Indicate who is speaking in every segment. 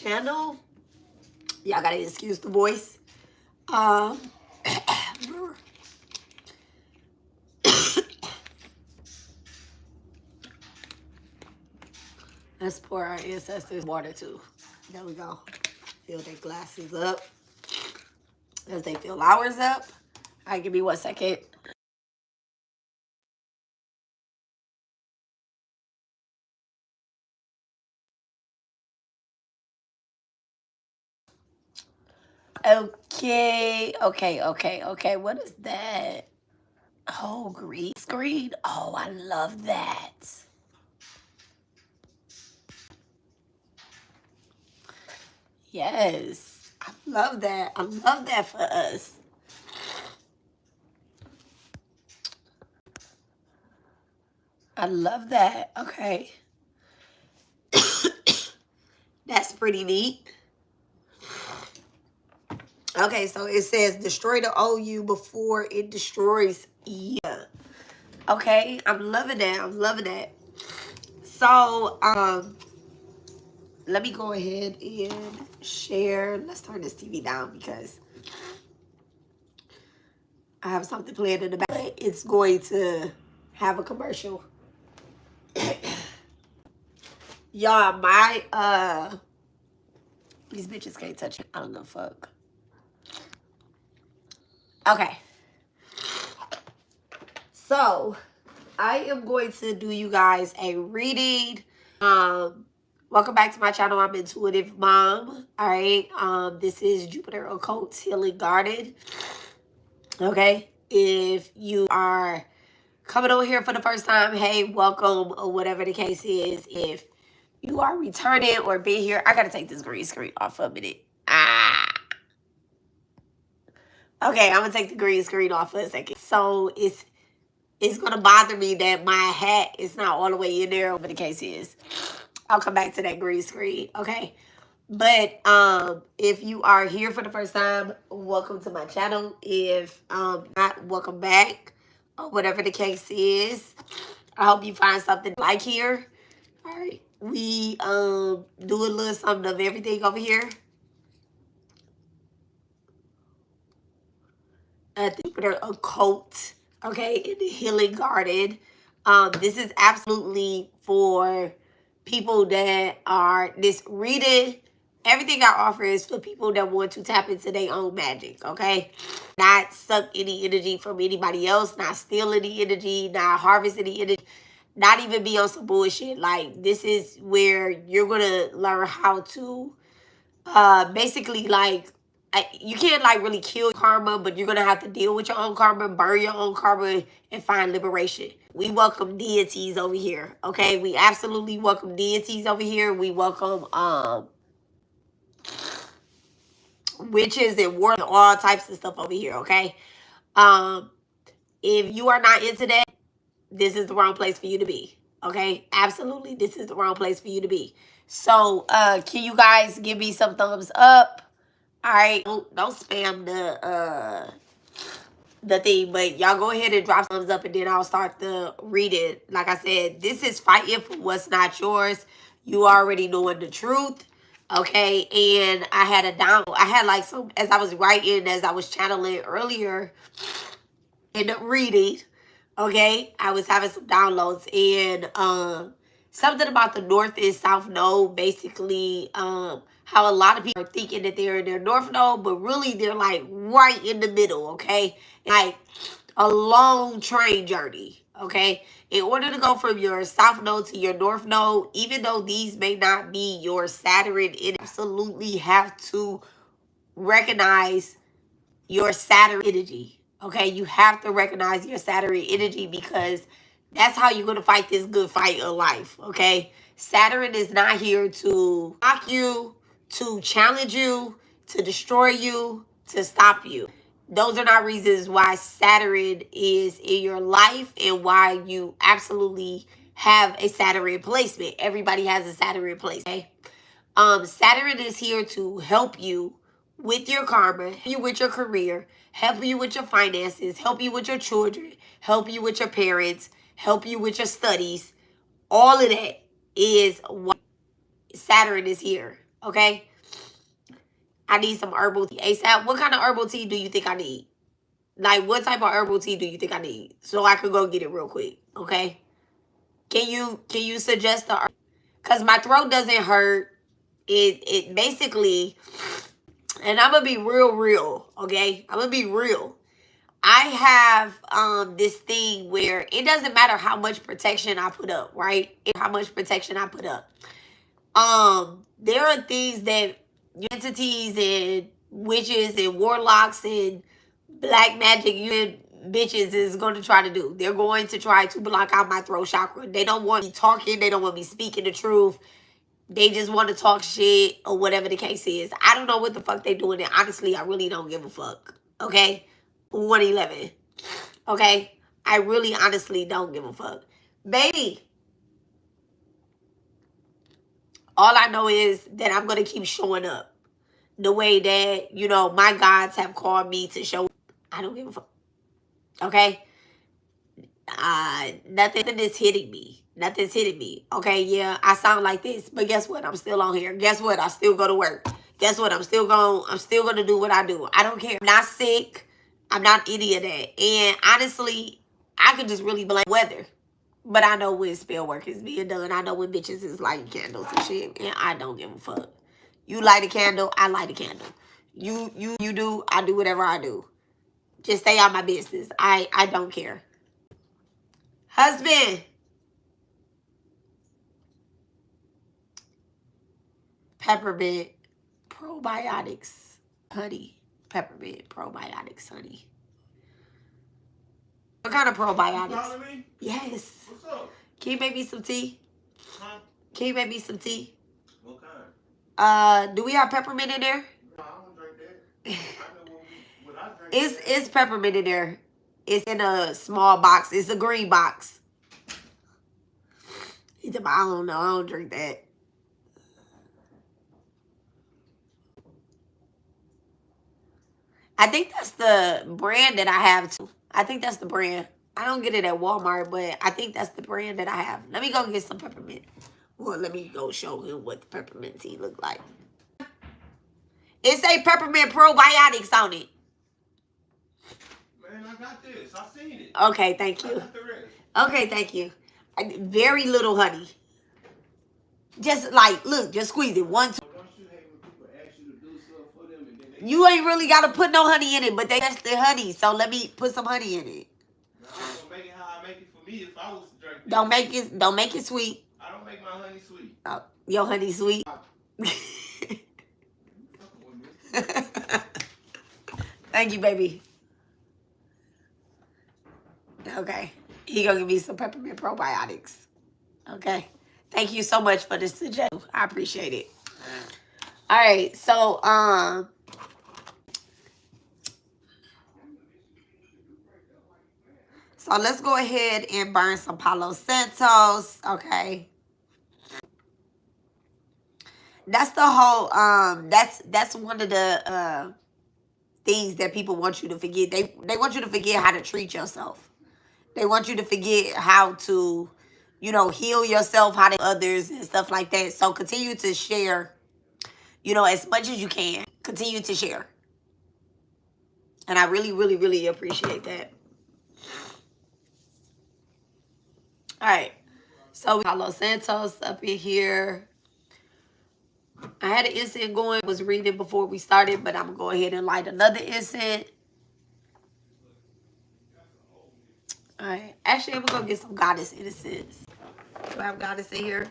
Speaker 1: channel. Y'all gotta excuse the voice. Let's pour our ancestors water too. There we go. Fill their glasses up as they fill ours up. All right, give me 1 second. Okay. What is that? Oh, green screen. Oh, I love that. Yes. I love that. I love that for us. I love that. Okay. That's pretty neat. Okay, so it says destroy the OU before it destroys you. Okay, I'm loving that. I'm loving that. So, let me go ahead and share. Let's turn this TV down because I have something planned in the back. It's going to have a commercial. Y'all, my these bitches can't touch it. I don't know, fuck. Okay. So, I am going to do you guys a reading. Welcome back to my channel. I'm IntuitiveMom. All right. This is Jupiter Occult Healing Garden. Okay. If you are coming over here for the first time, hey, welcome, or whatever the case is. If you are returning or been here, I gotta take this green screen off for a minute. Okay, I'm gonna take the green screen off for a second. So it's gonna bother me that my hat is not all the way in there, whatever the case is. I'll come back to that green screen, okay? But if you are here for the first time, welcome to my channel. If not, welcome back, or whatever the case is. I hope you find something like here. All right, we do a little something of everything over here at the Jupiter Occult, okay, in the Healing Garden. This is absolutely for people that are this reading. Everything I offer is for people that want to tap into their own magic, okay? Not suck any energy from anybody else, not steal any energy, not harvest any energy, not even be on some bullshit. Like, this is where you're gonna learn how to basically, like, you can't like really kill karma, but you're gonna have to deal with your own karma, burn your own karma, and find liberation. We welcome deities over here, okay? We absolutely welcome deities over here. We welcome witches and war and all types of stuff over here, okay? If you are not into that, this is the wrong place for you to be, okay? Absolutely, this is the wrong place for you to be. So can you guys give me some thumbs up? All right, don't spam the thing, but y'all go ahead and drop thumbs up, and then I'll start the reading. Like I said, this is fighting for what's not yours. You already knowing the truth, okay? And I had a download. I had like some, as I was writing, as I was channeling earlier in the reading, okay? I was having some downloads, and something about the North and South Node, basically, how a lot of people are thinking that they're in their North Node, but really they're like right in the middle, okay? Like a long train journey, okay? In order to go from your South Node to your North Node, even though these may not be your Saturn, it absolutely have to recognize your Saturn energy, okay? You have to recognize your Saturn energy, because that's how you're going to fight this good fight of life, okay? Saturn is not here to block you, to challenge you, to destroy you, to stop you. Those are not reasons why Saturn is in your life and why you absolutely have a Saturn placement. Everybody has a Saturn placement, okay? Saturn is here to help you with your karma, help you with your career, help you with your finances, help you with your children, help you with your parents, help you with your studies. All of that is what Saturn is here, okay? I need some herbal tea ASAP. What kind of herbal tea do you think I need? Like, what type of herbal tea do you think I need? So I could go get it real quick, okay? Can you suggest the, because my throat doesn't hurt. It basically, and I'm gonna be real, okay? I'm gonna be real. I have this thing where it doesn't matter how much protection I put up, right? How much protection I put up. There are things that entities and witches and warlocks and black magic bitches is going to try to do. They're going to try to block out my throat chakra. They don't want me talking. They don't want me speaking the truth. They just want to talk shit or whatever the case is. I don't know what the fuck they doing. And honestly, I really don't give a fuck. Okay? 111. Okay? I really honestly don't give a fuck. Baby, all I know is that I'm going to keep showing up the way that, you know, my gods have called me to show up. I don't give a fuck. Okay? Nothing is hitting me. Nothing's hitting me. Okay, yeah, I sound like this, but guess what? I'm still on here. Guess what? I still go to work. Guess what? I'm still gonna do what I do. I don't care. I'm not sick. I'm not any of that. And honestly, I could just really blame weather. But I know when spell work is being done. I know when bitches is lighting candles and shit. And I don't give a fuck. You light a candle, I light a candle. You do, I do whatever I do. Just stay out my business. I don't care. Husband. Peppermint probiotics honey. Peppermint probiotics honey. What kind of probiotics? You calling me? Yes. What's up? Can you make me some tea? Huh? Can you make me some tea? What kind? Do we have peppermint in there? No, I don't drink that. I know what I drink. It's peppermint in there. It's in a small box. It's a green box. He said, I don't know. I don't drink that. I think that's the brand that I have too. I think that's the brand. I don't get it at Walmart, but I think that's the brand that I have. Let me go get some peppermint. Well, let me go show him what the peppermint tea look like. It say peppermint probiotics on it. Man, I got this. I seen it. Okay, thank you. I got the rest. Okay, thank you. Very little honey. Just like, look, just squeeze it. One, two. You ain't really got to put no honey in it, but that's the honey. So let me put some honey in it. No, I'm gonna make it how I make it for me if I was to drink it. Don't make it sweet. I don't make my honey sweet. Oh, your honey sweet? Thank you, baby. Okay. He gonna give me some peppermint probiotics. Okay. Thank you so much for this suggestion. I appreciate it. All right. So, So let's go ahead and burn some Palo Santos, okay? That's the whole, that's one of the things that people want you to forget. They want you to forget how to treat yourself. They want you to forget how to, you know, heal yourself, how to others and stuff like that. So continue to share, you know, as much as you can. Continue to share. And I really, really, really appreciate that. All right, so we got Los Santos up in here. I had an incense going, was reading before we started, but I'm going to go ahead and light another incense. All right, actually, I'm going to get some goddess incense. Do I have goddess in here?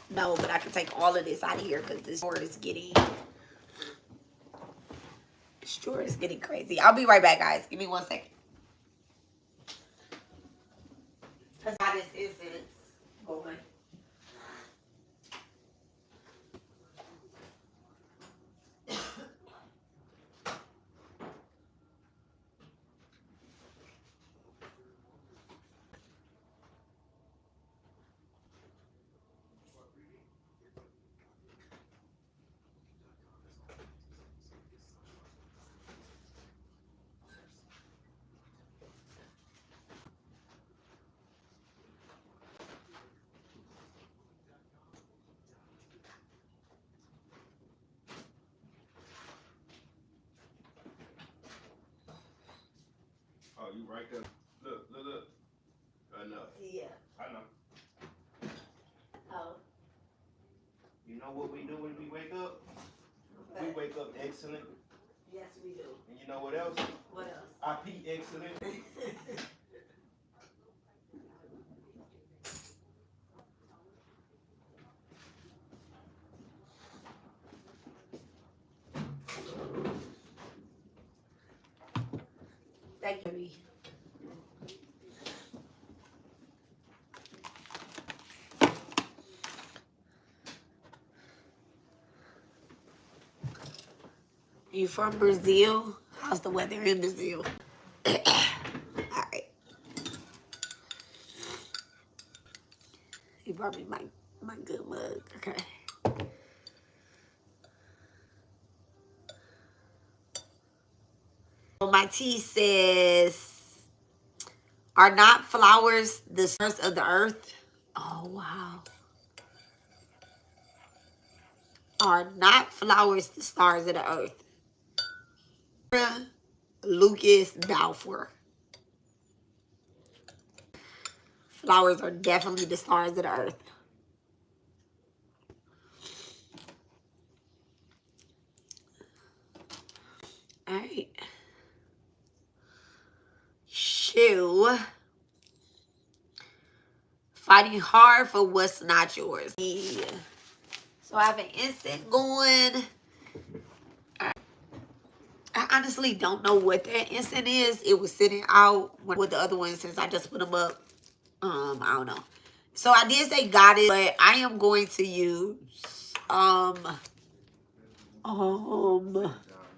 Speaker 1: No, but I can take all of this out of here because this drawer is getting, crazy. I'll be right back, guys. Give me 1 second. Because goddess incense going.
Speaker 2: you right there. Look. Enough.
Speaker 1: Yeah.
Speaker 2: I know.
Speaker 1: Oh.
Speaker 2: You know what we do when we wake up?
Speaker 1: Okay.
Speaker 2: We wake up excellent.
Speaker 1: Yes, we do.
Speaker 2: And you know what else?
Speaker 1: What else?
Speaker 2: I pee excellent.
Speaker 1: Thank you. You from Brazil? How's the weather in Brazil? All right. You brought me my good mug. Okay. My tea says, are not flowers the stars of the earth? Oh, wow. Are not flowers the stars of the earth? Lucas Balfour. Flowers are definitely the stars of the earth. All right. Shoe. Fighting hard for what's not yours. Yeah. So I have an instant going. I honestly don't know what that instant is. It was sitting out with the other one since I just put them up. I don't know. So I did say got it, but I am going to use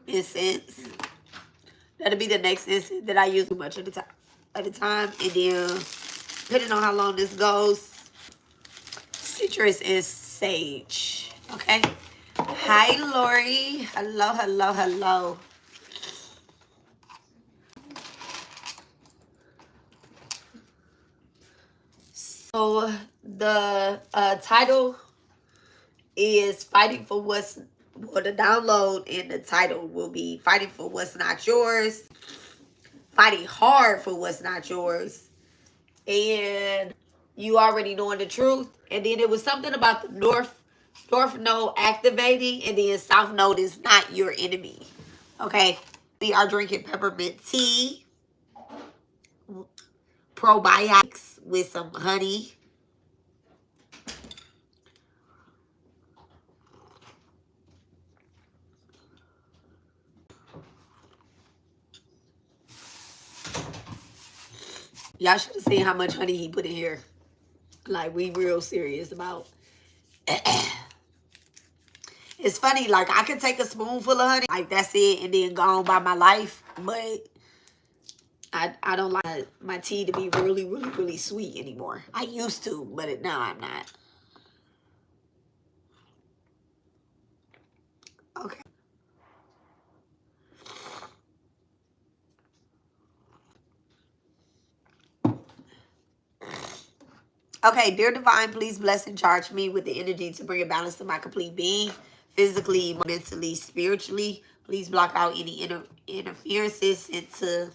Speaker 1: incense. That'll be the next incense that I use too much at a time. And then depending on how long this goes, citrus and sage. Okay. Hi, Lori. Hello. So the title is Fighting for What's, well, the download in the title will be Fighting for What's Not Yours, Fighting Hard for What's Not Yours, and You Already Knowing the Truth. And then it was something about the North Node activating, and then South Node is not your enemy. Okay, we are drinking peppermint tea, probiotics with some honey. Y'all should have seen how much honey he put in here. Like, we real serious about. It's funny, like, I could take a spoonful of honey, like, that's it, and then go on by my life. But I don't like my tea to be really sweet anymore. I used to, but now I'm not. Okay. Okay, dear divine, please bless and charge me with the energy to bring a balance to my complete being, physically, mentally, spiritually. Please block out any interferences and to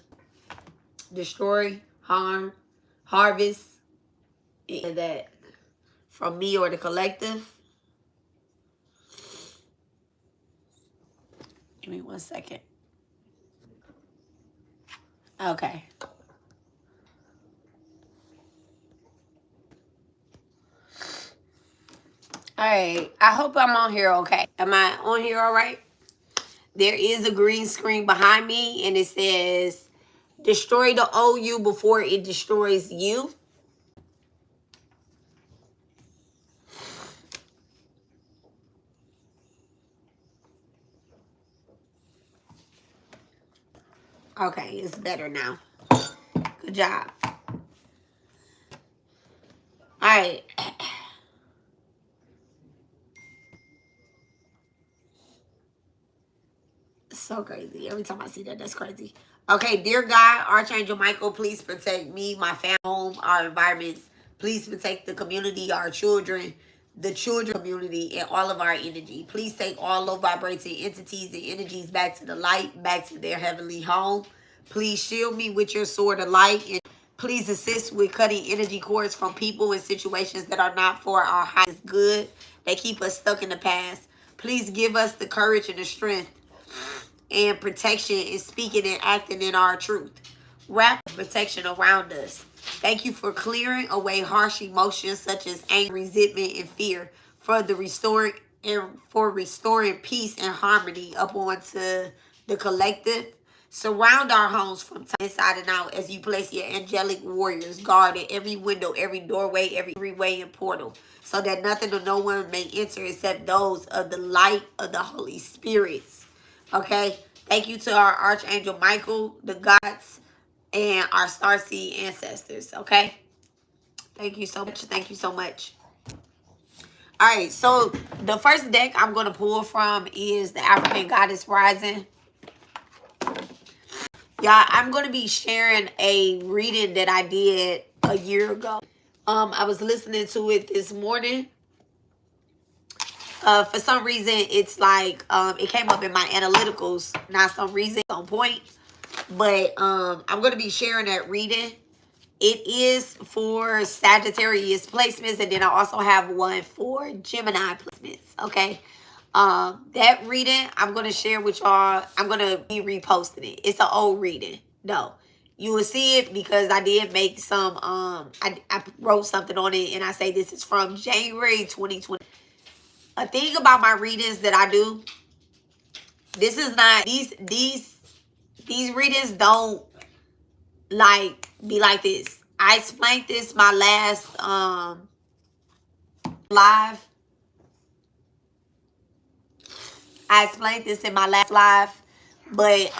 Speaker 1: destroy, harm, harvest, and that from me or the collective. Give me 1 second. Okay. All right. I hope I'm on here okay. Am I on here all right? There is a green screen behind me, and it says, destroy the OU before it destroys you. Okay, it's better now. Good job. All right. So crazy. Every time I see that, that's crazy. Okay, dear God, Archangel Michael, please protect me, my family, home, our environments. Please protect the community, our children, the children community, and all of our energy. Please take all low vibrating entities and energies back to the light, back to their heavenly home. Please shield me with your sword of light. And please assist with cutting energy cords from people and situations that are not for our highest good. They keep us stuck in the past. Please give us the courage and the strength and protection in speaking and acting in our truth. Wrap protection around us. Thank you for clearing away harsh emotions such as anger, resentment, and fear, for the restoring peace and harmony up onto the collective. Surround our homes from inside and out as you place your angelic warriors guard at every window, every doorway, every way and portal, so that nothing or no one may enter except those of the light of the Holy Spirits. Okay? Thank you to our Archangel Michael, the gods, and our starseed ancestors. Okay? Thank you so much. Thank you so much. All right, so the first deck I'm going to pull from is the African Goddess Rising. Y'all, I'm going to be sharing a reading that I did a year ago. I was listening to it this morning. For some reason, it's like it came up in my analyticals. Not some reason on point. But I'm going to be sharing that reading. It is for Sagittarius placements, and then I also have one for Gemini placements, okay? That reading I'm going to share with y'all. I'm going to be reposting it. It's an old reading. No. You will see it because I did make some, I wrote something on it, and I say this is from January 2020. A thing about my readings that I do, this is not, these readings don't like be like this. I explained this my last live. I explained this in my last live, but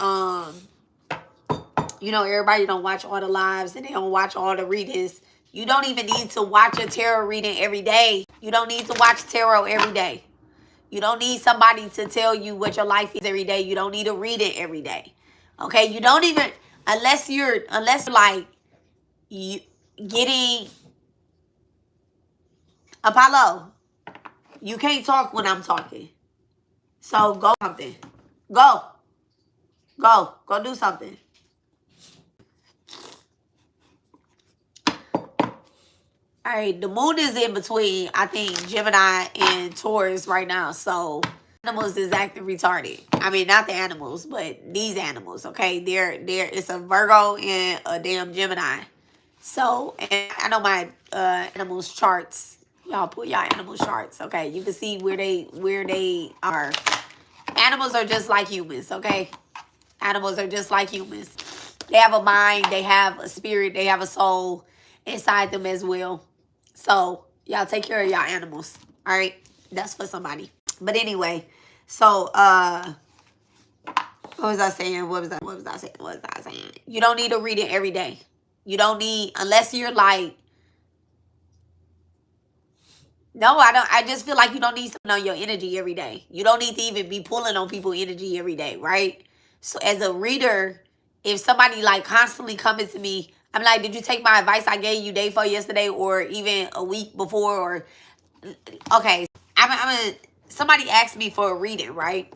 Speaker 1: you know, everybody don't watch all the lives and they don't watch all the readings. You don't even need to watch a tarot reading every day. You don't need to watch tarot every day. You don't need somebody to tell you what your life is every day. You don't need to read it every day. Okay? You don't even, unless like you getting Apollo, you can't talk when I'm talking. So go something. Go do something. All right, the moon is in between, I think, Gemini and Taurus right now. So animals is acting retarded. I mean, not the animals, but these animals, okay? It's a Virgo and a damn Gemini. So, and I know my animals charts. Y'all put y'all animal charts, okay? You can see where they are. Animals are just like humans, okay? Animals are just like humans. They have a mind, they have a spirit, they have a soul inside them as well. So, y'all take care of y'all animals, all right? That's for somebody. But anyway, so, what was I saying? What was I saying? You don't need to read it every day. You don't need, unless you're like, no, I don't. I just feel like you don't need something on your energy every day. You don't need to even be pulling on people's energy every day, right? So as a reader, if somebody like constantly coming to me, I'm like, did you take my advice I gave you day before yesterday or even a week before? Or okay, somebody asked me for a reading, right?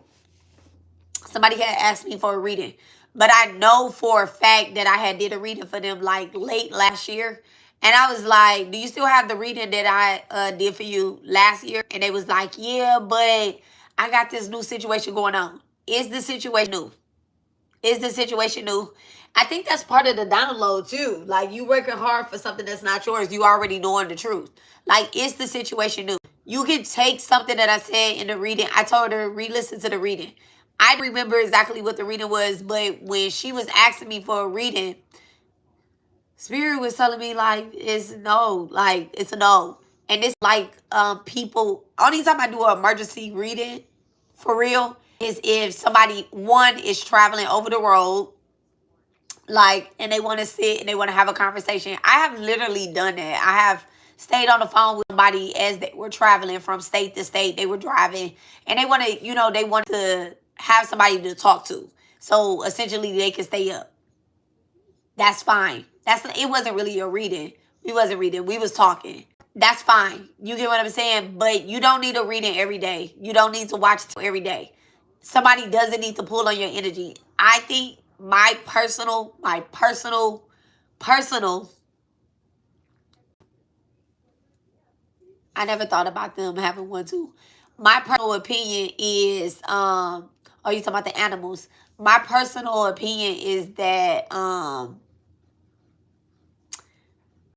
Speaker 1: Somebody had asked me for a reading. But I know for a fact that I had did a reading for them like late last year. And I was like, do you still have the reading that I did for you last year? And they was like, yeah, but I got this new situation going on. Is the situation new? Is the situation new? I think that's part of the download too. Like you working hard for something that's not yours. You already knowing the truth. Like, is the situation new? You can take something that I said in the reading. I told her, re-listen to the reading. I remember exactly what the reading was, but when she was asking me for a reading, Spirit was telling me like it's no, like it's a no. And it's like people, only time I do an emergency reading for real is if somebody, one, is traveling over the road, like, and they want to sit and they want to have a conversation. I have literally done that. I have stayed on the phone with somebody as they were traveling from state to state. They were driving and they want to, you know, they want to have somebody to talk to. So essentially they can stay up. That's fine. It wasn't really a reading. We wasn't reading. We was talking. That's fine. You get what I'm saying? But you don't need a reading every day. You don't need to watch every day. Somebody doesn't need to pull on your energy. I think my personal, I never thought about them having one too. My personal opinion is, oh, you talking about the animals. My personal opinion is that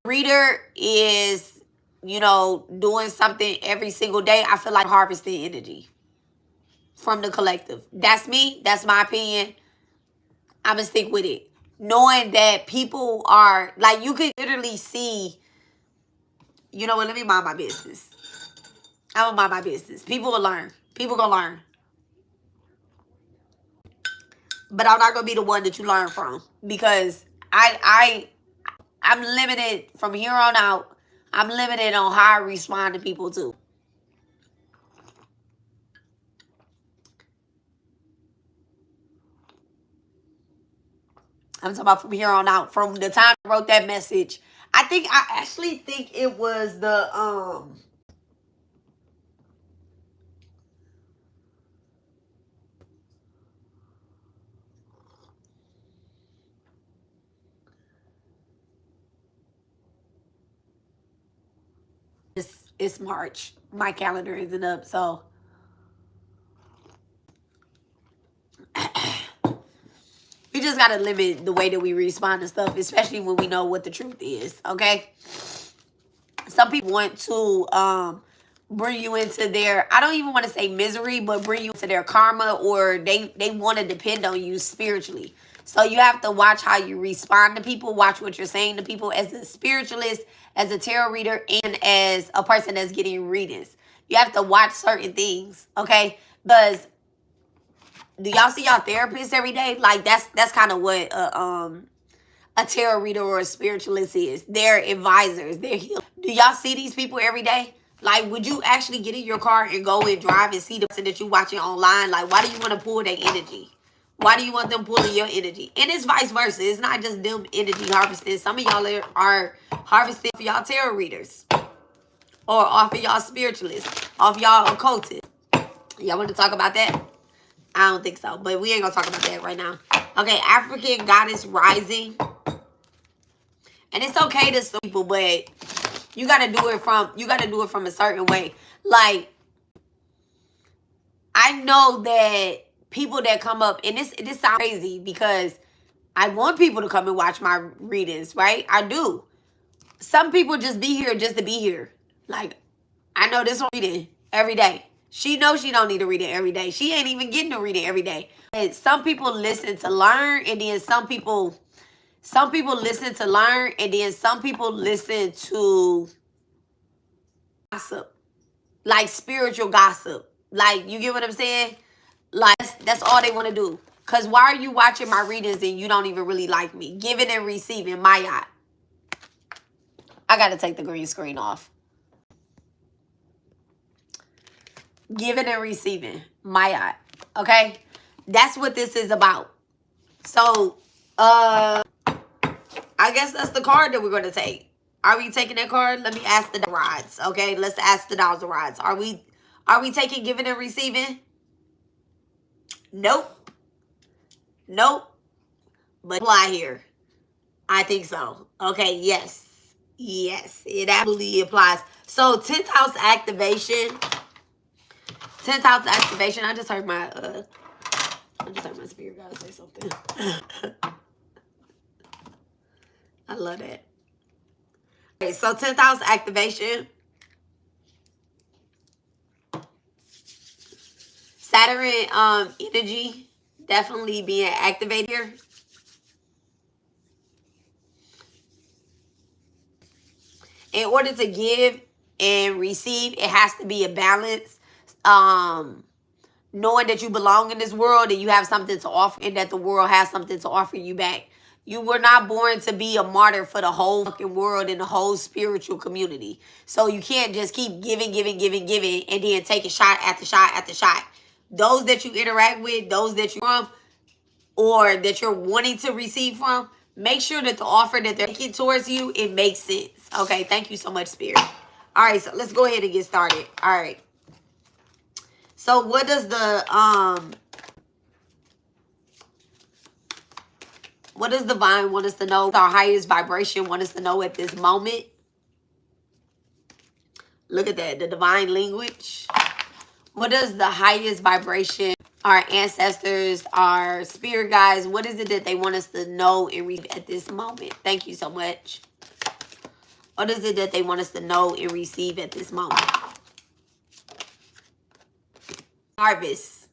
Speaker 1: reader is, you know, doing something every single day. I feel like harvesting energy from the collective. That's me. That's my opinion. I'm going to stick with it. Knowing that people are, like, you could literally see, you know what, let me mind my business. I'm going to mind my business. People will learn. People going to learn. But I'm not going to be the one that you learn from. Because I'm limited from here on out. I'm limited on how I respond to people too. I'm talking about from here on out. From the time I wrote that message. I actually think it was the it's March. My calendar isn't up, so we just gotta limit the way that we respond to stuff, especially when we know what the truth is. Okay. Some people want to bring you into their, I don't even want to say misery, but bring you into their karma, or they want to depend on you spiritually. So you have to watch how you respond to people, watch what you're saying to people as a spiritualist, as a tarot reader, and as a person that's getting readings. You have to watch certain things, okay? Because do y'all see y'all therapists every day? Like that's kind of what a tarot reader or a spiritualist is. They're advisors. They're healers. Do y'all see these people every day? Like, would you actually get in your car and go and drive and see the person that you're watching online? Like, why do you want to pull their energy? Why do you want them pulling your energy? And it's vice versa. It's not just them energy harvesting. Some of y'all are harvesting for y'all tarot readers. Or off of y'all spiritualists. Off y'all occultists. Y'all want to talk about that? I don't think so. But we ain't going to talk about that right now. Okay, African Goddess Rising. And it's okay to some people, but you gotta do it from a certain way. Like, I know that people that come up, and this sounds crazy because I want people to come and watch my readings, right? I do. Some people just be here just to be here. Like, I know this one reading every day. She knows she don't need to read it every day. She ain't even getting to read it every day. And some people listen to learn, and then some people listen to learn, and then some people listen to gossip. Like spiritual gossip. Like, you get what I'm saying? Like, that's all they want to do. Because why are you watching my readings and you don't even really like me? Giving and receiving, my yacht. I got to take the green screen off. Giving and receiving, my yacht. Okay? That's what this is about. So, I guess that's the card that we're going to take. Are we taking that card? Let me ask the rods. Okay, let's ask the Dowers rods. Are we taking giving and receiving? Nope. Nope. But apply here. I think so. Okay, yes. Yes, it absolutely applies. So 10th house activation. 10th house activation. I just heard my spirit guide say something. I love that. Okay, so 10th house activation. Saturn energy definitely being activated here. In order to give and receive, it has to be a balance. Knowing that you belong in this world and you have something to offer, and that the world has something to offer you back. You were not born to be a martyr for the whole fucking world and the whole spiritual community. So you can't just keep giving, and then take a shot after shot after shot. Those that you interact with, those that you're from, or that you're wanting to receive from, make sure that the offer that they're making towards you, it makes sense. Okay, thank you so much, Spirit. All right, so let's go ahead and get started. All right. So what does the What does divine want us to know? Our highest vibration want us to know at this moment. Look at that, the divine language. What does the highest vibration, our ancestors, our spirit guides, what is it that they want us to know and read at this moment? Thank you so much. What is it that they want us to know and receive at this moment? Harvest.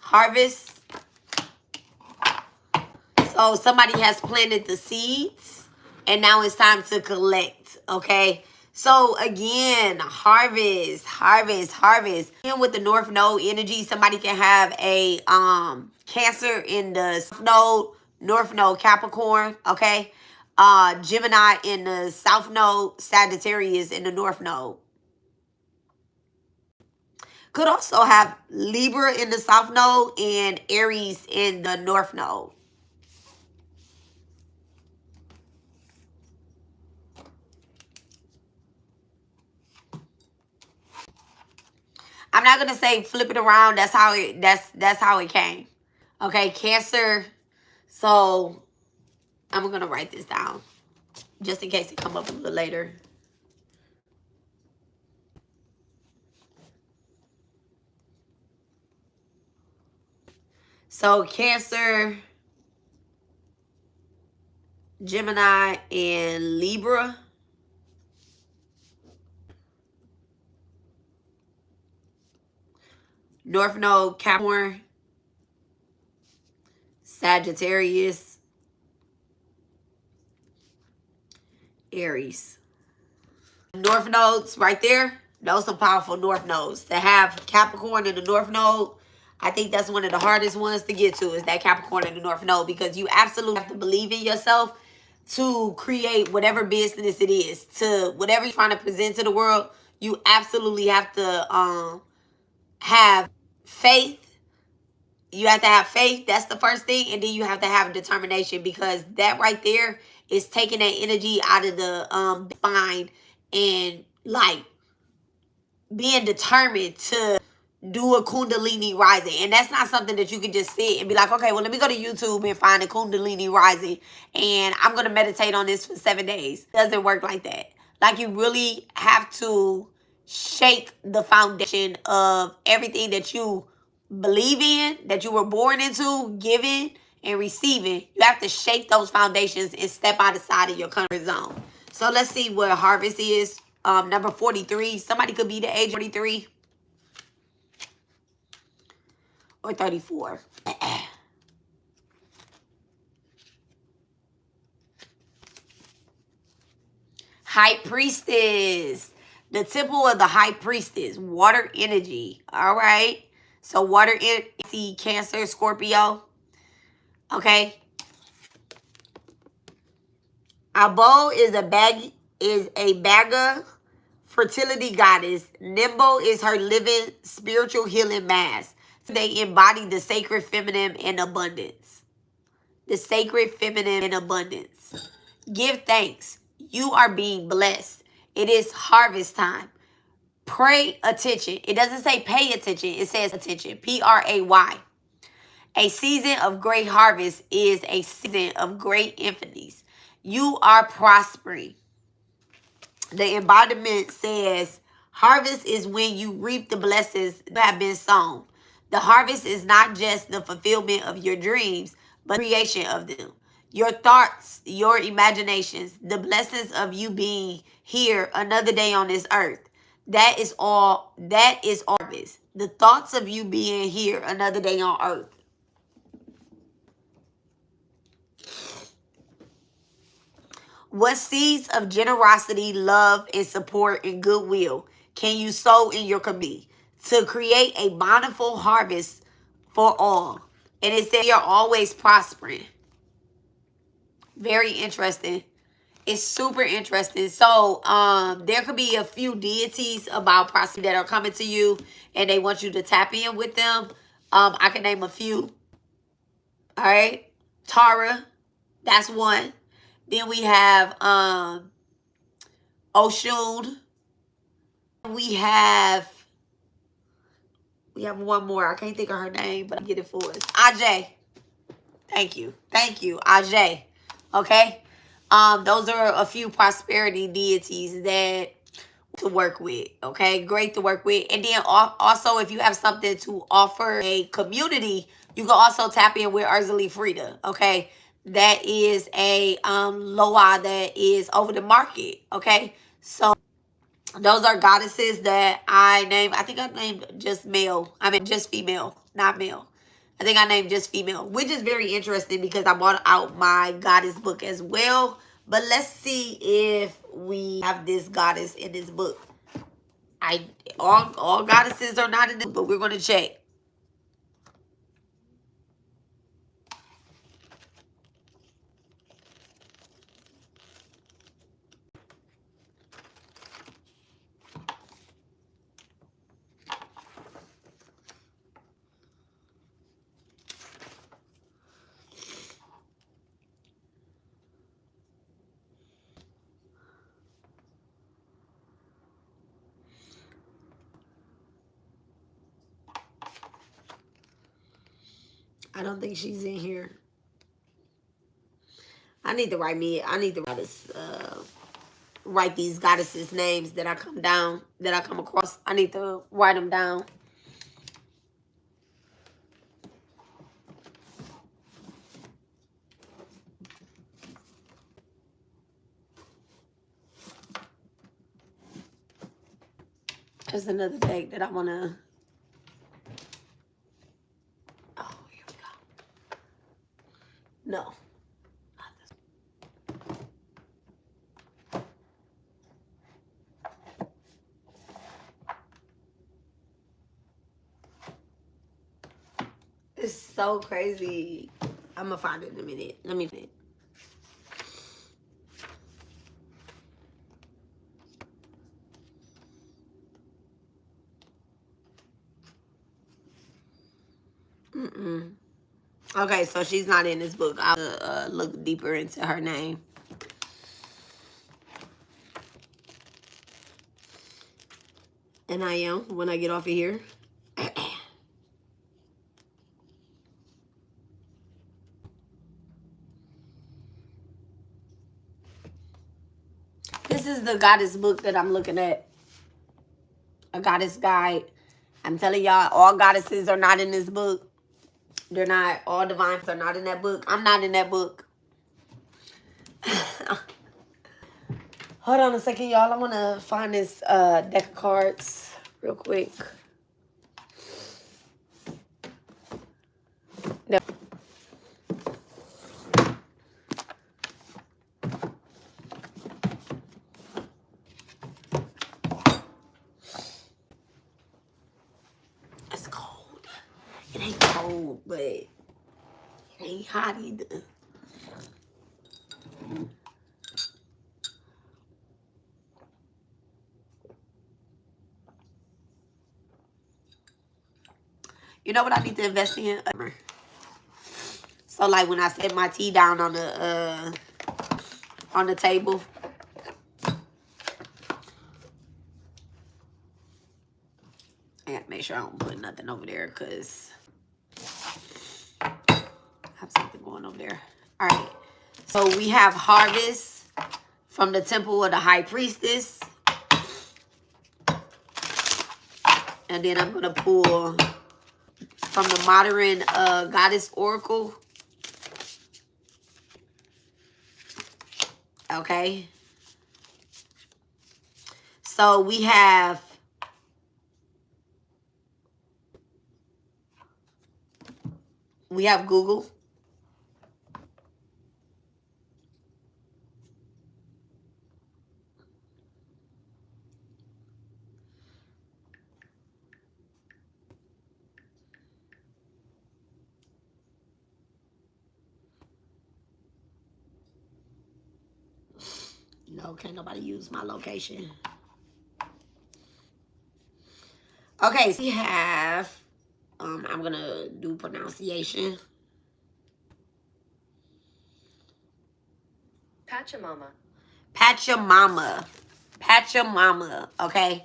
Speaker 1: Harvest. So somebody has planted the seeds and now it's time to collect, okay? So again, harvest, harvest, harvest. And with the North Node energy, somebody can have a Cancer in the South Node, North Node Capricorn, okay? Gemini in the South Node, Sagittarius in the North Node. Could also have Libra in the South Node and Aries in the North Node. I'm not gonna say flip it around. That's how it came. Okay, Cancer. So I'm gonna write this down just in case it come up a little later. So Cancer, Gemini, and Libra. North Node Capricorn, Sagittarius, Aries. North nodes right there. Those are powerful North nodes. To have Capricorn in the North Node, I think that's one of the hardest ones to get to, is that Capricorn in the North Node, because you absolutely have to believe in yourself to create whatever business it is, to whatever you're trying to present to the world. You absolutely have to have faith. You have to have faith. That's the first thing. And then you have to have determination, because that right there is taking that energy out of the spine and like being determined to do a Kundalini rising. And that's not something that you can just sit and be like, okay, well, let me go to YouTube and find a Kundalini rising and I'm going to meditate on this for 7 days. It doesn't work like that. Like, you really have to shake the foundation of everything that you believe in, that you were born into, giving and receiving. You have to shake those foundations and step outside of your comfort zone. So let's see what harvest is. Number 43. Somebody could be the age 43 or 34. High Priestess. The temple of the High Priestess. Water energy. All right. So water energy, Cancer, Scorpio. Okay. Abo is a bagger, fertility goddess. Nimbo is her living spiritual healing mass. They embody the sacred feminine in abundance. The sacred feminine in abundance. Give thanks. You are being blessed. It is harvest time. Pray attention. It doesn't say pay attention. It says attention. P-R-A-Y. A season of great harvest is a season of great infinities. You are prospering. The embodiment says, harvest is when you reap the blessings that have been sown. The harvest is not just the fulfillment of your dreams, but the creation of them. Your thoughts, your imaginations, the blessings of you being here another day on this earth. That is all. That is harvest. The thoughts of you being here another day on earth. What seeds of generosity, love, and support and goodwill can you sow in your community to create a bountiful harvest for all? And it says you're always prospering. Very interesting. It's super interesting. So there could be a few deities about prosperity that are coming to you and they want you to tap in with them. I can name a few. All right. Tara, that's one. Then we have Oshun. We have one more. I can't think of her name, but I'll get it for us. Ajay. Thank you. Thank you, Ajay. Okay? Those are a few prosperity deities that to work with. Okay? Great to work with. And then also, if you have something to offer a community, you can also tap in with Ursula Frida. Okay? That is a Loa that is over the market. Okay? So those are goddesses that I named. I think I named just male. I mean, just female, not male. I think I named just female, which is very interesting because I bought out my goddess book as well. But let's see if we have this goddess in this book. All goddesses are not in this, but we're going to check. I don't think she's in here. I need to write these goddesses names that I come across. I need to write them down. There's another deck that I want to... Oh, here we go. No. Not this. It's so crazy. I'm going to find it in a minute. Let me find it. Okay, so she's not in this book. I'll look deeper into her name. And I am when I get off of here. This is the goddess book that I'm looking at. A goddess guide. I'm telling y'all, all goddesses are not in this book. They're not. All divines are not in that book. I'm not in that book. Hold on a second, y'all. I want to find this deck of cards real quick. No. It's cold. It ain't cold, but it ain't hot either. You know what I need to invest in? So like when I set my tea down on the table, I gotta make sure I don't put nothing over there because I have something going over there. All right. So we have Harvest from the Temple of the High Priestess. And then I'm gonna pull from the Modern Goddess Oracle. Okay. So we have Google. No, can't nobody use my location. Okay, so we have, I'm gonna do pronunciation.
Speaker 3: Pachamama.
Speaker 1: Pachamama. Pachamama, okay?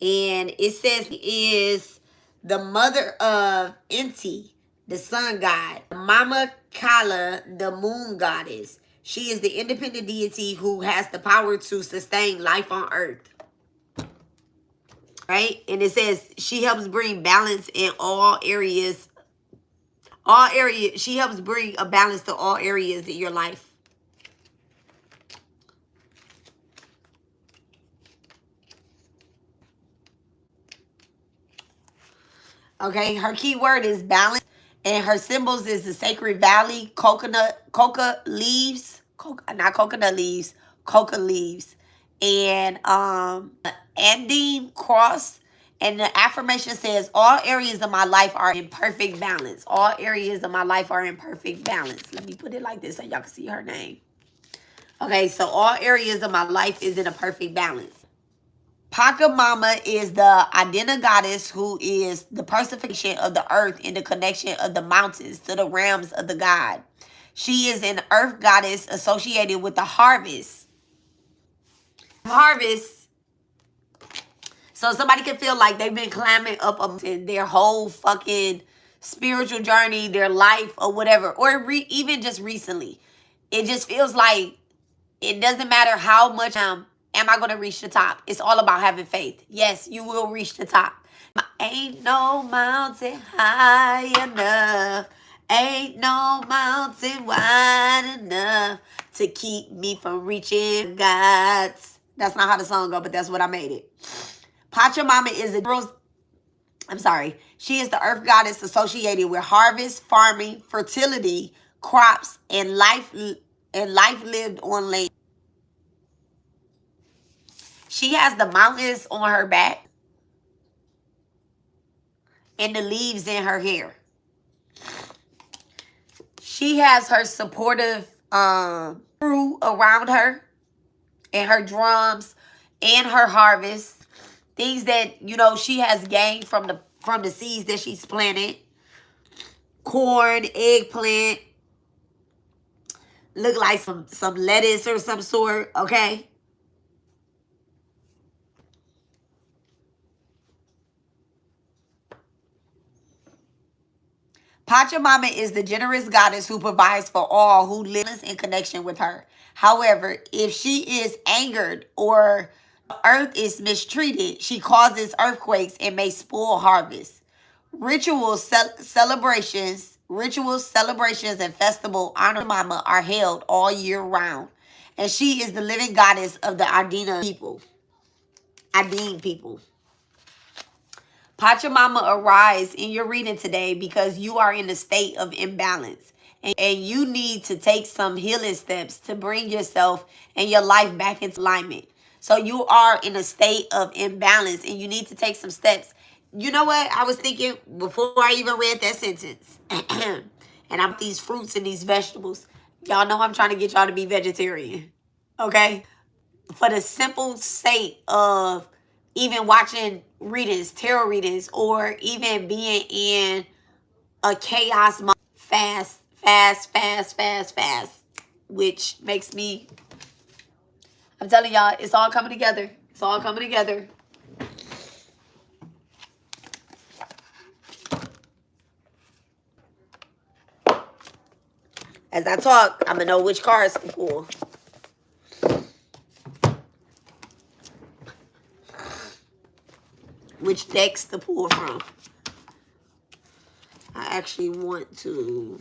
Speaker 1: And it says is the mother of Inti, the sun god. Mama Kala, the moon goddess. She is the independent deity who has the power to sustain life on earth. Right? And it says she helps bring balance in all areas. All areas. She helps bring a balance to all areas in your life. Okay, her key word is balance. And her symbols is the sacred valley, coca leaves, not coconut leaves, coca leaves, and Andine cross. And the affirmation says, all areas of my life are in perfect balance. All areas of my life are in perfect balance. Let me put it like this so y'all can see her name. Okay, so all areas of my life is in a perfect balance. Pachamama is the Adena goddess who is the personification of the earth and the connection of the mountains to the realms of the god. She is an earth goddess associated with the harvest. Harvest. So somebody can feel like they've been climbing up their whole fucking spiritual journey, their life or whatever, or even just recently. It just feels like it doesn't matter how much am I going to reach the top? It's all about having faith. Yes, you will reach the top. Ain't no mountain high enough. Ain't no mountain wide enough to keep me from reaching God's. That's not how the song goes, but that's what I made it. Pachamama is she is the earth goddess associated with harvest, farming, fertility, crops, and life lived on land. She has the mountains on her back and the leaves in her hair. She has her supportive crew around her and her drums and her harvest. Things that, you know, she has gained from the seeds that she's planted. Corn, eggplant. Look like some lettuce or some sort, okay? Pachamama is the generous goddess who provides for all who live in connection with her. However, if she is angered or the earth is mistreated, she causes earthquakes and may spoil harvest. Celebrations, and festival honor Mama are held all year round. And she is the living goddess of the Adena people. Adene people. Pachamama, arise in your reading today because you are in a state of imbalance. And you need to take some healing steps to bring yourself and your life back into alignment. So you are in a state of imbalance and you need to take some steps. You know what? I was thinking before I even read that sentence. And I'm these fruits and these vegetables. Y'all know I'm trying to get y'all to be vegetarian. Okay? For the simple sake of even watching readings, tarot readings, or even being in a chaos mode. Fast, which makes me, I'm telling y'all, it's all coming together. It's all coming together. As I talk, I'm going to know which cards to pull. Which decks to pull from. I actually want to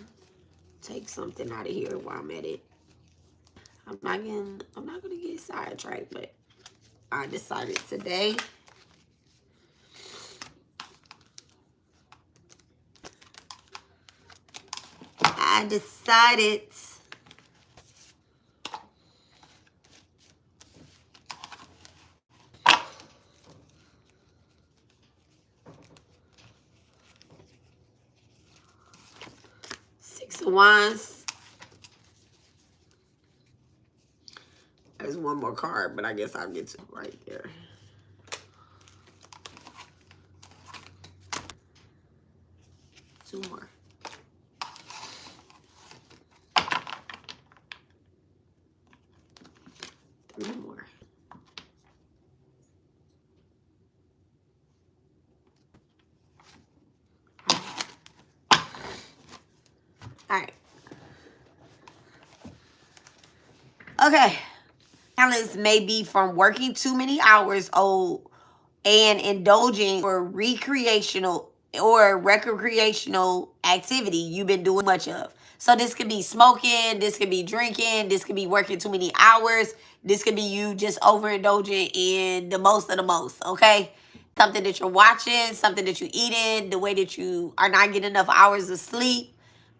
Speaker 1: take something out of here while I'm at it. I'm not gonna get sidetracked, but I decided today Six of Wands. There's one more card, but I guess I'll get to it right there. Two more. Three more. All right. Okay. Balance may be from working too many hours old and indulging for recreational activity you've been doing much of. So this could be smoking, this could be drinking, this could be working too many hours, this could be you just overindulging in the most of the most, okay? Something that you're watching, something that you're eating, the way that you are not getting enough hours of sleep,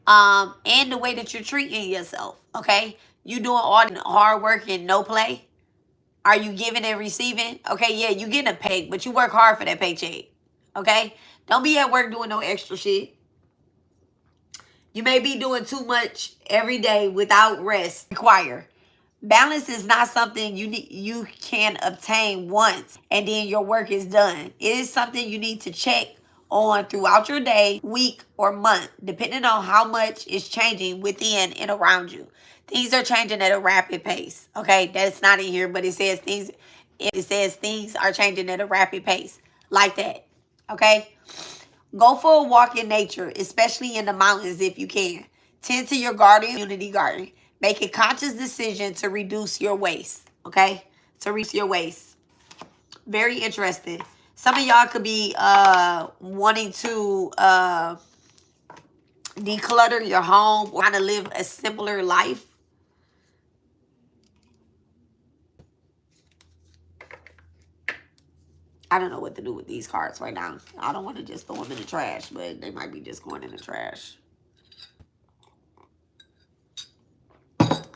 Speaker 1: and the way that you're treating yourself, okay? You doing all the hard work and no play. Are you giving and receiving? Okay, yeah, you getting a pay, but you work hard for that paycheck. Okay? Don't be at work doing no extra shit. You may be doing too much every day without rest. Require. Balance is not something you can obtain once and then your work is done. It is something you need to check on throughout your day, week, or month, depending on how much is changing within and around you. Things are changing at a rapid pace. Okay, that's not in here, but it says things are changing at a rapid pace. Like that. Okay? Go for a walk in nature, especially in the mountains if you can. Tend to your garden, community garden. Make a conscious decision to reduce your waste, okay? To reduce your waste. Very interesting. Some of y'all could be wanting to declutter your home or want to live a simpler life. I don't know what to do with these cards right now. I don't want to just throw them in the trash, but they might be just going in the trash.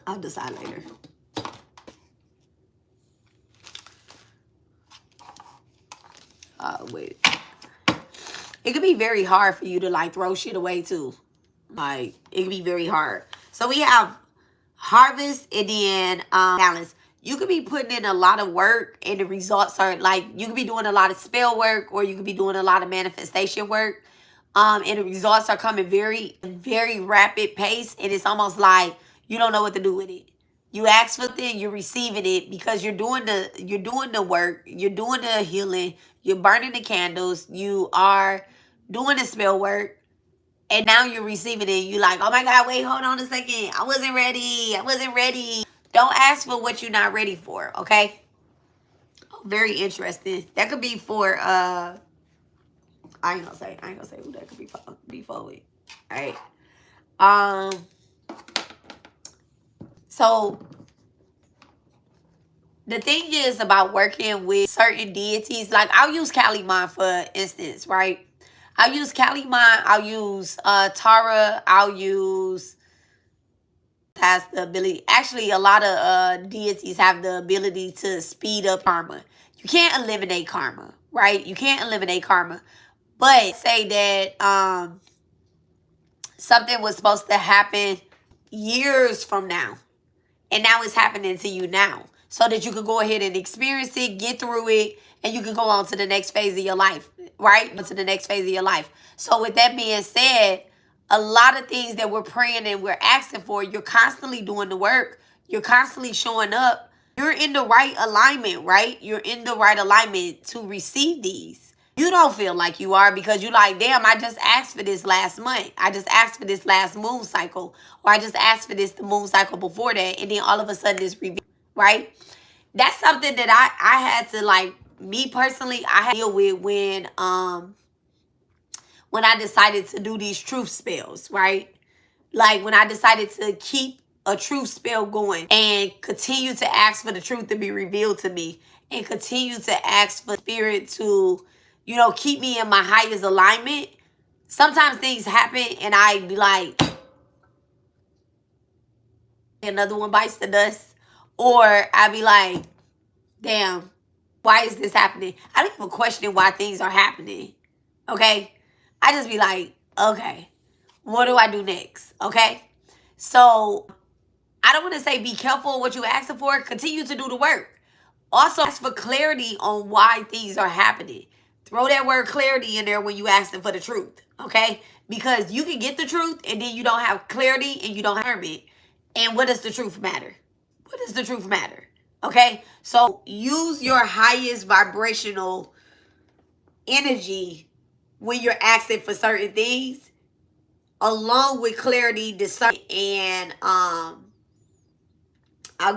Speaker 1: I'll decide later. Wait. It could be very hard for you to like throw shit away too. Like it could be very hard. So we have harvest and then balance. You could be putting in a lot of work and the results are like you could be doing a lot of spell work or you could be doing a lot of manifestation work. And the results are coming very rapid pace and it's almost like you don't know what to do with it. You ask for things, you're receiving it because you're doing the work, you're doing the healing, you're burning the candles, you are doing the spell work, and now you're receiving it. You're like, oh my God, wait, hold on a second. I wasn't ready. Don't ask for what you're not ready for, okay? Very interesting. That could be for I ain't gonna say who that could be for with. All right. So the thing is about working with certain deities, like I'll use Calimon for instance, right? I'll use Calimon, I'll use Tara, I'll use has the ability. Actually, a lot of deities have the ability to speed up karma. You can't eliminate karma, right? You can't eliminate karma. But say that something was supposed to happen years from now. And now it's happening to you now. So that you can go ahead and experience it, get through it, and you can go on to the next phase of your life, right? To the next phase of your life. So with that being said, a lot of things that we're praying and we're asking for, you're constantly doing the work. You're constantly showing up. You're in the right alignment, right? You're in the right alignment to receive these. You don't feel like you are because you're like, damn, I just asked for this last month. I just asked for this last moon cycle. Or I just asked for this the moon cycle before that. And then all of a sudden it's revealed, right? That's something that I had to like, me personally, I had to deal with when I decided to do these truth spells, right? Like when I decided to keep a truth spell going and continue to ask for the truth to be revealed to me and continue to ask for spirit to, you know, keep me in my highest alignment. Sometimes things happen and I be like, another one bites the dust. Or I be like, damn, why is this happening? I don't even question why things are happening. Okay? I just be like, okay, what do I do next? Okay? So I don't want to say be careful what you're asking for. Continue to do the work. Also ask for clarity on why things are happening. Throw that word clarity in there when you asking for the truth. Okay? Because you can get the truth and then you don't have clarity and you don't have it. And what does the truth matter? What does the truth matter? Okay? So use your highest vibrational energy when you're asking for certain things. along with clarity, discernment, and I'll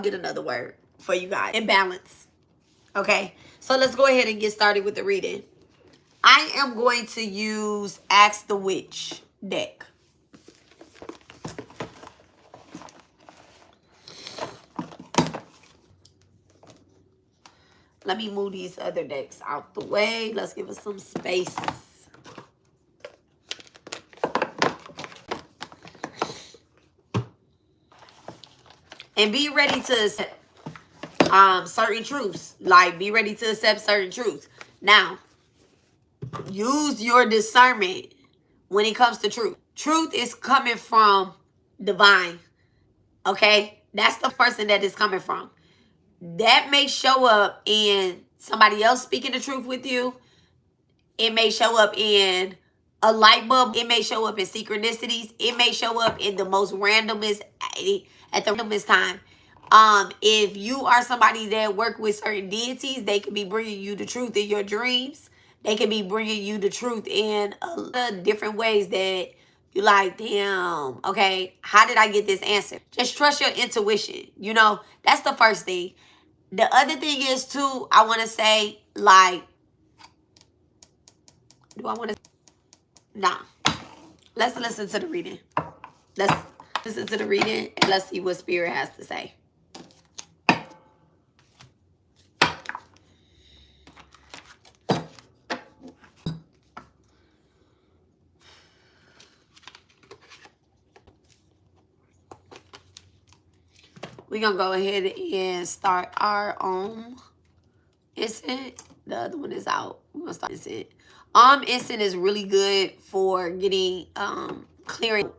Speaker 1: get another word for you guys. And balance. Okay, so let's go ahead and get started with the reading. I am going to use Ask the Witch deck. Let me move these other decks out the way. Let's give us some space. And be ready to accept certain truths. Like, be ready to accept certain truths. Now, use your discernment when it comes to truth. Truth is coming from divine. Okay? That's the person that is coming from. That may show up in somebody else speaking the truth with you. It may show up in a light bulb. It may show up in synchronicities. It may show up in the most randomest, at the randomest time. If you are somebody that work with certain deities, they could be bringing you the truth in your dreams. They could be bringing you the truth in a lot of different ways that you like, damn, okay, how did I get this answer? Just trust your intuition. You know, that's the first thing. The other thing is, too, I want to say, like, do I want to? Nah. Let's listen to the reading. Let's listen to the reading and let's see what Spirit has to say. We're going to go ahead and start our own incense. The other one is out. We're going to start incense. Incense is really good for getting, clearing.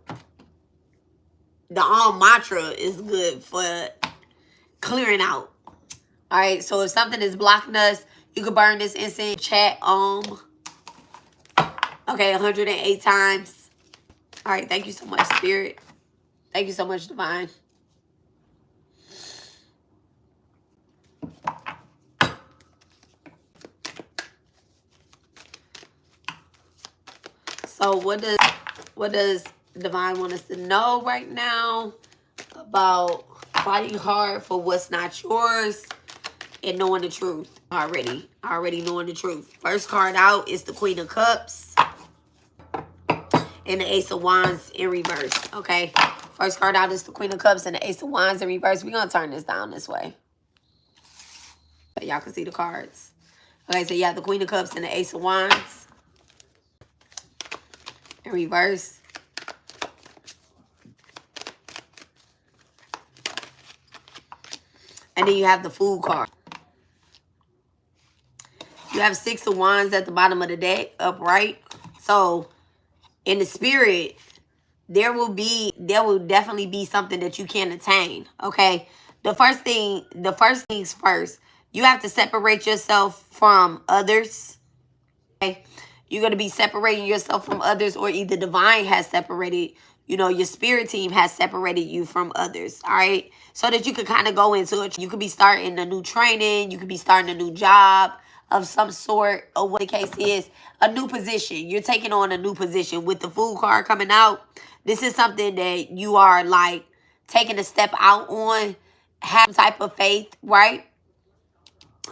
Speaker 1: The mantra is good for clearing out. All right. So if something is blocking us, you can burn this incense. Chat okay, 108 times. All right. Thank you so much, Spirit. Thank you so much, Divine. So what does Divine want us to know right now about fighting hard for what's not yours and knowing the truth already knowing the truth? First card out is the Queen of Cups and the Ace of Wands in reverse, okay? First card out is the Queen of Cups and the Ace of Wands in reverse. We're going to turn this down this way so y'all can see the cards. Okay, so you have the Queen of Cups and the Ace of Wands in reverse. And then you have the Fool card. You have Six of Wands at the bottom of the deck, upright. So, in the spirit, there will definitely be something that you can attain, okay? The first things first. You have to separate yourself from others, okay? You're going to be separating yourself from others, or either Divine has separated, you know, your spirit team has separated you from others, all right? So that you could kind of go into it. You could be starting a new training. You could be starting a new job of some sort, or what the case is, a new position. You're taking on a new position. With the Fool card coming out, this is something that you are, like, taking a step out on, have some type of faith, right?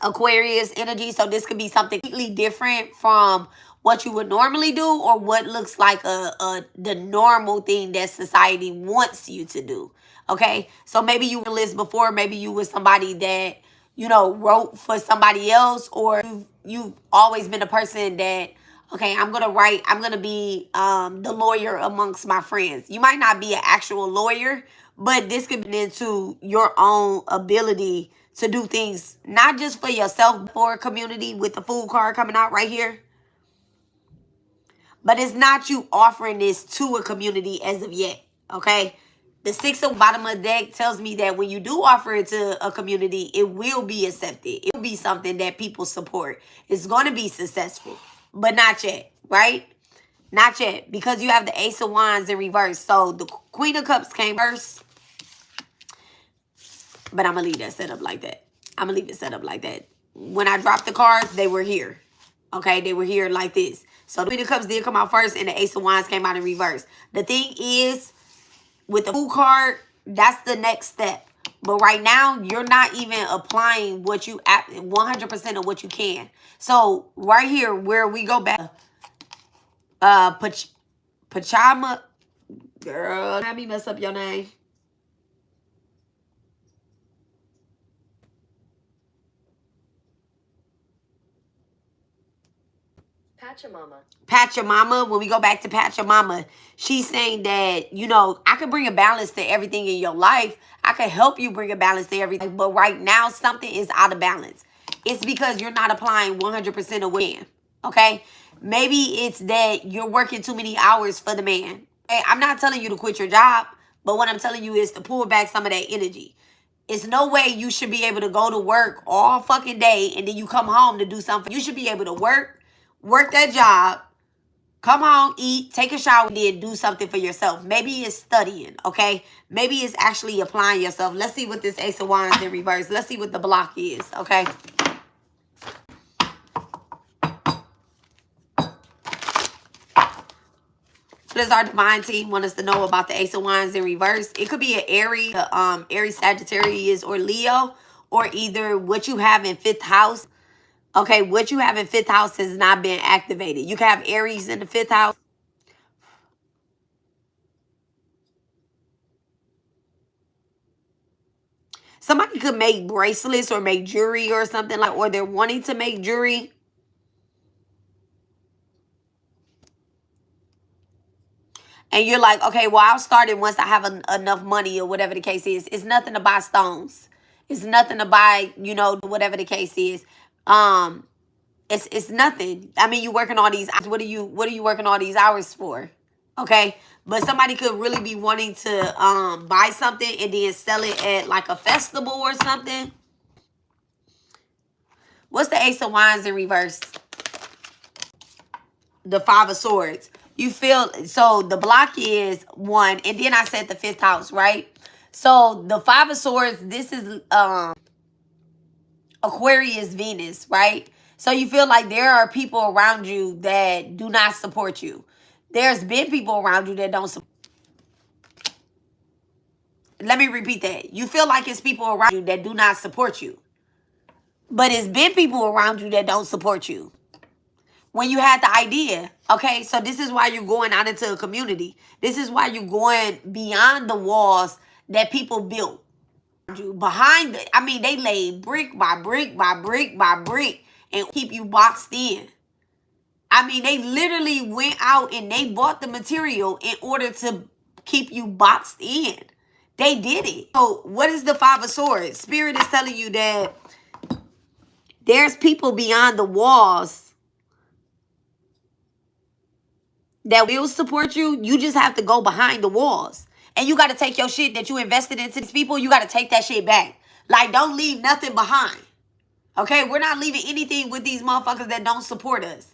Speaker 1: Aquarius energy. So this could be something completely different from what you would normally do, or what looks like the normal thing that society wants you to do. Okay, so maybe you were list before, maybe you were somebody that, you know, wrote for somebody else, or you've always been a person that, okay, I'm gonna be the lawyer amongst my friends. You might not be an actual lawyer, but this could be into your own ability to do things, not just for yourself, but for a community, with the Fool card coming out right here. But it's not you offering this to a community as of yet, okay? The Six of bottom of the deck tells me that when you do offer it to a community, it will be accepted. It will be something that people support. It's going to be successful, but not yet, right? Not yet, because you have the Ace of Wands in reverse. So the Queen of Cups came first, but I'm going to leave that set up like that. I'm going to leave it set up like that. When I dropped the cards, they were here. Okay, they were here like this. So the Queen of Cups did come out first and the Ace of Wands came out in reverse. The thing is, with the Fool card, that's the next step. But right now, you're not even applying what you 100% of what you can. So right here, where we go back, Pachama, girl, let me mess up your name. Pachamama, when we go back to Pachamama, she's saying that, you know, I could bring a balance to everything in your life. I could help you bring a balance to everything. But right now, something is out of balance. It's because you're not applying 100% of what you can. Okay? Maybe it's that you're working too many hours for the man. Okay? I'm not telling you to quit your job, but what I'm telling you is to pull back some of that energy. It's no way you should be able to go to work all fucking day and then you come home to do something. You should be able to work that job, come home, eat, take a shower, and then do something for yourself. Maybe it's studying, okay? Maybe it's actually applying yourself. Let's see what this Ace of Wands in reverse. Let's see what the block is, okay? What does our divine team want us to know about the Ace of Wands in reverse? It could be an Aries, Aries, Sagittarius, or Leo, or either what you have in 5th house. Okay, what you have in 5th house has not been activated. You can have Aries in the 5th house. Somebody could make bracelets or make jewelry or something like, or they're wanting to make jewelry. And you're like, okay, well, I'll start it once I have enough money or whatever the case is. It's nothing to buy stones. It's nothing to buy, you know, whatever the case is. It's nothing. I mean, you working all these hours. What are you working all these hours for? Okay. But somebody could really be wanting to buy something and then sell it at like a festival or something. What's the Ace of Wands in reverse? The 5 of Swords. You feel, so the block is 1, and then I said the 5th house, right? So the 5 of Swords, this is Aquarius Venus, right? So you feel like there are people around you that do not support you. There's been people around you that don't support. Let me repeat that. You feel like it's people around you that do not support you. But it's been people around you that don't support you. When you had the idea, okay? So this is why you're going out into a community. This is why you're going beyond the walls that people built. Behind it, I mean, they laid brick by brick by brick by brick and keep you boxed in. I mean, they literally went out and they bought the material in order to keep you boxed in. They did it. So what is the 5 of Swords? Spirit is telling you that there's people beyond the walls that will support you. You just have to go behind the walls. And you got to take your shit that you invested into these people. You got to take that shit back. Like, don't leave nothing behind. Okay? We're not leaving anything with these motherfuckers that don't support us.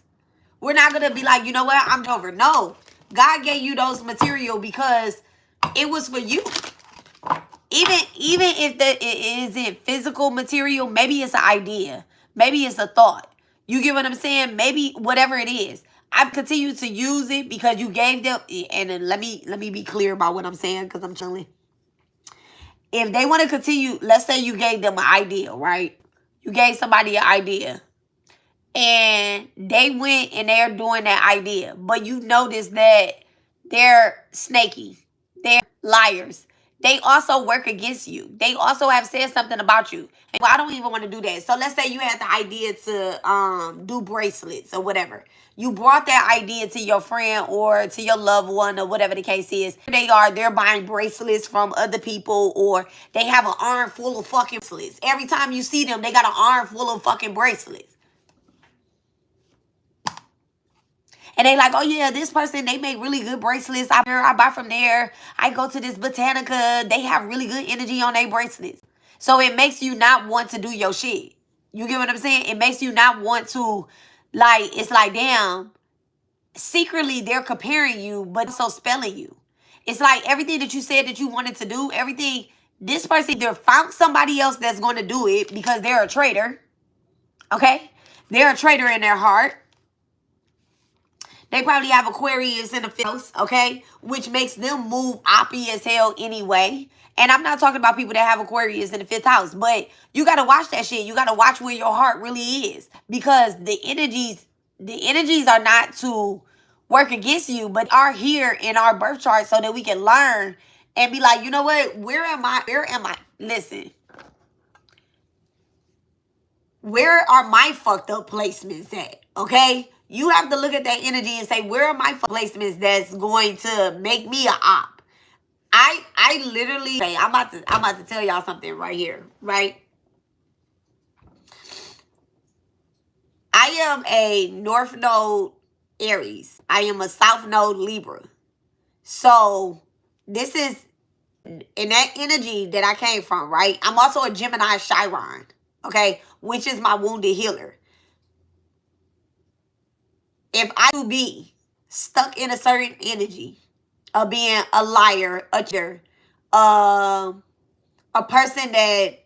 Speaker 1: We're not going to be like, you know what? I'm over. No. God gave you those material because it was for you. Even if it isn't physical material, maybe it's an idea. Maybe it's a thought. You get what I'm saying? Maybe whatever it is. I continue to use it because you gave them, and then let me be clear about what I'm saying because I'm chilling. If they want to continue, let's say you gave them an idea, right? You gave somebody an idea. And they went and they're doing that idea. But you notice that they're snaky. They're liars. They also work against you. They also have said something about you. And, well, I don't even want to do that. So let's say you had the idea to do bracelets or whatever. You brought that idea to your friend or to your loved one or whatever the case is. They're buying bracelets from other people, or they have an arm full of fucking bracelets. Every time you see them, they got an arm full of fucking bracelets. And they like, oh yeah, this person, they make really good bracelets. I buy from there. I go to this Botanica. They have really good energy on their bracelets. So it makes you not want to do your shit. You get what I'm saying? It makes you not want to, like, it's like, damn, secretly they're comparing you, but also spelling you. It's like everything that you said that you wanted to do, everything, this person either found somebody else that's going to do it because they're a traitor. Okay? They're a traitor in their heart. They probably have Aquarius in the 5th house, okay? Which makes them move oppy as hell anyway. And I'm not talking about people that have Aquarius in the 5th house, but you got to watch that shit. You got to watch where your heart really is, because the energies are not to work against you, but are here in our birth chart so that we can learn and be like, you know what? Where am I? Listen. Where are my fucked up placements at? Okay? You have to look at that energy and say, where are my placements that's going to make me a op? I literally, okay, I'm about to tell y'all something right here, right? I am a North Node Aries. I am a South Node Libra. So this is in that energy that I came from, right? I'm also a Gemini Chiron, okay? Which is my wounded healer. If I do be stuck in a certain energy of being a liar, a cheater, a person that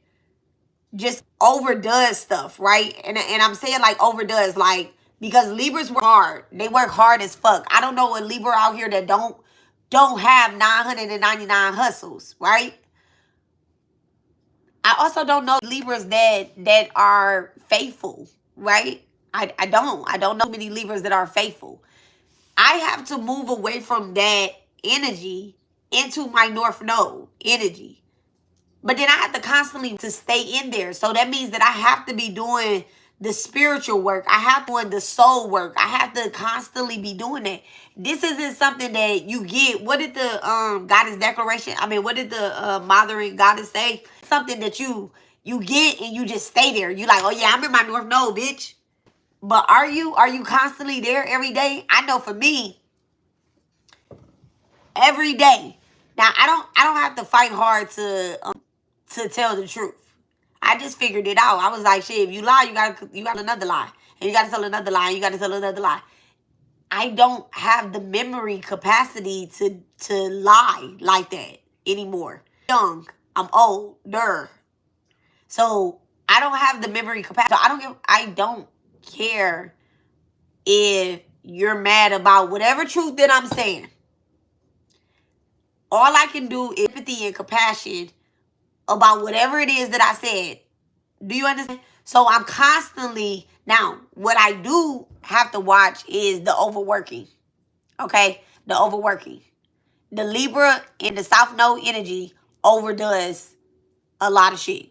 Speaker 1: just overdoes stuff, right? And I'm saying like overdoes, like, because Libras work hard. They work hard as fuck. I don't know a Libra out here that don't have 999 hustles, right? I also don't know Libras that are faithful, right? I don't know many Libras that are faithful. I have to move away from that energy into my North Node energy. But then I have to constantly to stay in there. So that means that I have to be doing the spiritual work. I have to do the soul work. I have to constantly be doing that. This isn't something that you get. What did the goddess declaration? I mean, what did the mothering goddess say? Something that you get and you just stay there. You like, oh yeah, I'm in my North Node, bitch. But are you constantly there every day? I know for me, every day. Now I don't have to fight hard to tell the truth. I just figured it out. I was like, shit, if you lie, you got another lie. And you gotta tell another lie, and you gotta tell another lie. I don't have the memory capacity to lie like that anymore. Young, I'm older. So I don't have the memory capacity. So I don't care if you're mad about whatever truth that I'm saying. All I can do is empathy and compassion about whatever it is that I said. Do you understand? So I'm constantly, now, what I do have to watch is the overworking. Okay? The overworking. The Libra and the South Node energy overdoes a lot of shit.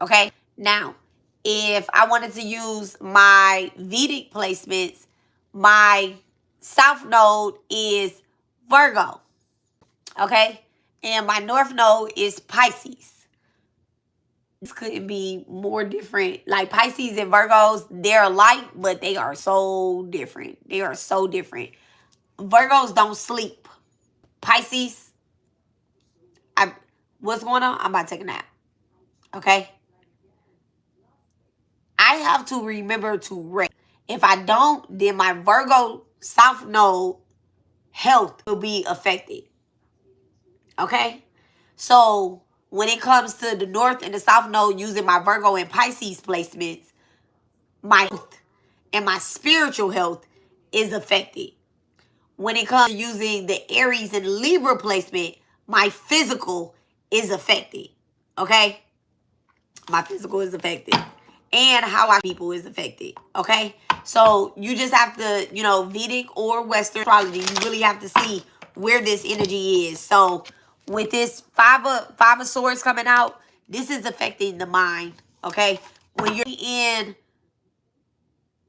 Speaker 1: Okay? Now, if I wanted to use my Vedic placements, my South Node is Virgo. Okay? And my North Node is Pisces. This couldn't be more different. Like Pisces and Virgos, they're alike, but they are so different. They are so different. Virgos don't sleep. Pisces, what's going on? I'm about to take a nap. Okay? I have to remember to rest. If I don't, then my Virgo South Node health will be affected. Okay? So when it comes to the North and the South Node using my Virgo and Pisces placements, my health and my spiritual health is affected. When it comes to using the Aries and Libra placement, my physical is affected. Okay? My physical is affected. And how I people is affected. Okay? So you just have to, Vedic or Western astrology, you really have to see where this energy is. So with this five of swords coming out, this is affecting the mind. Okay? When you're in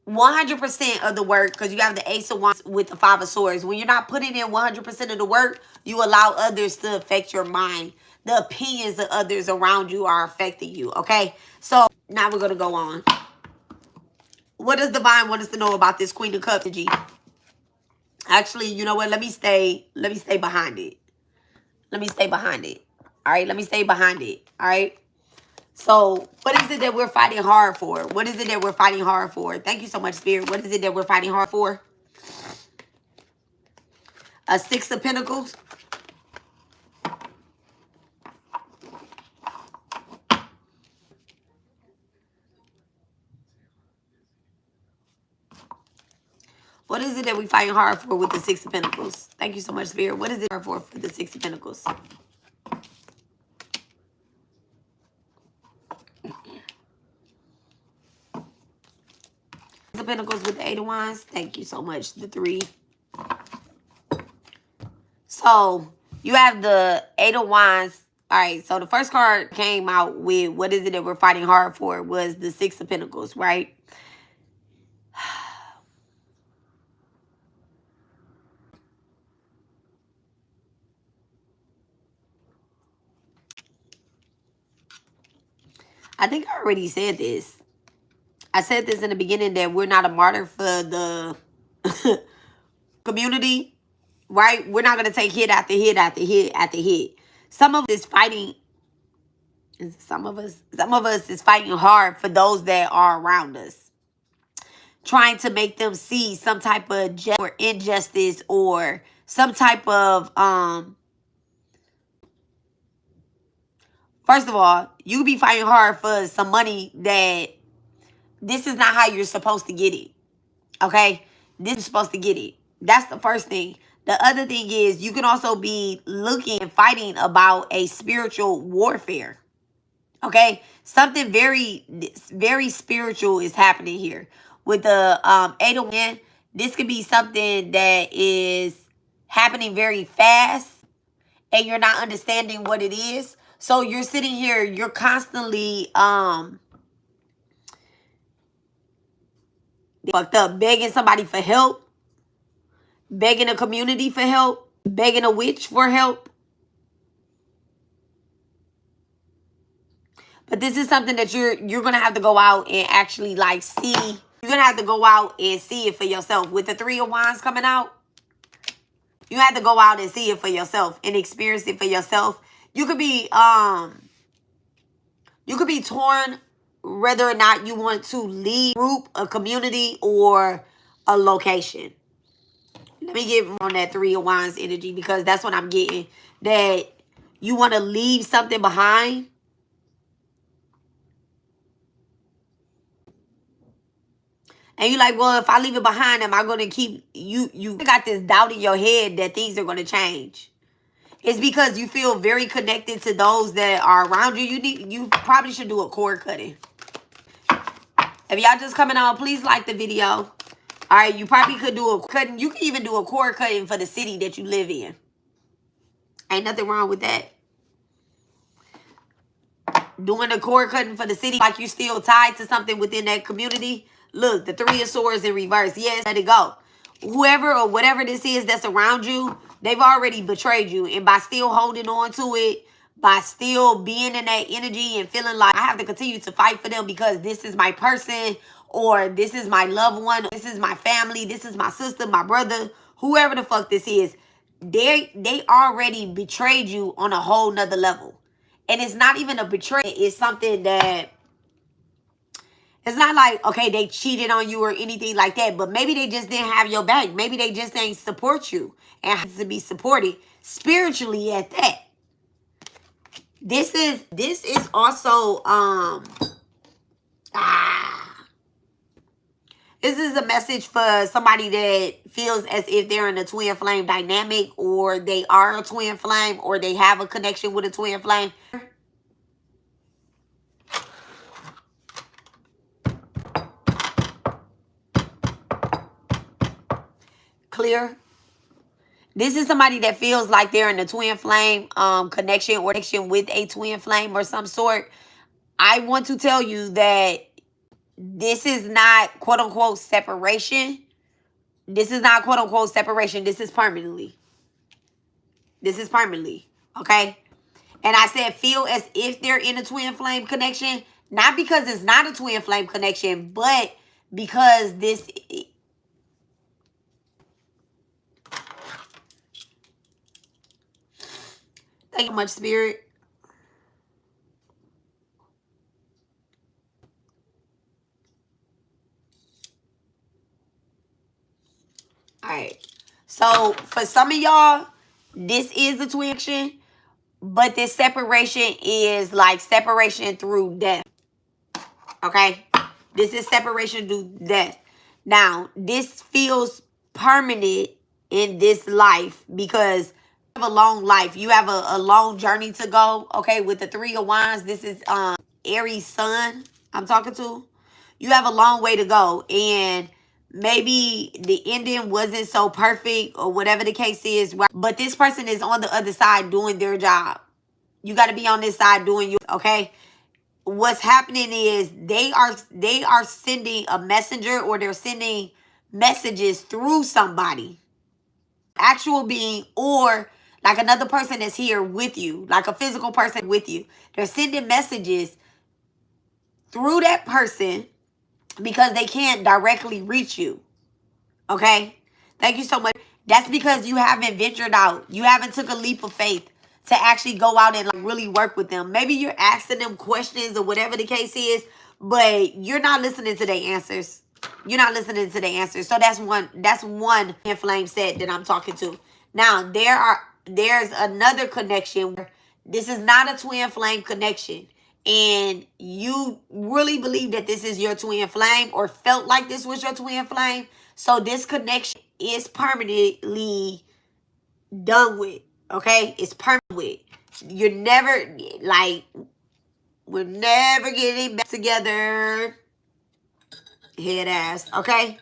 Speaker 1: 100% of the work, because you have the Ace of Wands with the Five of Swords. When you're not putting in 100% of the work, you allow others to affect your mind. The opinions of others around you are affecting you, okay? So now we're going to go on. What does Divine want us to know about this Queen of Cups energy? Actually, you know what? Let me stay behind it. Let me stay behind it. All right? Let me stay behind it. All right? So, what is it that we're fighting hard for? What is it that we're fighting hard for? Thank you so much, Spirit. What is it that we're fighting hard for? A Six of Pentacles. What is it that we fighting hard for with the Six of Pentacles? Thank you so much, Spirit. What is it for the Six of Pentacles? Six of Pentacles with the Eight of Wands. Thank you so much. The 3. So you have the Eight of Wands. All right, so the first card came out with what is it that we're fighting hard for was the Six of Pentacles, right? I think I already said this. I said this in the beginning that we're not a martyr for the community, right? We're not going to take hit after hit after hit after hit. Some of us is fighting. Some of us is fighting hard for those that are around us, trying to make them see some type of or injustice or some type of first of all, you be fighting hard for some money that this is not how you're supposed to get it. Okay? This is supposed to get it. That's the first thing. The other thing is you can also be looking and fighting about a spiritual warfare. Okay? Something very, very spiritual is happening here. With the Eight of Wands, this could be something that is happening very fast and you're not understanding what it is. So you're sitting here, you're constantly fucked up, begging somebody for help, begging a community for help, begging a witch for help. But this is something that you're gonna have to go out and actually like see. You're gonna have to go out and see it for yourself. With the Three of Wands coming out, you have to go out and see it for yourself and experience it for yourself. You could be torn whether or not you want to leave a group, a community, or a location. Let me get on that Three of Wands energy because that's what I'm getting. That you want to leave something behind. And you're like, well, if I leave it behind, am I going to keep... You got this doubt in your head that things are going to change. It's because you feel very connected to those that are around you. You probably should do a cord cutting. If y'all just coming on, please like the video. All right, you probably could do a cutting. You can even do a cord cutting for the city that you live in. Ain't nothing wrong with that. Doing a cord cutting for the city like you're still tied to something within that community. Look, the Three of Swords in reverse. Yes, let it go. Whoever or whatever this is that's around you, they've already betrayed you. And by still holding on to it, by still being in that energy and feeling like I have to continue to fight for them because this is my person or this is my loved one, this is my family, this is my sister, my brother, whoever the fuck this is, they already betrayed you on a whole nother level. And it's not even a betrayal. It's something that... It's not like, okay, they cheated on you or anything like that, but maybe they just didn't have your back. Maybe they just didn't support you and have to be supported spiritually at that. This is also, this is a message for somebody that feels as if they're in a twin flame dynamic or they are a twin flame or they have a connection with a twin flame. Clear. This is somebody that feels like they're in a twin flame connection or connection with a twin flame or some sort. I want to tell you that this is not quote unquote separation. This is not quote unquote separation. This is permanently. This is permanently. Okay. And I said feel as if they're in a twin flame connection. Not because it's not a twin flame connection, but because this... Thank you much, Spirit. All right. So, for some of y'all, this is a twin connection, but this separation is like separation through death. Okay? This is separation through death. Now, this feels permanent in this life because you have a long life. You have a long journey to go. Okay, with the Three of Wands, this is Aries sun I'm talking to. You have a long way to go, and maybe the ending wasn't so perfect or whatever the case is, right? But this person is on the other side doing their job. You got to be on this side doing your, okay? What's happening is they are sending a messenger, or they're sending messages through somebody, actual being, or like another person that's here with you, like a physical person with you. They're sending messages through that person because they can't directly reach you. Okay? Thank you so much. That's because you haven't ventured out. You haven't took a leap of faith to actually go out and like really work with them. Maybe you're asking them questions or whatever the case is, but you're not listening to their answers. You're not listening to their answers. So that's one inflamed set that I'm talking to. Now, there's another connection where this is not a twin flame connection, and you really believe that this is your twin flame, or felt like this was your twin flame. So this connection is permanently done with. Okay? It's permanent with. You're never, like, we're never getting back together. Head ass. Okay?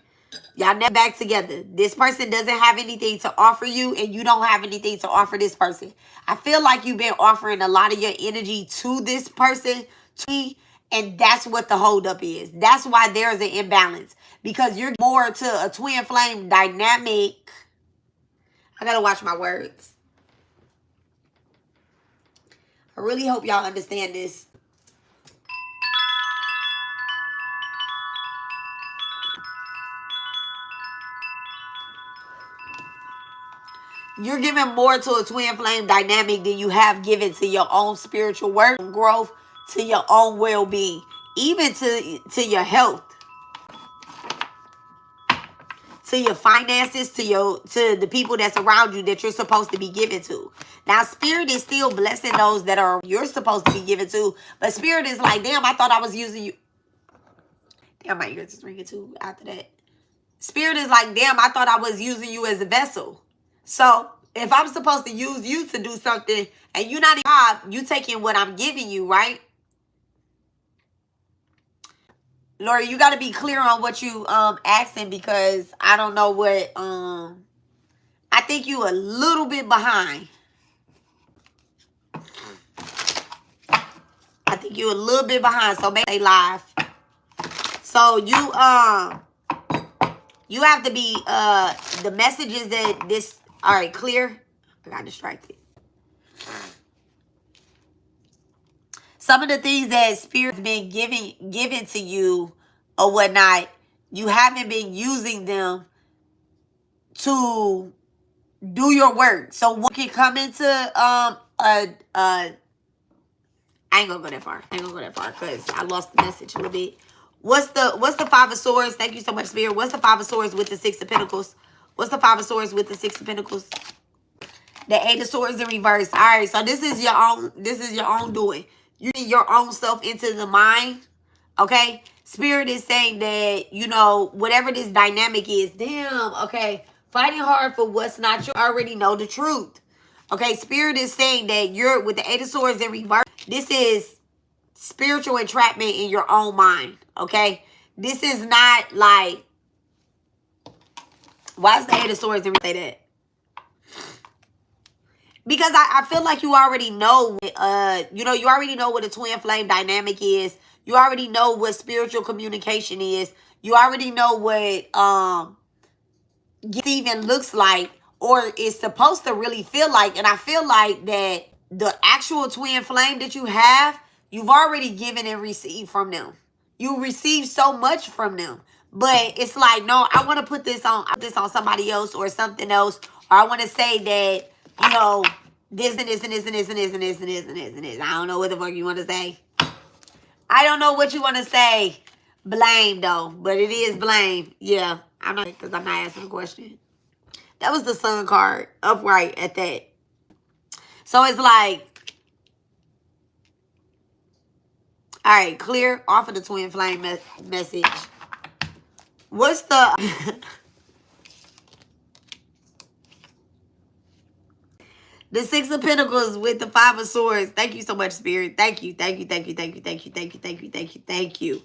Speaker 1: Y'all never back together. This person doesn't have anything to offer you, and you don't have anything to offer this person. I feel like you've been offering a lot of your energy to this person, to me, and that's what the holdup is. That's why there's an imbalance. Because you're more to a twin flame dynamic. I gotta watch my words. I really hope y'all understand this. You're giving more to a twin flame dynamic than you have given to your own spiritual work, growth, to your own well-being, even to your health, to your finances, to the people that's around you that you're supposed to be giving to. Now, Spirit is still blessing those that are you're supposed to be giving to, but Spirit is like, damn, I thought I was using you. Damn, my ears is ringing too after that. Spirit is like, damn, I thought I was using you as a vessel. So if I'm supposed to use you to do something and you're not you taking what I'm giving you, right? Lori, you got to be clear on what you asking, because I don't know what I think you a little bit behind. I think you a little bit behind, so make they live. So you have to be the messages that this. All right, clear. I got distracted. Some of the things that Spirit's been given to you or whatnot, you haven't been using them to do your work. So one can come into I ain't gonna go that far. I ain't gonna go that far because I lost the message a little bit. What's the Five of Swords? Thank you so much, Spirit. What's the Five of Swords with the Six of Pentacles? What's the Five of Swords with the Six of Pentacles? The Eight of Swords in reverse. All right, so this is your own doing. You need your own self into the mind. Okay? Spirit is saying that, you know, whatever this dynamic is, damn, okay, fighting hard for what's not you already know the truth. Okay, Spirit is saying that you're with the Eight of Swords in reverse. This is spiritual entrapment in your own mind. Okay? This is not like, why is the Eight of Swords in reverse say that? Because I feel like you already know, you know, you already know what a twin flame dynamic is. You already know what spiritual communication is. You already know what even looks like, or is supposed to really feel like. And I feel like that the actual twin flame that you have, you've already given and received from them. You receive so much from them. But it's like, no, I want to put this on somebody else or something else. Or I want to say that, you know, this and this and this and this and this and this and this and this and this. I don't know what the fuck you want to say. I don't know what you want to say. Blame, though. But it is blame. Yeah. I'm not, because I'm not asking a question. That was the Sun card. Upright at that. So it's like, all right, clear off of the twin flame message. What's the... The Six of Pentacles with the Five of Swords. Thank you so much, Spirit. Thank you, thank you, thank you, thank you, thank you, thank you, thank you, thank you, thank you.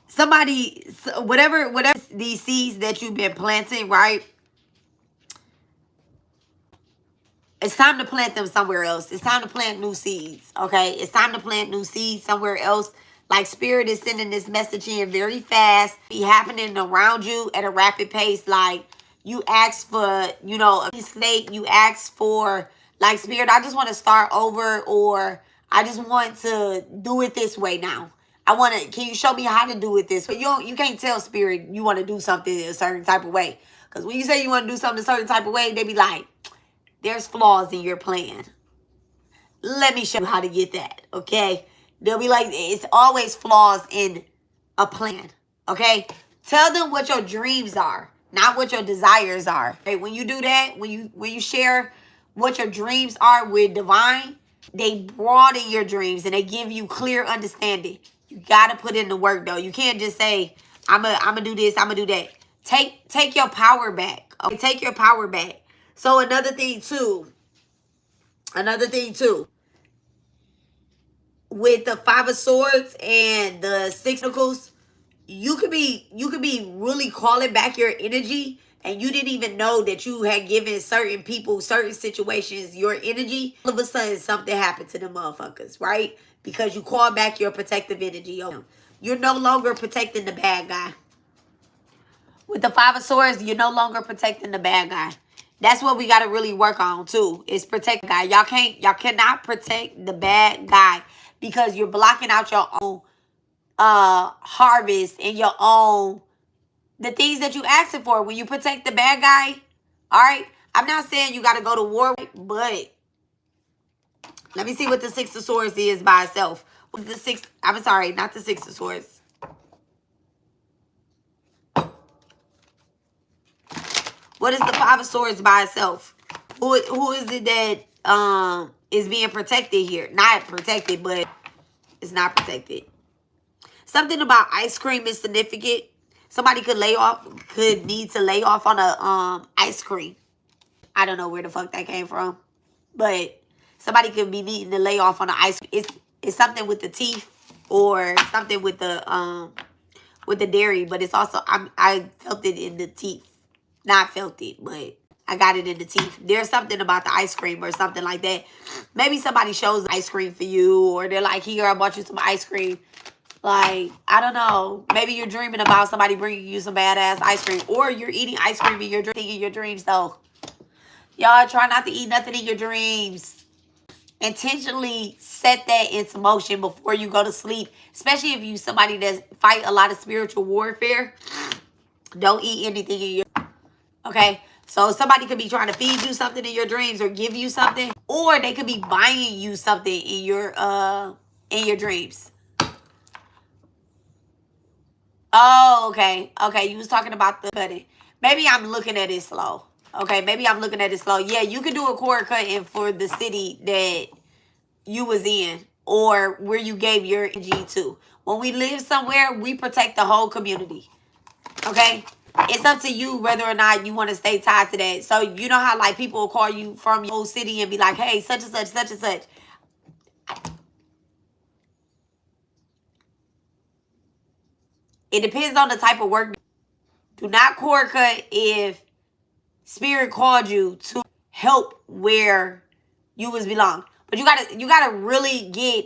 Speaker 1: Somebody, whatever these seeds that you've been planting, right? It's time to plant them somewhere else. It's time to plant new seeds, okay? It's time to plant new seeds somewhere else. Like Spirit is sending this message in very fast. Be happening around you at a rapid pace. Like you ask for, you know, a snake. You ask for, like, Spirit, I just want to start over, or I just want to do it this way now. I want to, can you show me how to do it this way? You can't tell Spirit you want to do something a certain type of way. Because when you say you want to do something a certain type of way, they be like, there's flaws in your plan. Let me show you how to get that, okay? They'll be like, it's always flaws in a plan, okay? Tell them what your dreams are, not what your desires are. Okay? When you do that, when you share what your dreams are with Divine, they broaden your dreams and they give you clear understanding. You got to put in the work, though. You can't just say, I'm gonna do this, I'm gonna do that. Take your power back. Okay? Take your power back. So another thing too, with the Five of Swords and the Six of Pentacles, you could be really calling back your energy, and you didn't even know that you had given certain people, certain situations, your energy. All of a sudden, something happened to them motherfuckers, right? Because you call back your protective energy. You're no longer protecting the bad guy. With the Five of Swords, you're no longer protecting the bad guy. That's what we got to really work on too, is protect the guy. Y'all cannot protect the bad guy because you're blocking out your own harvest and your own, the things that you asking for. When you protect the bad guy, all right? I'm not saying you got to go to war, but let me see what the Six of Swords is by itself. I'm sorry, not the Six of Swords. What is the Five of Swords by itself? Who is it that is being protected here? Not protected, but it's not protected. Something about ice cream is significant. Somebody could need to lay off on a ice cream. I don't know where the fuck that came from, but somebody could be needing to lay off on the ice cream. It's something with the teeth or something with the dairy, but it's also I felt it in the teeth. Not felt it, but I got it in the teeth. There's something about the ice cream or something like that. Maybe somebody shows ice cream for you, or they're like, here, I bought you some ice cream. Like, I don't know. Maybe you're dreaming about somebody bringing you some badass ice cream, or you're eating ice cream in your dreams, though. Y'all try not to eat nothing in your dreams. Intentionally set that into motion before you go to sleep, especially if you somebody that fight a lot of spiritual warfare. Don't eat anything in your, okay? So somebody could be trying to feed you something in your dreams or give you something, or they could be buying you something in your dreams. Oh, okay. Okay, you was talking about the cutting. Maybe I'm looking at it slow. Okay, maybe I'm looking at it slow. Yeah, you could do a cord cutting for the city that you was in or where you gave your energy to. When we live somewhere, we protect the whole community. Okay? It's up to you whether or not you want to stay tied to that. So you know how like people will call you from your whole city and be like, hey, such and such, such and such. It depends on the type of work. Do not cord cut if Spirit called you to help where you was belong. But you gotta really get,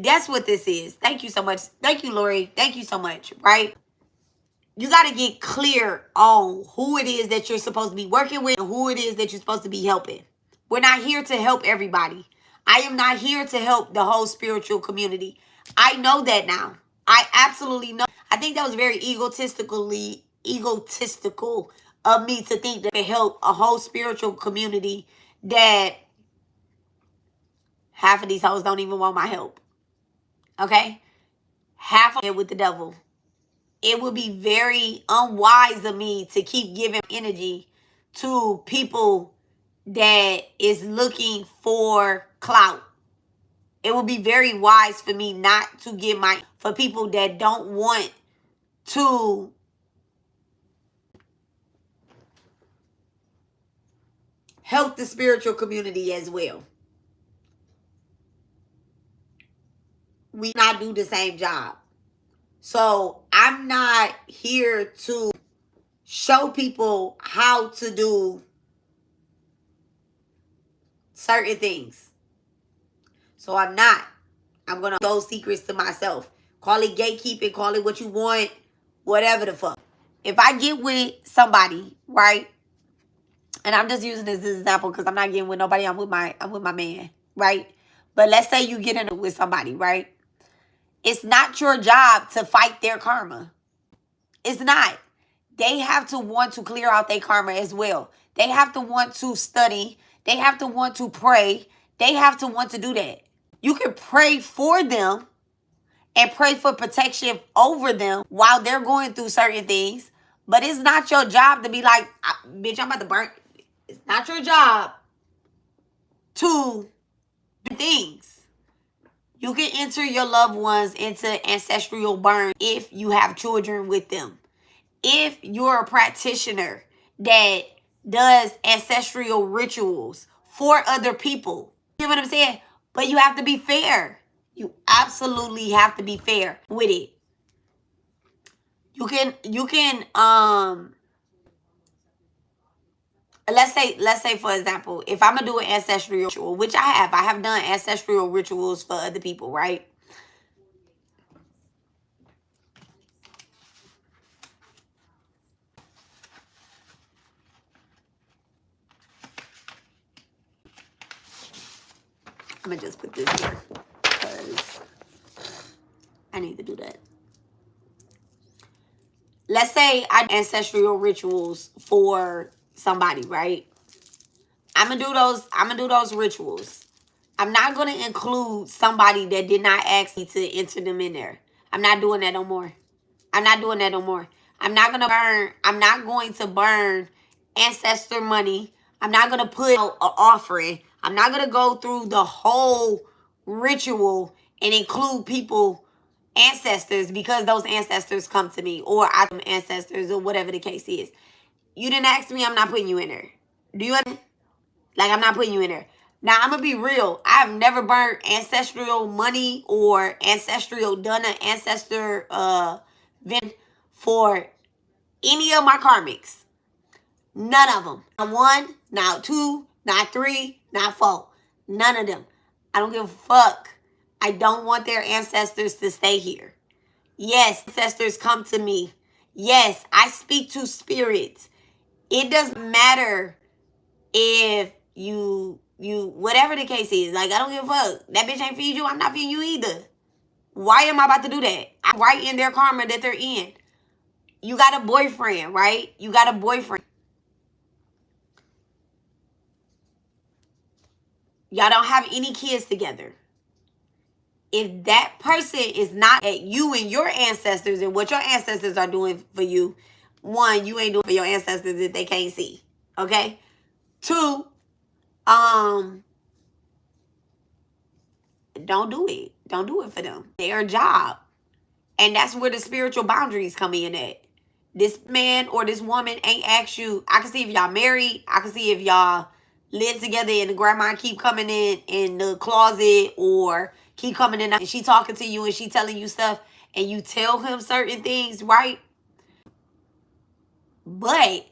Speaker 1: that's what this is. Thank you so much. Thank you, Lori. Thank you so much, right? You got to get clear on who it is that you're supposed to be working with and who it is that you're supposed to be helping. We're not here to help everybody. I am not here to help the whole spiritual community. I know that now. I absolutely know. I think that was very egotistical of me to think that I could help a whole spiritual community that half of these hoes don't even want my help. Okay? Half of it with the devil. It would be very unwise of me to keep giving energy to people that is looking for clout. It would be very wise for me not to give for people that don't want to help the spiritual community as well. We not do the same job. So I'm not here to show people how to do certain things. So I'm not. I'm going to keep those secrets to myself. Call it gatekeeping, call it what you want, whatever the fuck. If I get with somebody, right? And I'm just using this as an example because I'm not getting with nobody. I'm with my man, right? But let's say you get in with somebody, right? It's not your job to fight their karma. It's not. They have to want to clear out their karma as well. They have to want to study. They have to want to pray. They have to want to do that. You can pray for them and pray for protection over them while they're going through certain things. But it's not your job to be like, bitch, I'm about to burn. It's not your job to do things. You can enter your loved ones into ancestral burn if you have children with them. If you're a practitioner that does ancestral rituals for other people. You know what I'm saying? But you have to be fair. You absolutely have to be fair with it. You can let's say for example, if I'm gonna do an ancestral ritual, which I have done ancestral rituals for other people, right? I'm gonna just put this here because I need to do that. Let's say I do ancestral rituals for somebody, right? I'm gonna do those rituals. I'm not gonna include somebody that did not ask me to enter them in there. I'm not doing that no more. I'm not doing that no more. I'm not going to burn ancestor money. I'm not gonna put out an offering. I'm not gonna go through the whole ritual and include people, ancestors, because those ancestors come to me, or I'm ancestors, or whatever the case is. You didn't ask me, I'm not putting you in there. Do you understand? Like, I'm not putting you in there. Now, I'm going to be real. I've never burned ancestral money or done an ancestor event for any of my karmics. None of them. Not one, not two, not three, not four. None of them. I don't give a fuck. I don't want their ancestors to stay here. Yes, ancestors come to me. Yes, I speak to spirits. It doesn't matter if you whatever the case is. Like, I don't give a fuck. That bitch ain't feed you. I'm not feeding you either. Why am I about to do that? I'm right in their karma that they're in. You got a boyfriend, right? You got a boyfriend. Y'all don't have any kids together. If that person is not at you and your ancestors and what your ancestors are doing for you, one, you ain't doing for your ancestors if they can't see. Okay? Two, don't do it. Don't do it for them. Their job. And that's where the spiritual boundaries come in at. This man or this woman ain't asked you. I can see if y'all married. I can see if y'all live together and the grandma keep coming in the closet, or keep coming in and she talking to you and she telling you stuff and you tell him certain things, right? But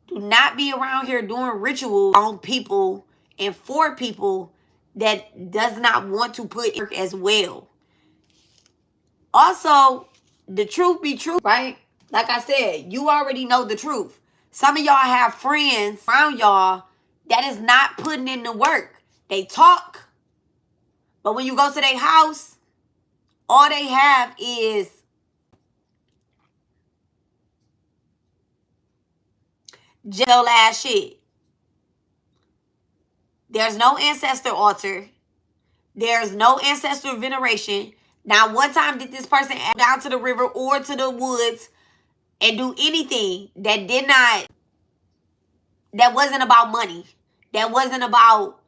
Speaker 1: do not be around here doing rituals on people and for people that does not want to put work as well. Also, the truth be true, right? Like I said, you already know the truth. Some of y'all have friends around y'all that is not putting in the work. They talk, but when you go to their house, all they have is jail ass shit. There's no ancestor altar. There's no ancestor veneration. Now, one time did this person go down to the river or to the woods and do anything that wasn't about money. That wasn't about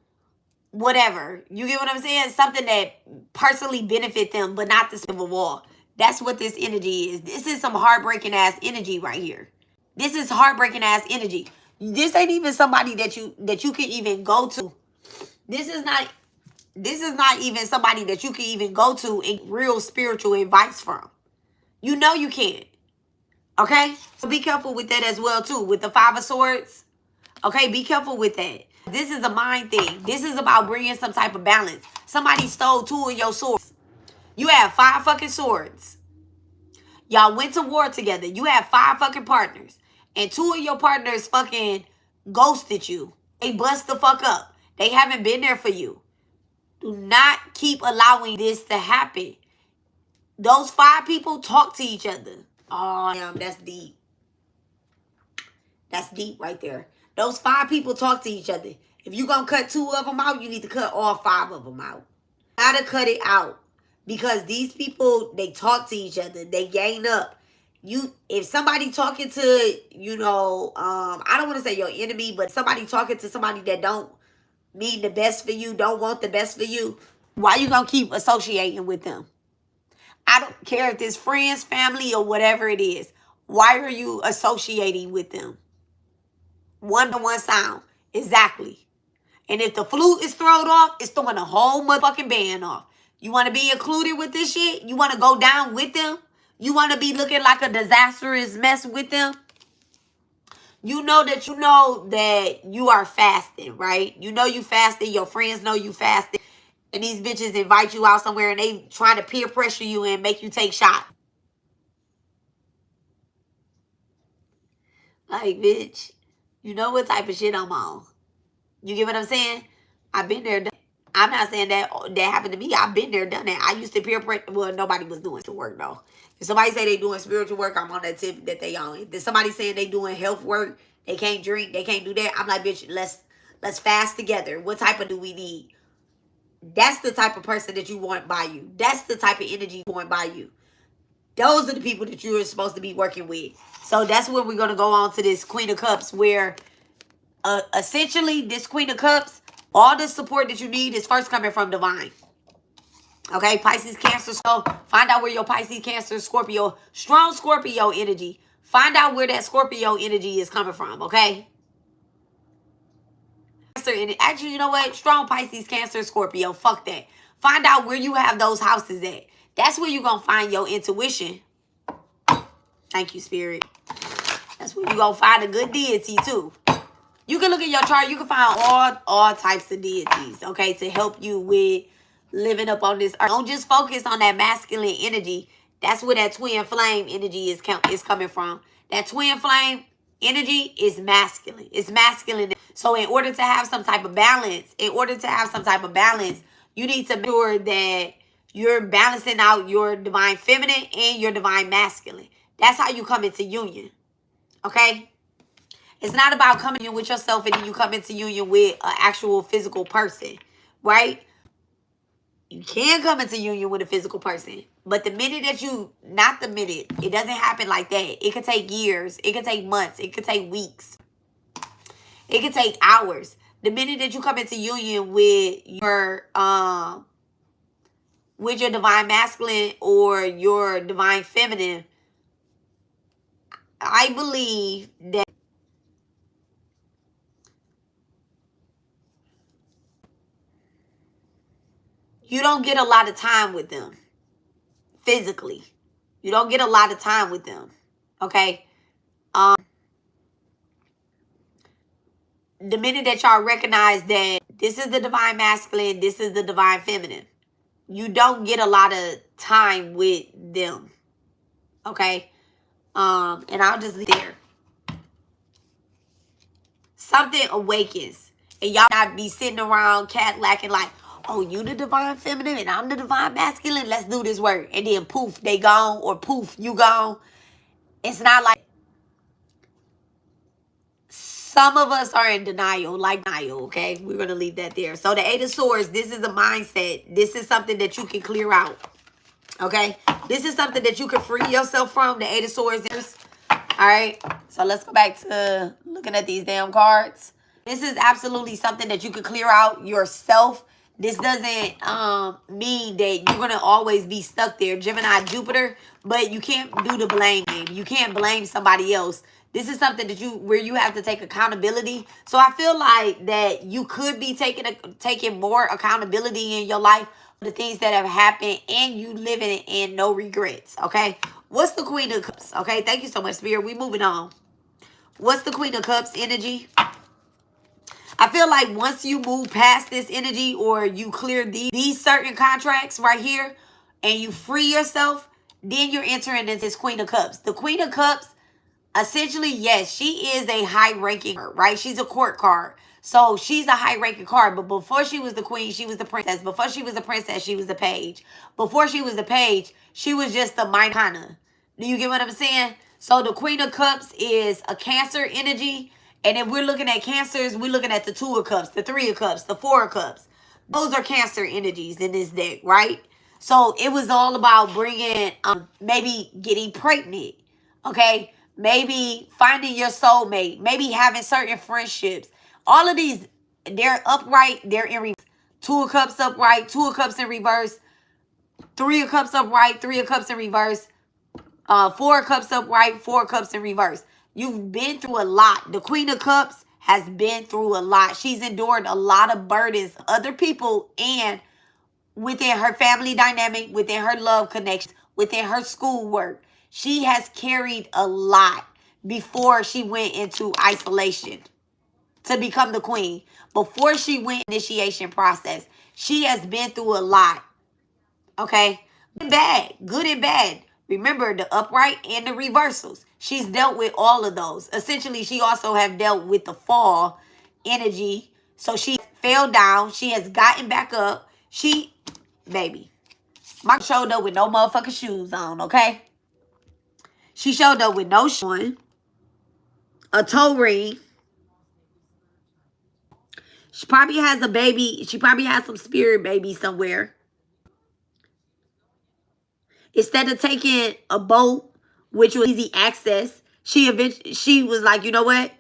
Speaker 1: whatever. You get what I'm saying? Something that personally benefit them, but not the civil war. That's what this energy is. This is some heartbreaking ass energy right here. This is heartbreaking ass energy. This ain't even somebody that you can even go to. This is not even somebody that you can even go to and real spiritual advice from. You know you can't. Okay? So be careful with that as well too. With the Five of Swords. Okay, be careful with that. This is a mind thing. This is about bringing some type of balance. Somebody stole 2 of your swords. You have 5 fucking swords. Y'all went to war together. You have 5 fucking partners. And 2 of your partners fucking ghosted you. They bust the fuck up. They haven't been there for you. Do not keep allowing this to happen. Those 5 people talk to each other. Oh, damn, that's deep. That's deep right there. Those 5 people talk to each other. If you're going to cut 2 of them out, you need to cut all 5 of them out. You gotta cut it out. Because these people, they talk to each other. They gang up. If somebody talking to, you know, I don't want to say your enemy, but somebody talking to somebody that don't mean the best for you, don't want the best for you, why you going to keep associating with them? I don't care if it's friends, family, or whatever it is. Why are you associating with them? One-to-one sound. Exactly. And if the flute is thrown off, it's throwing the whole motherfucking band off. You want to be included with this shit? You want to go down with them? You want to be looking like a disastrous mess with them? You know that you are fasting, right? You know you fasting. Your friends know you fasting. And these bitches invite you out somewhere and they trying to peer pressure you and make you take shots. Like, bitch, you know what type of shit I'm on. You get what I'm saying? I've been there. I'm not saying that happened to me. I've been there, done that. I used to peer pressure. Well, nobody was doing the work, though. If somebody say they doing spiritual work, I'm on that tip that they on. If somebody saying they doing health work, they can't drink, they can't do that, I'm like, bitch, let's fast together. What type of do we need? That's the type of person that you want by you. That's the type of energy you want by you. Those are the people that you're supposed to be working with. So that's where we're going to go on to this Queen of Cups, where essentially this Queen of Cups, all the support that you need is first coming from divine. Okay, Pisces, Cancer. So find out where your Pisces, Cancer, Scorpio, strong Scorpio energy. Find out where that Scorpio energy is coming from, okay? Actually, you know what? Strong Pisces, Cancer, Scorpio. Fuck that. Find out where you have those houses at. That's where you're going to find your intuition. Thank you, Spirit. That's where you're going to find a good deity, too. You can look at your chart. You can find all types of deities, okay, to help you with living up on this earth. Don't just focus on that masculine energy. That's where that twin flame energy is coming from. That twin flame energy is masculine. It's masculine. So in order to have some type of balance, you need to make sure that you're balancing out your divine feminine and your divine masculine. That's how you come into union, okay? It's not about coming in with yourself and then you come into union with an actual physical person, right? You can come into union with a physical person. But the minute that it doesn't happen like that. It could take years. It could take months. It could take weeks. It could take hours. The minute that you come into union with your divine masculine or your divine feminine, I believe that you don't get a lot of time with them physically. You don't get a lot of time with them, okay? The minute that y'all recognize that this is the divine masculine, this is the divine feminine, you don't get a lot of time with them, okay? And I'll just leave there. Something awakens, and y'all not be sitting around cat-lacking like, oh, you the divine feminine and I'm the divine masculine. Let's do this work. And then poof, they gone, or poof, you gone. It's not like some of us are in denial, okay? We're going to leave that there. So the 8 of Swords, this is a mindset. This is something that you can clear out, okay? This is something that you can free yourself from, the 8 of Swords. All right? So let's go back to looking at these damn cards. This is absolutely something that you can clear out yourself. This doesn't mean that you're going to always be stuck there. Gemini, Jupiter, but you can't do the blame game. You can't blame somebody else. This is something that where you have to take accountability. So I feel like that you could be taking more accountability in your life for the things that have happened, and you living in no regrets. Okay. What's the Queen of Cups? Okay. Thank you so much, Spirit. We moving on. What's the Queen of Cups energy? I feel like once you move past this energy, or you clear these certain contracts right here, and you free yourself, then you're entering into this Queen of Cups. The Queen of Cups, essentially, yes, she is a high-ranking, right? She's a court card. So she's a high-ranking card. But before she was the queen, she was the princess. Before she was the princess, she was the page. Before she was the page, she was just the minor. Do you get what I'm saying? So the Queen of Cups is a Cancer energy. And if we're looking at Cancers, we're looking at the 2 of Cups, the 3 of Cups, the 4 of Cups. Those are Cancer energies in this deck, right? So it was all about bringing, maybe getting pregnant, okay? Maybe finding your soulmate, maybe having certain friendships. All of these, they're upright, they're in reverse. 2 of Cups upright, 2 of Cups in reverse, 3 of Cups upright, 3 of Cups in reverse, 4 of Cups upright, 4 of Cups in reverse. You've been through a lot. The Queen of Cups has been through a lot. She's endured a lot of burdens, other people, and within her family dynamic, within her love connection, within her schoolwork. She has carried a lot before she went into isolation to become the queen. Before she went initiation process, she has been through a lot. Okay? Good and bad. Good and bad. Remember the upright and the reversals. She's dealt with all of those. Essentially, she also have dealt with the fall energy. So she fell down. She has gotten back up. Baby, my showed up with no motherfucking shoes on, okay? She showed up with no shoes on, a toe ring. She probably has a baby. She probably has some spirit baby somewhere. Instead of taking a boat, which was easy access, she was like, you know what?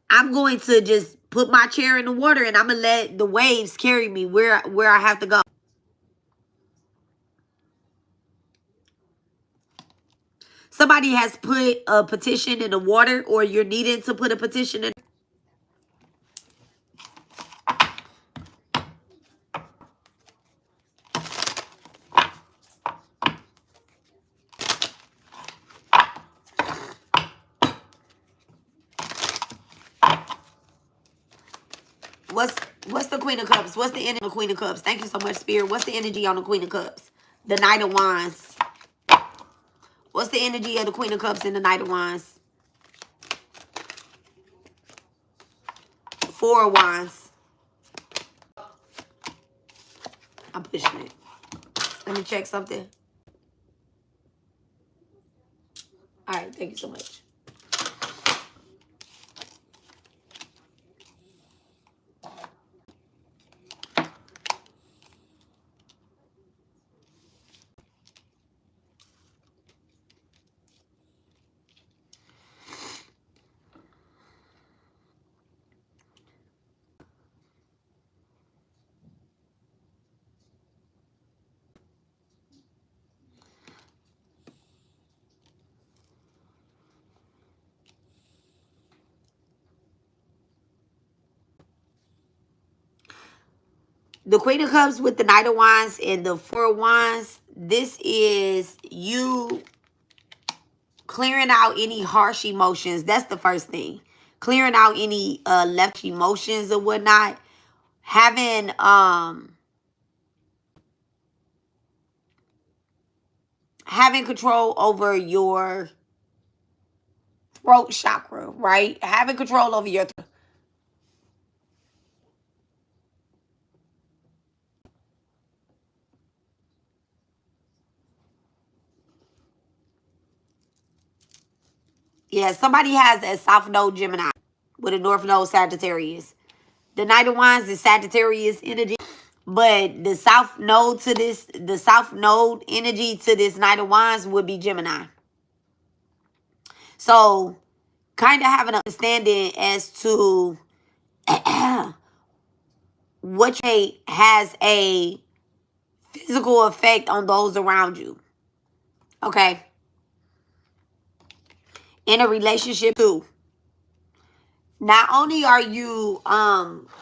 Speaker 1: I'm going to just put my chair in the water, and I'm gonna let the waves carry me where I have to go. Somebody has put a petition in the water, or you're needing to put a petition in. What's the Queen of Cups? What's the energy of the Queen of Cups? Thank you so much, Spirit. What's the energy on the Queen of Cups? The Knight of Wands. What's the energy of the Queen of Cups and the Knight of Wands? 4 of Wands. I'm pushing it. Let me check something. All right, thank you so much. The Queen of Cups with the Knight of Wands and the 4 of Wands. This is you clearing out any harsh emotions. That's the first thing. Clearing out any left emotions or whatnot. Having control over your throat chakra, right? Having control over your throat. Yeah, somebody has a South Node Gemini with a North Node Sagittarius. The Knight of Wands is Sagittarius energy. But the South Node energy to this Knight of Wands would be Gemini. So, kind of having an understanding as to what has a physical effect on those around you. Okay. in a relationship too. Not only are you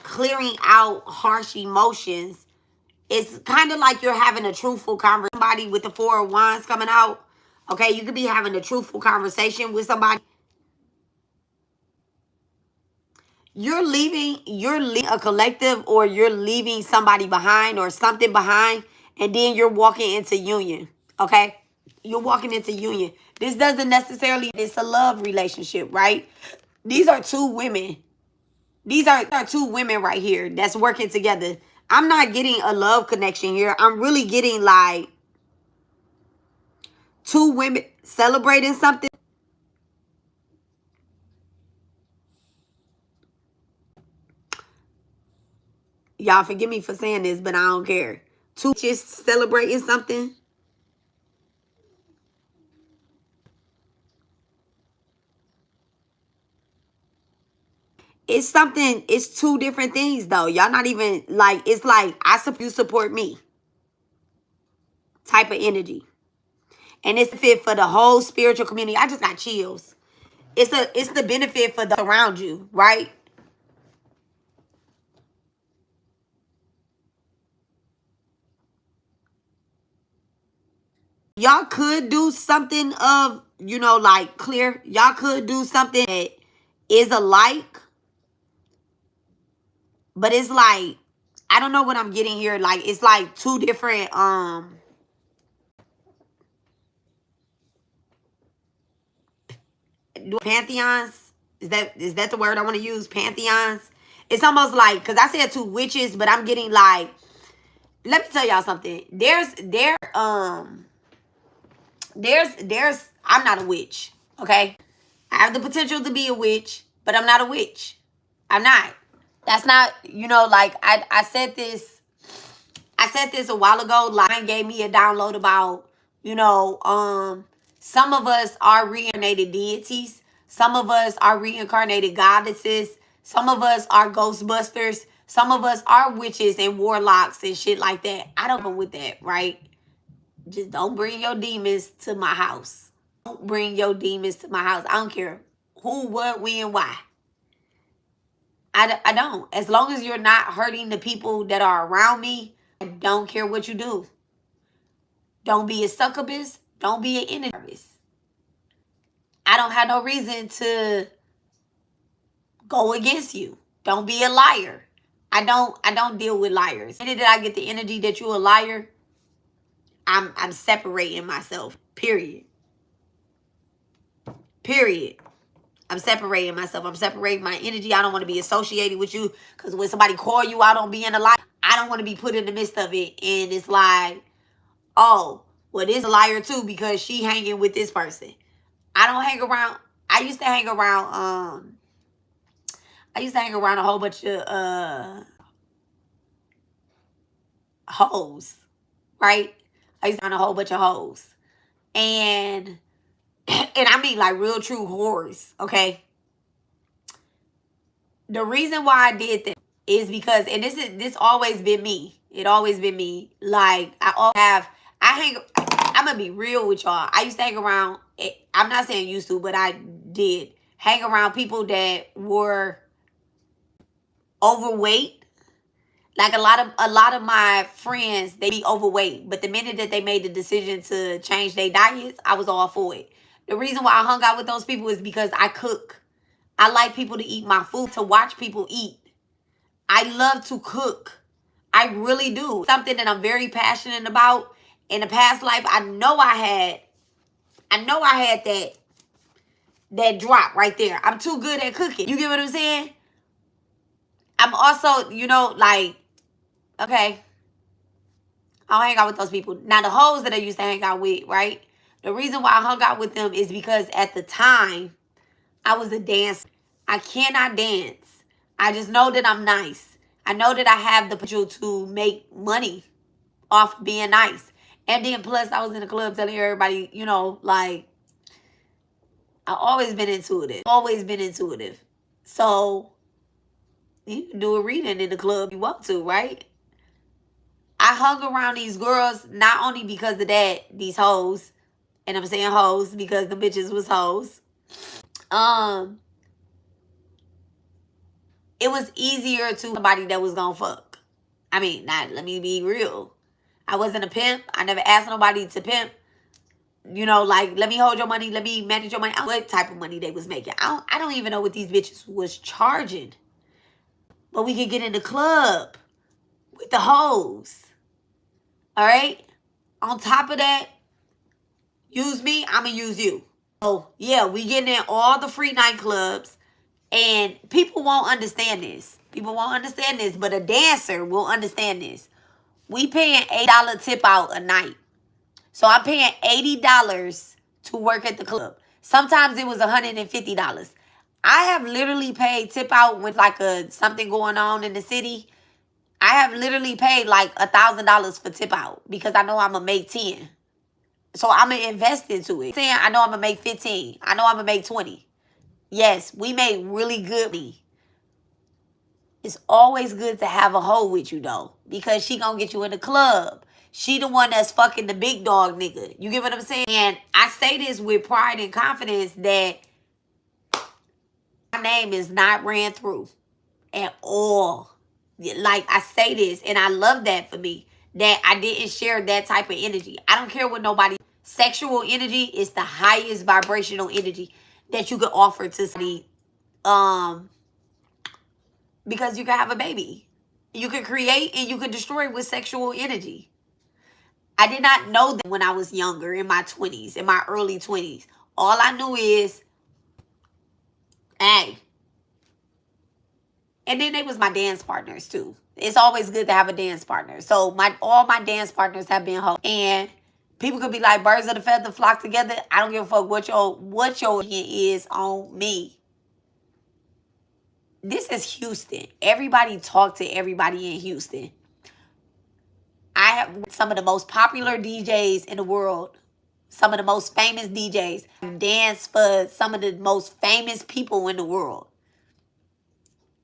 Speaker 1: clearing out harsh emotions, it's kind of like you're having a truthful conversation with somebody with the Four of Wands coming out. Okay, you could be having a truthful conversation with somebody. You're leaving a collective, or you're leaving somebody behind or something behind, and then you're walking into union. Okay? You're walking into union. This doesn't necessarily, it's a love relationship, right? These are two women. These are two women right here that's working together. I'm not getting a love connection here. I'm really getting like two women celebrating something. Y'all forgive me for saying this, but I don't care. Two just celebrating something. It's something, it's two different things though. Y'all not even like, it's like you support me type of energy. And it's fit for the whole spiritual community. I just got chills. It's the benefit for the around you, right? Y'all could do something of, you know, like clear. Y'all could do something that is alike. But it's like, I don't know what I'm getting here. Like, it's like two different, pantheons. Is that the word I want to use? Pantheons. It's almost like, because I said two witches, but I'm getting like, let me tell y'all something. I'm not a witch, okay? I have the potential to be a witch, but I'm not a witch. I'm not. That's not, you know, like, I said this a while ago. Like, gave me a download about, you know, some of us are reincarnated deities. Some of us are reincarnated goddesses. Some of us are ghostbusters. Some of us are witches and warlocks and shit like that. I don't go with that, right? Just don't bring your demons to my house. Don't bring your demons to my house. I don't care who, what, when, why. I don't. As long as you're not hurting the people that are around me, I don't care what you do. Don't be a succubus. Don't be an enemy. I don't have no reason to go against you. Don't be a liar. I don't deal with liars. And did I get the energy that you're a liar? I'm separating myself. Period. Period. I'm separating myself. I'm separating my energy. I don't want to be associated with you. Because when somebody call you out on being a liar, I don't want to be put in the midst of it. And it's like, oh, well, this is a liar too because she hanging with this person. I don't hang around. I used to hang around a whole bunch of hoes, right? I used to hang around a whole bunch of hoes. And I mean like real true whores, okay? The reason why I did that is because, and this always been me. It always been me. Like, I'm gonna be real with y'all. I used to hang around, I'm not saying used to, but I did hang around people that were overweight. Like a lot of my friends, they be overweight. But the minute that they made the decision to change their diets, I was all for it. The reason why I hung out with those people is because I cook. I like people to eat my food, to watch people eat. I love to cook. I really do. Something that I'm very passionate about. In the past life, I know I had that drop right there. I'm too good at cooking. You get what I'm saying? I'm also, you know, like, okay, I'll hang out with those people. Now, the hoes that I used to hang out with, right? The reason why I hung out with them is because at the time, I was a dancer. I cannot dance. I just know that I'm nice. I know that I have the potential to make money off being nice. And then plus, I was in the club telling everybody, you know, like, I've always been intuitive. Always been intuitive. So, you can do a reading in the club if you want to, right? I hung around these girls not only because of that, these hoes, and I'm saying hoes because the bitches was hoes. Um, it was easier to somebody that was gonna fuck. I mean, not, let me be real. I wasn't a pimp. I never asked nobody to pimp. You know, like, let me hold your money, let me manage your money. I don't know what type of money they was making. I don't even know what these bitches was charging. But we could get in the club with the hoes. All right? On top of that, use me, I'm going to use you. So, yeah, we getting in all the free nightclubs. And people won't understand this. People won't understand this, but a dancer will understand this. We paying $8 tip out a night. So I'm paying $80 to work at the club. Sometimes it was $150. I have literally paid tip out with like something going on in the city. I have literally paid like $1,000 for tip out because I know I'm gonna make 10. So I'm gonna invest into it. I know I'm gonna make 15. I know I'm gonna make 20. Yes, we made really good money. It's always good to have a hoe with you though, because she gonna get you in the club. She the one that's fucking the big dog nigga. You get what I'm saying? And I say this with pride and confidence that my name is not ran through at all. Like, I say this, and I love that for me, that I didn't share that type of energy. I don't care what nobody. Sexual energy is the highest vibrational energy that you can offer to somebody. Because you can have a baby. You can create and you can destroy with sexual energy. I did not know that when I was younger, in my 20s, in my early 20s. All I knew is, hey. And then they was my dance partners too. It's always good to have a dance partner. So all my dance partners have been hoes. And people could be like, birds of the feather flock together. I don't give a fuck what your opinion is on me. This is Houston. Everybody talk to everybody in Houston. I have some of the most popular DJs in the world. Some of the most famous DJs. I've danced for some of the most famous people in the world.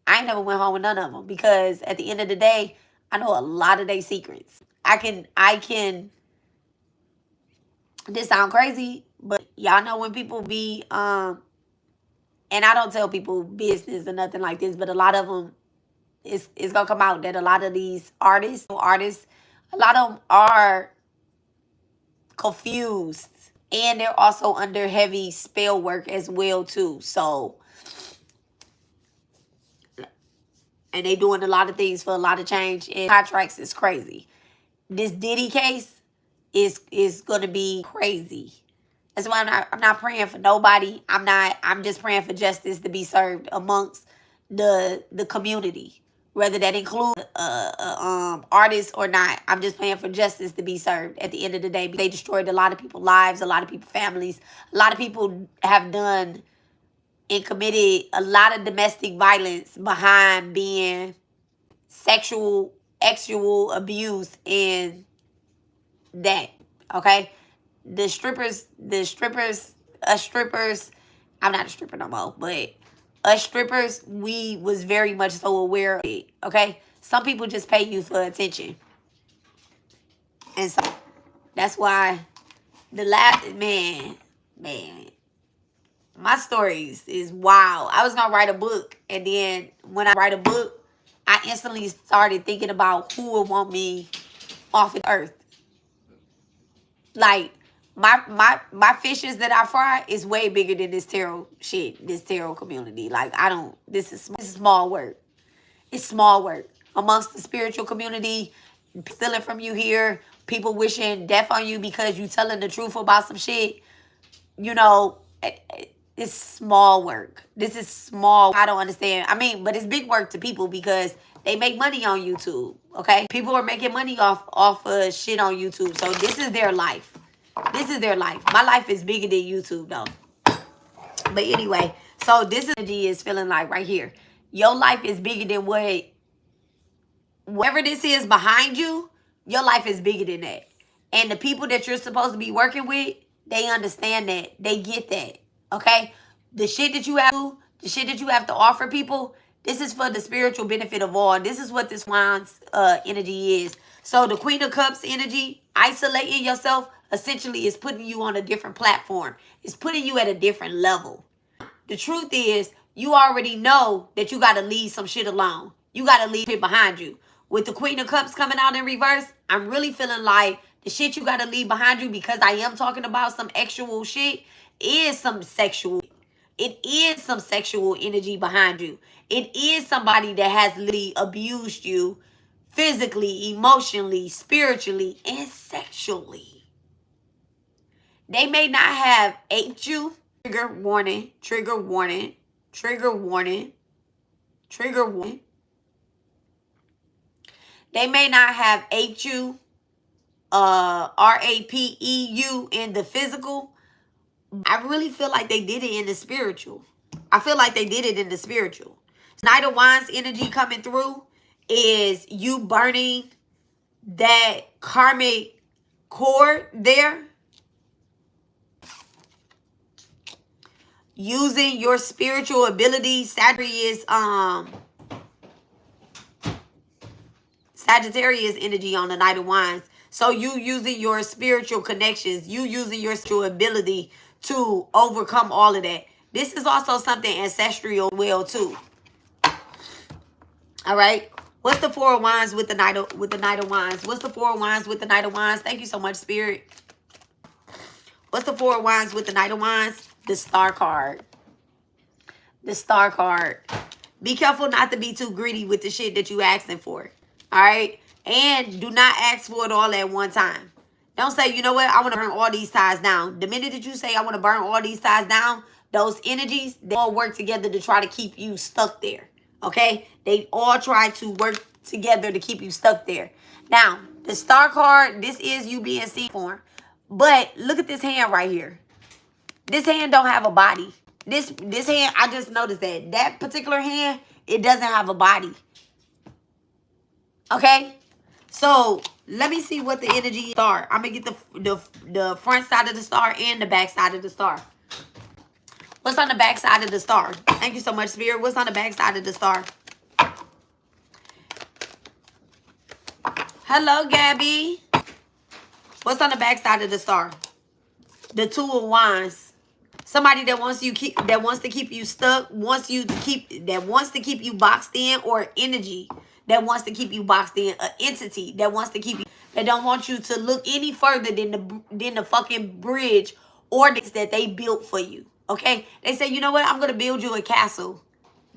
Speaker 1: I ain't never went home with none of them because at the end of the day, I know a lot of their secrets. I can, this sound crazy, but y'all know when people be, and I don't tell people business or nothing like this, but a lot of them, it's going to come out that a lot of these artists, a lot of them are confused. And they're also under heavy spell work as well, too. So, and they doing a lot of things for a lot of change. And contracts is crazy. This Diddy case is going to be crazy. That's why I'm not praying for nobody. I'm just praying for justice to be served amongst the community. Whether that includes artists or not. I'm just praying for justice to be served at the end of the day. They destroyed a lot of people's lives, a lot of people's families. A lot of people have done and committed a lot of domestic violence behind being sexual abuse and that. Okay? Us strippers, I'm not a stripper no more, but us strippers, we was very much so aware of it, okay? Some people just pay you for attention. And so, that's why the last, man, my stories is wild. I was going to write a book, and then when I write a book, I instantly started thinking about who would want me off of earth. Like, my fishes that I fry is way bigger than this tarot shit, this tarot community. Like, this is small work. It's small work. Amongst the spiritual community, stealing from you here, people wishing death on you because you telling the truth about some shit, you know, it's small work. This is small. I don't understand. I mean, but it's big work to people because they make money on YouTube, okay? People are making money off of shit on YouTube. So this is their life. This is their life. My life is bigger than YouTube, though. But anyway, so this energy is feeling like right here. Your life is bigger than whatever this is behind you, your life is bigger than that. And the people that you're supposed to be working with, they understand that. They get that, okay? The shit that you have to offer people, this is for the spiritual benefit of all. This is what this wine's energy is. So the Queen of Cups energy, isolating yourself, essentially is putting you on a different platform. It's putting you at a different level. the truth is, you already know that you got to leave some shit alone. You got to leave it behind you. With the Queen of Cups coming out in reverse, I'm really feeling like the shit you got to leave behind you, because I am talking about some actual shit, is some sexual. It is some sexual energy behind you. It is somebody that has literally abused you physically, emotionally, spiritually, and sexually. They may not have aped you. Trigger warning, trigger warning, trigger warning, trigger warning. They may not have aped you, rapeu in the physical. I really feel like they did it in the spiritual. I feel like they did it in the spiritual. Knight of Wands energy coming through is you burning that karmic cord there. Using your spiritual abilities. Sagittarius energy on the Knight of Wands. So you using your spiritual connections. You using your spiritual ability to overcome all of that. This is also something ancestral well too. All right. What's the Four of Wands with the Knight of Wands? What's the Four of Wands with the Knight of Wands? Thank you so much, Spirit. What's the Four of Wands with the Knight of Wands? The Star card. The Star card. Be careful not to be too greedy with the shit that you asking for. All right? And do not ask for it all at one time. Don't say, you know what, I want to burn all these ties down. The minute that you say, I want to burn all these ties down, those energies, they all work together to try to keep you stuck there. Okay? They all try to work together to keep you stuck there. Now, the Star card, this is you being seen for. But look at this hand right here. This hand don't have a body. This hand, I just noticed that. That particular hand, it doesn't have a body. Okay? So, let me see what the energy star. I'm going to get the front side of the star and the back side of the star. What's on the back side of the star? Thank you so much, Spirit. What's on the back side of the star? Hello, Gabby. What's on the back side of the star? The Two of Wands. Somebody that wants to keep you stuck, that wants to keep you boxed in, or energy that wants to keep you boxed in, an entity that wants to keep you, that don't want you to look any further than the fucking bridge or that they built for you. Okay? They say, you know what? I'm gonna build you a castle.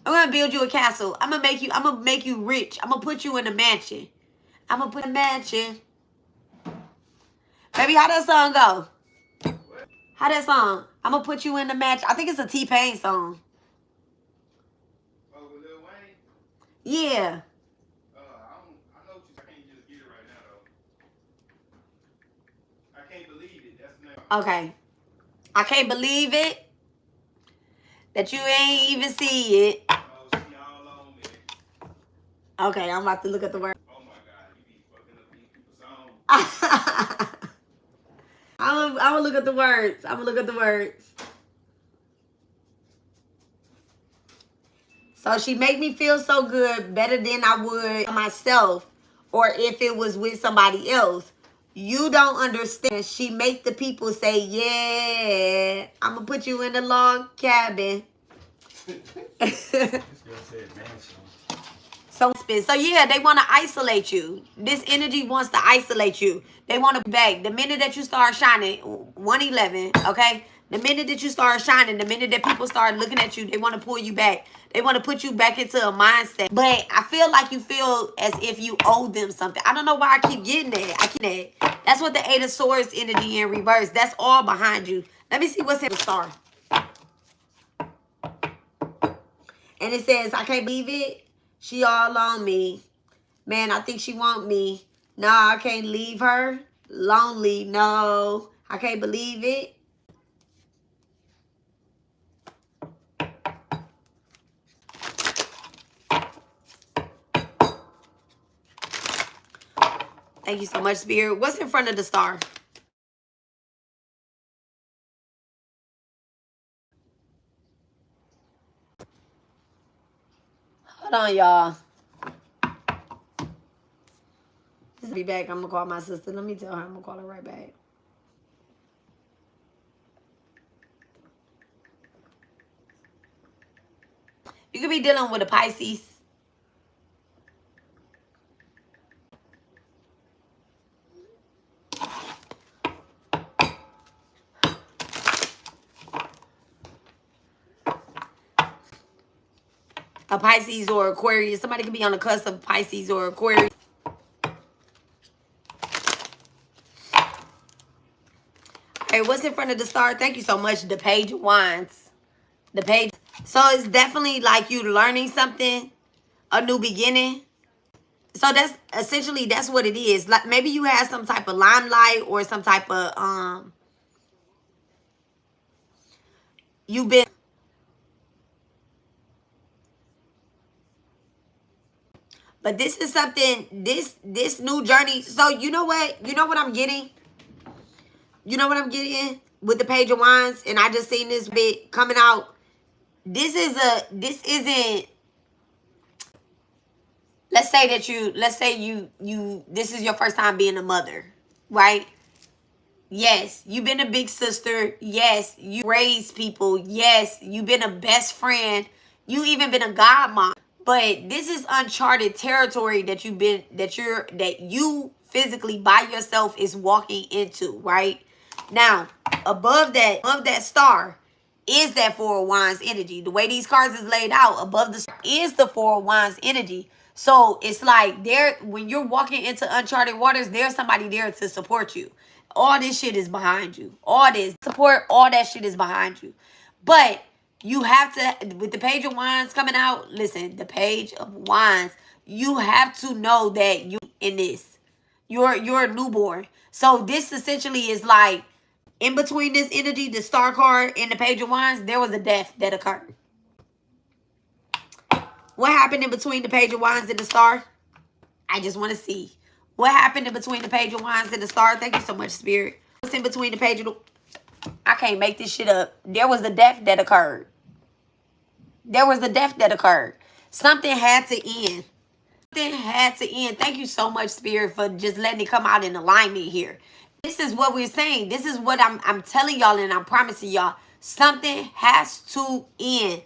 Speaker 1: I'm gonna build you a castle. I'm gonna make you rich. I'm gonna put you in a mansion. I'm gonna put a mansion. Baby, how that song go? How that song? I'm gonna put you in the match. I think it's a T-Pain song.
Speaker 2: Oh, with Lil Wayne?
Speaker 1: Yeah.
Speaker 2: I know I can't just get it right now though. I can't believe it. That's the name.
Speaker 1: Okay. I can't believe it that you ain't even see it.
Speaker 2: Oh, she all on me.
Speaker 1: Okay, I'm about to look at the word.
Speaker 2: Oh my God, you be fucking up these people's songs.
Speaker 1: I'm gonna look at the words. I'm gonna look at the words. So she make me feel so good, better than I would myself, or if it was with somebody else. You don't understand. She make the people say, yeah, I'm gonna put you in the log cabin. So yeah, they want to isolate you. This energy wants to isolate you. They want to be back. The minute that you start shining, 111, okay? The minute that you start shining, the minute that people start looking at you, they want to pull you back. They want to put you back into a mindset. But I feel like you feel as if you owe them something. I don't know why I keep getting that. That's what the Eight of Swords energy in reverse. That's all behind you. Let me see what's in the star. And it says, I can't believe it. She all on me. Man, I think she want me. No, I can't leave her. Lonely, no. I can't believe it. Thank you so much, Spirit. What's in front of the star? Hold on, y'all. Just be back. I'm going to call my sister. Let me tell her. I'm going to call her right back. You could be dealing with a Pisces. A Pisces or Aquarius. Somebody could be on the cusp of Pisces or Aquarius. All right, what's in front of the star? Thank you so much. The Page of Wands. The Page. So it's definitely like you learning something, a new beginning. So that's essentially, that's what it is. Like maybe you had some type of limelight or some type of you've been, but this is something, this new journey. So you know what? You know what I'm getting? You know what I'm getting with the Page of Wands? And I just seen this bit coming out. This isn't, let's say that this is your first time being a mother, right? Yes, you've been a big sister. Yes, you raised people. Yes, you've been a best friend. You even been a godmom. But this is uncharted territory that you physically by yourself is walking into, right? Now, above that star is that Four of Wands energy. The way these cards is laid out, above the star is the Four of Wands energy. So it's like when you're walking into uncharted waters, there's somebody there to support you. All this shit is behind you. All this support, all that shit is behind you. But you have to, with the Page of Wands coming out, listen, the Page of Wands, you have to know that you in this. You're a newborn. So this essentially is like, in between this energy, the star card and the Page of Wands, there was a death that occurred. What happened in between the Page of Wands and the star? I just want to see. What happened in between the Page of Wands and the star? Thank you so much, Spirit. What's in between the Page of... I can't make this shit up. There was a death that occurred. There was a death that occurred. Something had to end. Something had to end. Thank you so much, Spirit, for just letting it come out in alignment here. This is what we're saying. This is what I'm telling y'all, and I'm promising y'all. Something has to end.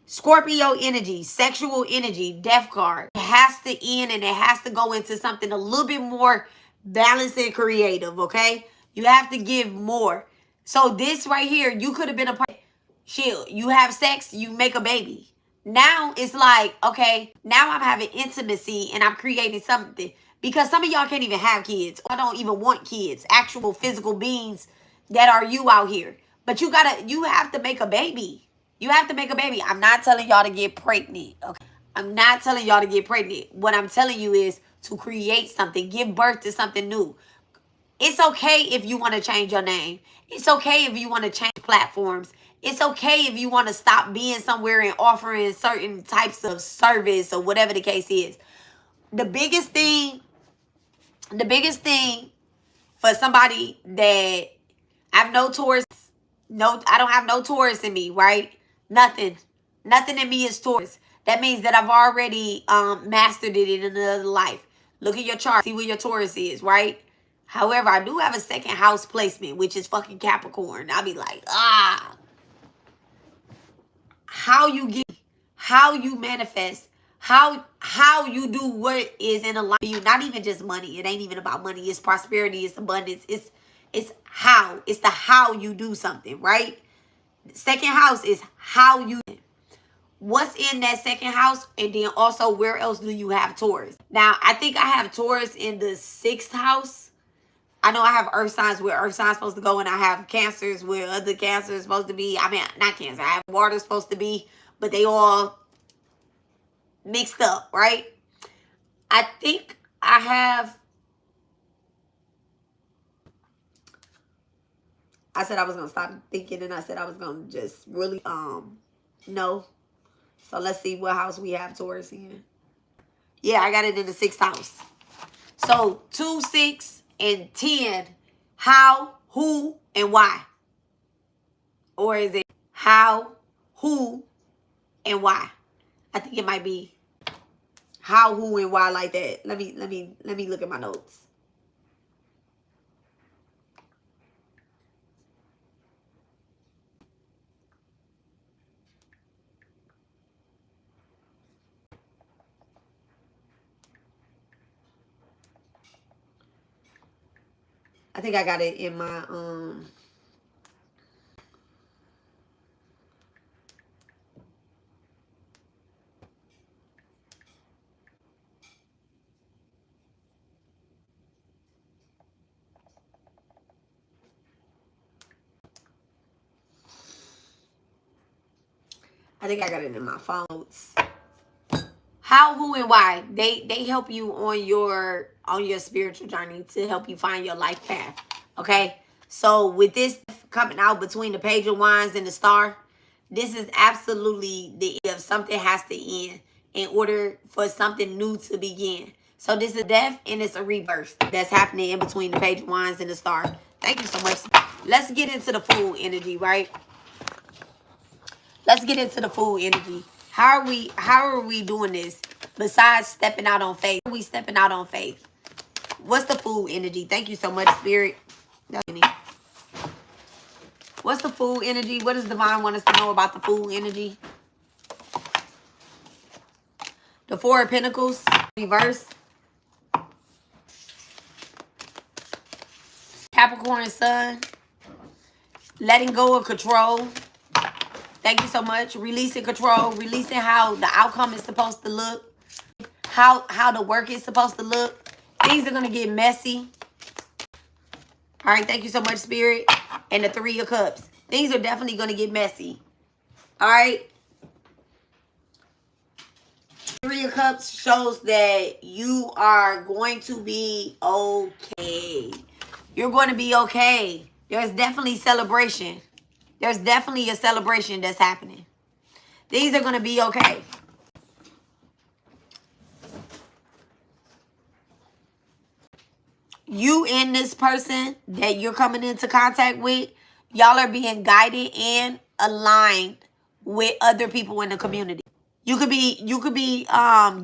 Speaker 1: Scorpio energy, sexual energy, death card. It has to end, and it has to go into something a little bit more balanced and creative, okay? You have to give more. So this right here, you could have been a part. Shit, you have sex, you make a baby. Now it's like, okay, now I'm having intimacy and I'm creating something. Because some of y'all can't even have kids. I don't even want kids. Actual physical beings that are you out here. But you have to make a baby. You have to make a baby. I'm not telling y'all to get pregnant. Okay. I'm not telling y'all to get pregnant. What I'm telling you is to create something. Give birth to something new. It's okay if you want to change your name. It's okay if you want to change platforms. It's okay if you want to stop being somewhere and offering certain types of service or whatever the case is. The biggest thing for somebody that I have no Taurus, I don't have no Taurus in me, right? Nothing in me is Taurus. That means that I've already mastered it in another life. Look at your chart, see where your Taurus is, right? However, I do have a second house placement, which is fucking Capricorn. I'll be like, how you get, how you manifest, how you do what is in alignment for you. Not even just money. It ain't even about money. It's prosperity. It's abundance. It's how. It's the how you do something, right? Second house is how you. What's in that second house, and then also where else do you have Taurus? Now, I think I have Taurus in the 6th house. I know I have earth signs where earth signs supposed to go, and I have cancers where other cancer is supposed to be. I mean, not cancer. I have water supposed to be, but they all mixed up, right? I think I have... I said I was going to stop thinking, and I said I was going to just really, no. So let's see what house we have Taurus in. Yeah, I got it in the 6th house. So 2, 6, and 10. How, who, and why? Or is it how, who, and why? I think it might be how, who, and why like that. Let me look at my notes. I think I got it in my I think I got it in my phones. How, who, and why they help you on your spiritual journey to help you find your life path. Okay, so with this coming out between the Page of Wands and the Star, this is absolutely the if something has to end in order for something new to begin. So this is death and it's a rebirth that's happening in between the Page of Wands and the Star. Thank you so much. Let's get into the Fool energy, right? Let's get into the Fool energy. How are we doing this? Besides stepping out on faith. How are we stepping out on faith? What's the Fool energy? Thank you so much, Spirit. What's the Fool energy? What does Divine want us to know about the Fool energy? The Four of Pentacles, reverse. Capricorn Sun. Letting go of control. Thank you so much. Releasing control. Releasing how the outcome is supposed to look. How the work is supposed to look. Things are going to get messy. All right. Thank you so much, Spirit. And the Three of Cups. Things are definitely going to get messy. All right. Three of Cups shows that you are going to be okay. You're going to be okay. There's definitely celebration. There's definitely a celebration that's happening. These are going to be okay. You and this person that you're coming into contact with, y'all are being guided and aligned with other people in the community. You could be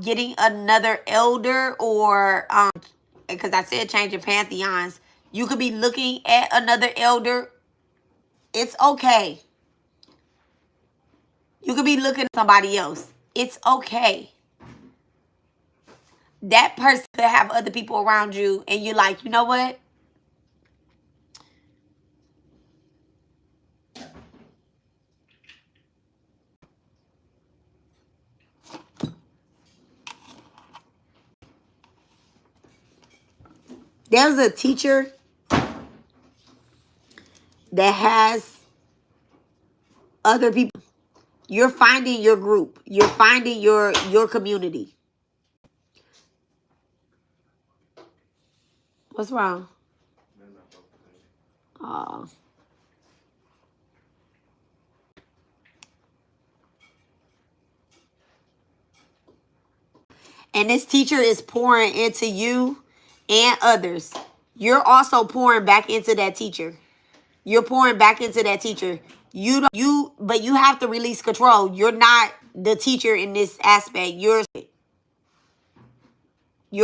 Speaker 1: getting another elder, or because I said changing pantheons. You could be looking at another elder. It's okay. You could be looking at somebody else. It's okay. That person could have other people around you, and you're like, you know what? There's a teacher that has other people. You're finding your group. You're finding your community. What's wrong? Oh. And this teacher is pouring into you and others. You're also pouring back into that teacher. You're pouring back into that teacher. But you have to release control. You're not the teacher in this aspect. You're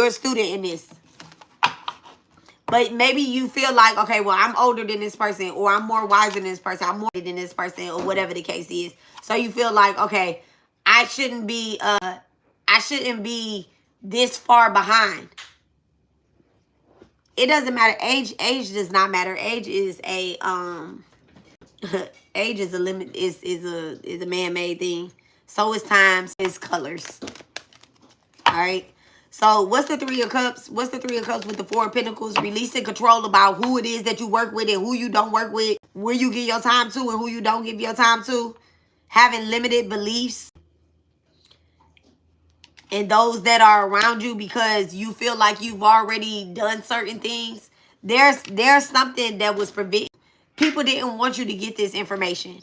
Speaker 1: a student in this. But maybe you feel like, okay, well, I'm older than this person, or I'm more wiser than this person, I'm more than this person, or whatever the case is. So you feel like, okay, I shouldn't be this far behind. It doesn't matter. Age does not matter. Age is a age is a limit, is a man-made thing. So is time, is colors. All right. So what's the Three of Cups? What's the Three of Cups with the Four of Pentacles? Releasing control about who it is that you work with and who you don't work with. Where you give your time to and who you don't give your time to. Having limited beliefs in those that are around you because you feel like you've already done certain things. There's something that was prevented. People didn't want you to get this information.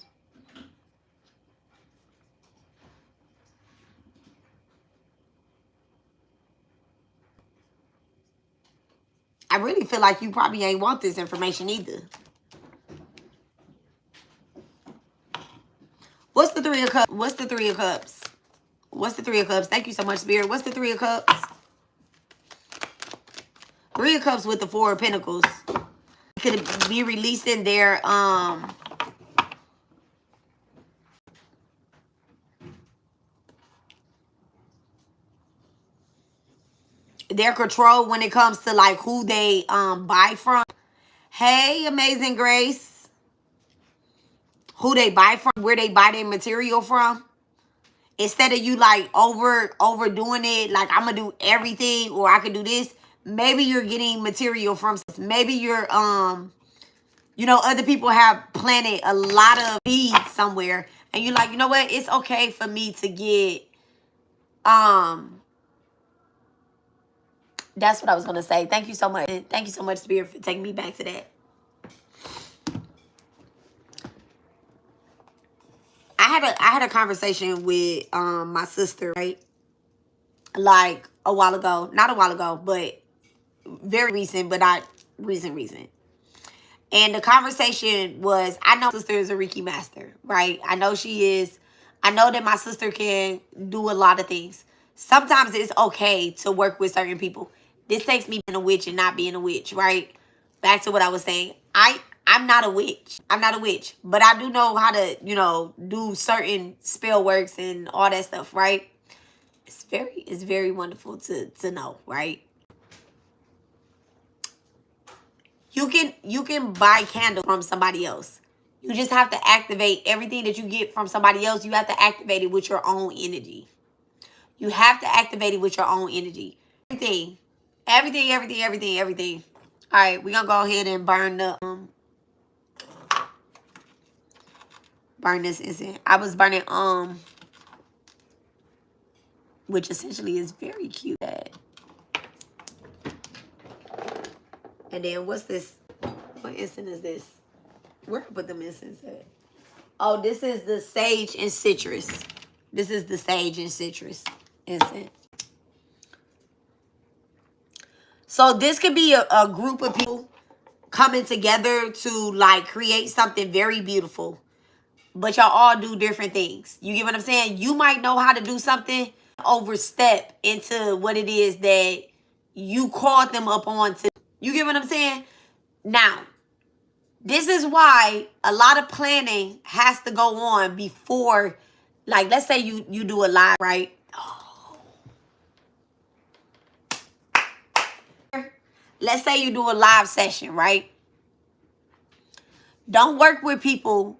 Speaker 1: I really feel like you probably ain't want this information either. What's the Three of Cups? What's the Three of Cups? What's the Three of Cups? Thank you so much, Spirit. What's the Three of Cups? Three of Cups with the Four of Pentacles. Could be releasing their control when it comes to like who they buy from. Hey, Amazing Grace. Who they buy from, where they buy their material from. Instead of you like overdoing it, like I'm gonna do everything or I could do this. Maybe you're getting material from, maybe you're other people have planted a lot of seeds somewhere and you're like, you know what, it's okay for me to get that's what I was gonna say. Thank you so much. Thank you so much, Spirit, for taking me back to that. I had a conversation with my sister, right? Like a while ago. Not a while ago, but very recent, but not recent. And the conversation was, I know my sister is a Reiki master, right? I know she is. I know that my sister can do a lot of things. Sometimes it's okay to work with certain people. This takes me being a witch and not being a witch, right? Back to what I was saying. I'm not a witch. I'm not a witch. But I do know how to, do certain spell works and all that stuff, right? It's very wonderful to know, right? You can buy candles from somebody else. You just have to activate everything that you get from somebody else. You have to activate it with your own energy. You have to activate it with your own energy. Everything. All right, we're gonna go ahead and burn this incense. I was burning which essentially is very cute. And then what's this? What incense is this? Where I put them incense at? Oh, this is the sage and citrus. This is the sage and citrus incense. So this could be a group of people coming together to like create something very beautiful. But y'all all do different things. You get what I'm saying? You might know how to do something, overstep into what it is that you called them up on to. You get what I'm saying? Now, this is why a lot of planning has to go on before, like, let's say you do a live, right? Let's say you do a live session, right? Don't work with people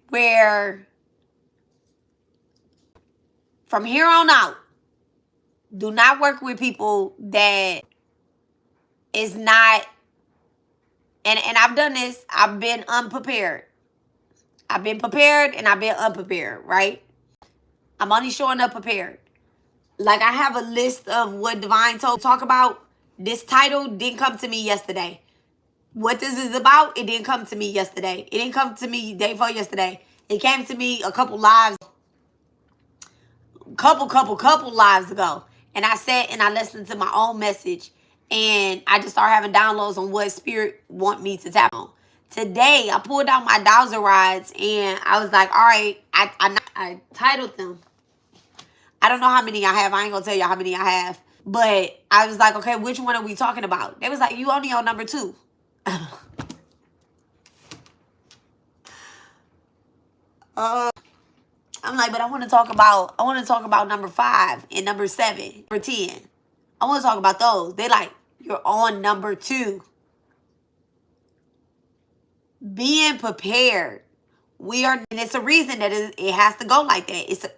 Speaker 1: where, from here on out, do not work with people that is not, and I've done this, I've been unprepared. I've been prepared and I've been unprepared, right? I'm only showing up prepared. Like I have a list of what Divine told talk about. This title didn't come to me yesterday. What this is about, it didn't come to me yesterday. It didn't come to me day before yesterday. It came to me a couple lives ago. And I sat and I listened to my own message. And I just started having downloads on what Spirit want me to tap on. Today, I pulled out my Dowers rods and I was like, all right, I titled them. I don't know how many I have. I ain't going to tell you how many I have. But I was like, okay, which one are we talking about? They was like, you only on number 2. I'm like, but I want to talk about number 5 and number 7 or 10. I want to talk about those. They like, you're on number 2. Being prepared. And it's a reason that it has to go like that.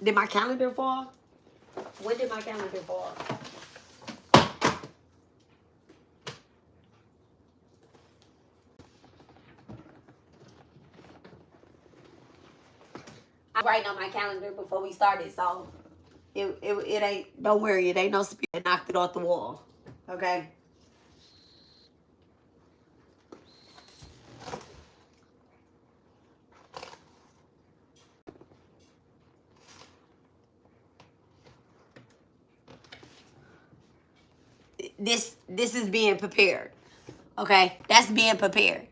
Speaker 1: Did my calendar fall? When did my calendar fall? I'm writing on my calendar before we started, so it ain't, don't worry, it ain't no spirit that knocked it off the wall. Okay? This is being prepared. Okay? That's being prepared.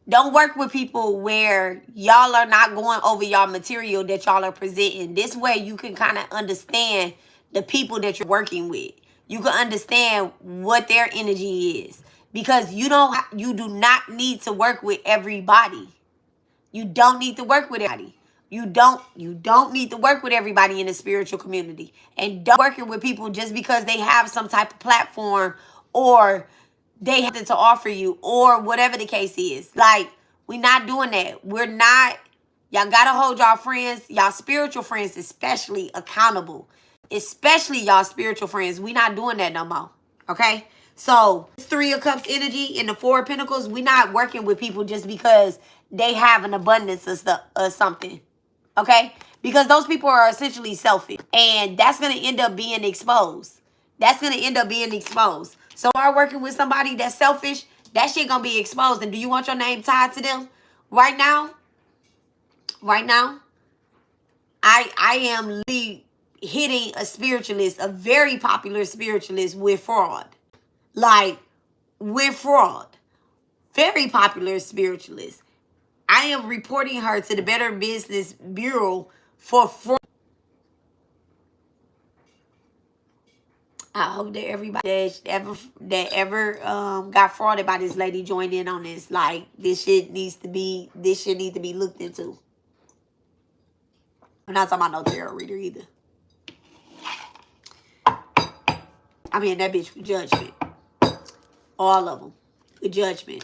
Speaker 1: Don't work with people where y'all are not going over y'all material that y'all are presenting. This way you can kind of understand the people that you're working with. You can understand what their energy is. Because you do not need to work with everybody. You don't need to work with everybody. You don't need to work with everybody in the spiritual community. And don't work with people just because they have some type of platform or they have to offer you, or whatever the case is. Like, we not doing that. We're not. Y'all gotta hold y'all friends, y'all spiritual friends especially, accountable. Especially y'all spiritual friends. We not doing that no more. Okay? So, it's Three of Cups energy in the Four of Pentacles. We not working with people just because they have an abundance of stuff or something. Okay? Because those people are essentially selfish. And that's going to end up being exposed. That's going to end up being exposed. So, are working with somebody that's selfish, that shit going to be exposed. And do you want your name tied to them? Right now, I am hitting a spiritualist, a very popular spiritualist with fraud. Like, with fraud. Very popular spiritualist. I am reporting her to the Better Business Bureau for fraud. I hope that everybody that ever got frauded by this lady joined in on this. Like, this shit needs to be looked into. I'm not talking about no tarot reader either. I mean, that bitch with judgment. All of them with judgment.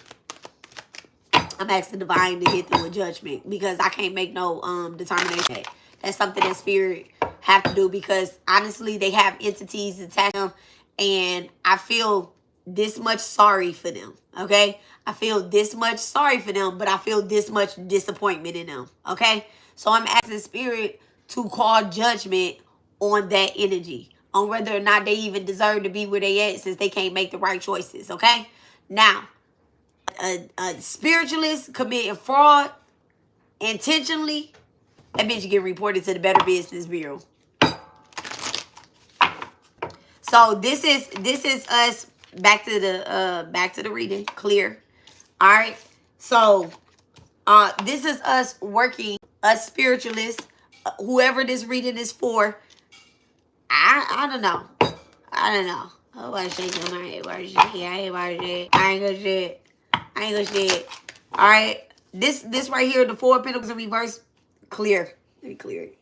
Speaker 1: I'm asking Divine to hit them with judgment because I can't make no determination. That's something that Spirit have to do because honestly, they have entities attached to them, and I feel this much sorry for them. Okay, I feel this much sorry for them, but I feel this much disappointment in them. Okay, so I'm asking Spirit to call judgment on that energy, on whether or not they even deserve to be where they at since they can't make the right choices. Okay, now a spiritualist committing fraud intentionally, that bitch get reported to the Better Business Bureau. So this is us back to the reading. Clear. All right. So this is us working, us spiritualists, whoever this reading is for. I don't know. I don't know. Oh, I shake my head. I ain't gonna shit. All right. This right here, the Four of Pentacles in reverse. Clear. Let me clear it.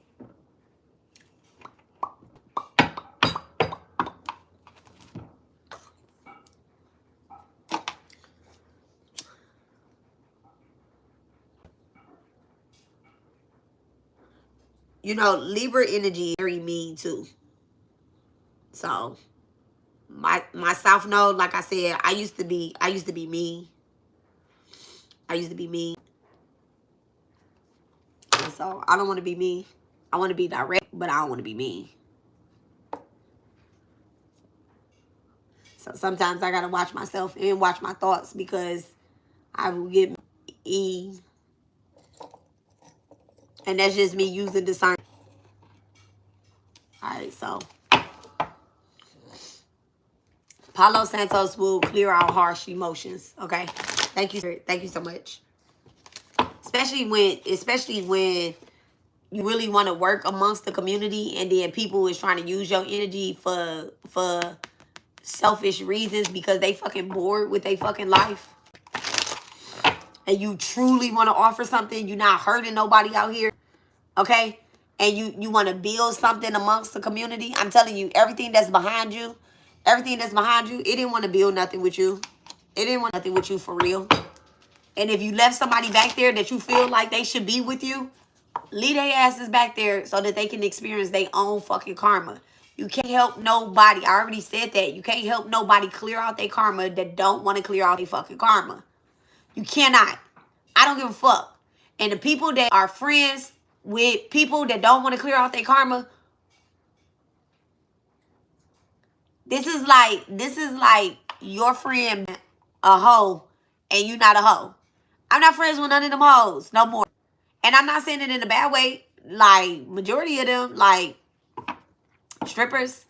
Speaker 1: You know, Libra energy is very mean too. So my South Node, like I said, I used to be mean. And so I don't want to be mean. I want to be direct, but I don't want to be mean. So sometimes I gotta watch myself and watch my thoughts because I will get mean. And that's just me using discernment. Alright, so Palo Santos will clear out harsh emotions. Okay. Thank you. Thank you so much. Especially when you really want to work amongst the community and then people is trying to use your energy for selfish reasons because they fucking bored with their fucking life. And you truly want to offer something. You're not hurting nobody out here. Okay? And you want to build something amongst the community. I'm telling you, everything that's behind you, it didn't want to build nothing with you. It didn't want nothing with you for real. And if you left somebody back there that you feel like they should be with you, leave their asses back there so that they can experience their own fucking karma. You can't help nobody. I already said that. You can't help nobody clear out their karma that don't want to clear out their fucking karma. You cannot. I don't give a fuck. And the people that are friends with people that don't want to clear out their karma, this is like your friend a hoe and you not a hoe. I'm not friends with none of them hoes no more. And I'm not saying it in a bad way. Like, majority of them, like, strippers,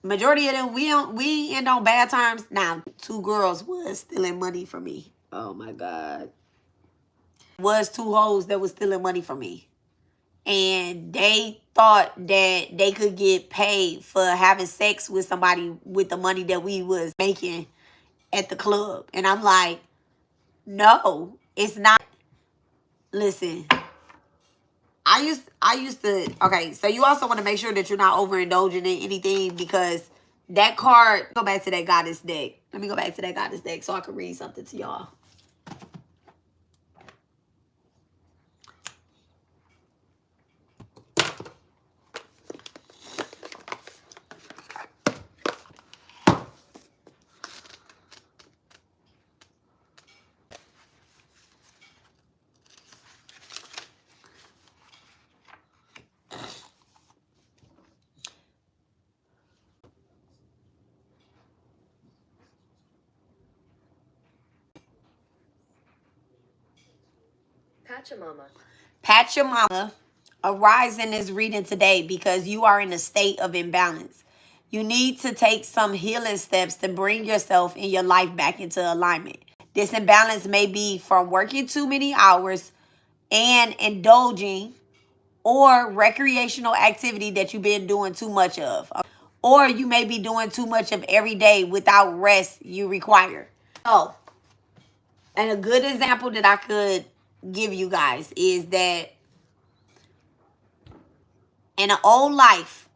Speaker 1: majority of them, we end on bad terms. Now, 2 girls was stealing money from me. Oh, my God. Was 2 hoes that was stealing money from me. And they thought that they could get paid for having sex with somebody with the money that we was making at the club. And I'm like, no, it's not. Listen, I used to, okay, so you also want to make sure that you're not overindulging in anything because that card, go back to that goddess deck. Let me go back to that goddess deck so I can read something to y'all.
Speaker 3: Pachamama.
Speaker 1: Pachamama, arise in this reading today because you are in a state of imbalance. You need to take some healing steps to bring yourself and your life back into alignment. This imbalance may be from working too many hours and indulging or recreational activity that you've been doing too much of. Or you may be doing too much of every day without rest you require. So, and a good example that I could give you guys is that in an old life,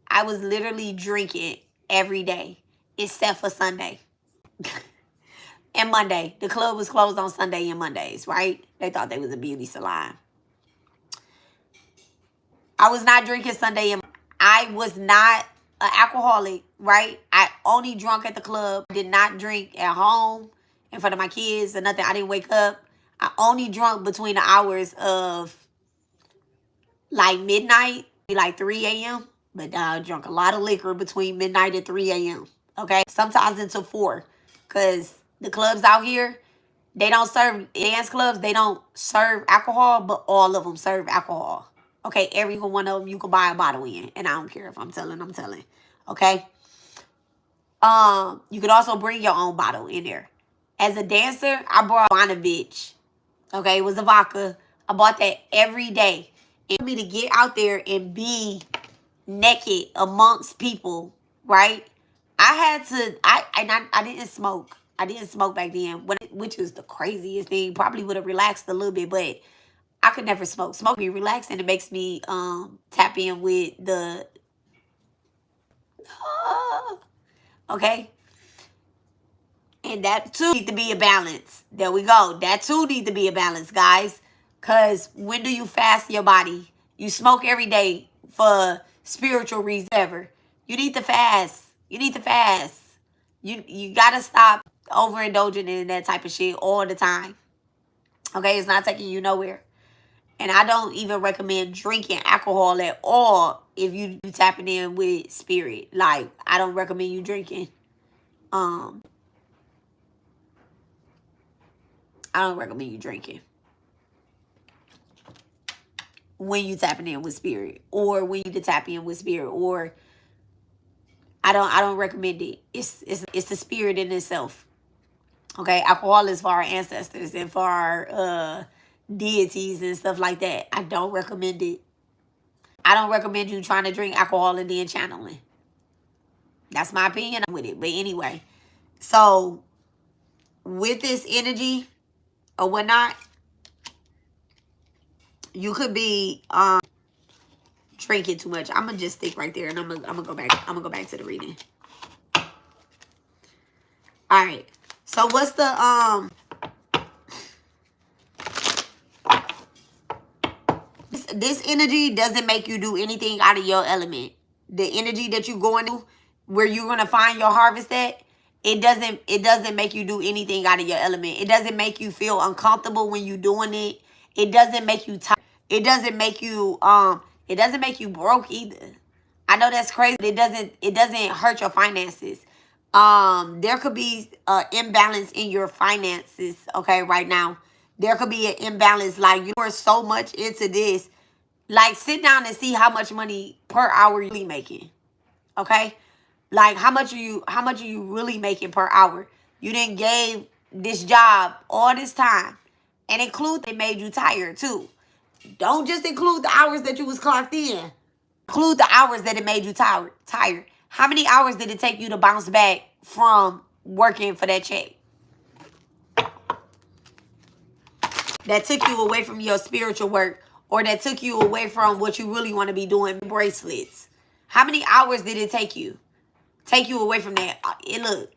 Speaker 1: I was literally drinking every day except for Sunday and Monday. The club was closed on Sunday and Mondays, right? They thought they was a beauty salon. I was not drinking Sunday and I was not an alcoholic, right? I only drunk at the club. Did not drink at home in front of my kids or nothing. I didn't wake up. I only drunk between the hours of like midnight, like 3 a.m. But I drank a lot of liquor between midnight and 3 a.m. Okay? Sometimes until 4. Because the clubs out here, they don't serve dance clubs. They don't serve alcohol, but all of them serve alcohol. Okay? Every one of them you can buy a bottle in. And I don't care if I'm telling, I'm telling. Okay? You could also bring your own bottle in there. As a dancer, I brought Bitch. Okay? It was a vodka. I bought that every day. And for me to get out there and be naked amongst people, right? I didn't smoke. I didn't smoke back then, which was the craziest thing. Probably would have relaxed a little bit, but I could never smoke. Smoke me relax and it makes me tap in with the okay. And that too need to be a balance. There we go. That too need to be a balance, guys. Because when do you fast your body? You smoke every day for spiritual reasons ever. You need to fast. You need to fast. You got to stop overindulging in that type of shit all the time. Okay? It's not taking you nowhere. And I don't even recommend drinking alcohol at all if you tapping in with spirit. Like, I don't recommend you drinking. I don't recommend you drinking when you tapping in with spirit, or when you tap in with spirit, or I don't recommend it. It's the spirit in itself. Okay, alcohol is for our ancestors and for our deities and stuff like that. I don't recommend it. I don't recommend you trying to drink alcohol and then channeling. That's my opinion with it. But anyway, so with this energy or whatnot, you could be drinking too much. I'm gonna just stick right there and I'm gonna go back. I'm gonna go back to the reading. All right. So what's the this energy doesn't make you do anything out of your element. The energy that you going to where you're gonna find your harvest at, it doesn't make you do anything out of your element. It doesn't make you feel uncomfortable when you're doing it. It doesn't make you tired. It doesn't make you broke either. I know that's crazy, but it doesn't hurt your finances. There could be an imbalance in your finances, okay, right now. There could be an imbalance, like you are so much into this. Like, sit down and see how much money per hour you're really making. Okay? Like, how much are you really making per hour? You didn't gave this job all this time. And include it made you tired too. Don't just include the hours that you was clocked in. Include the hours that it made you tired. How many hours did it take you to bounce back from working for that check? That took you away from your spiritual work, or that took you away from what you really want to be doing, bracelets. How many hours did it take you? Take you away from that? Look,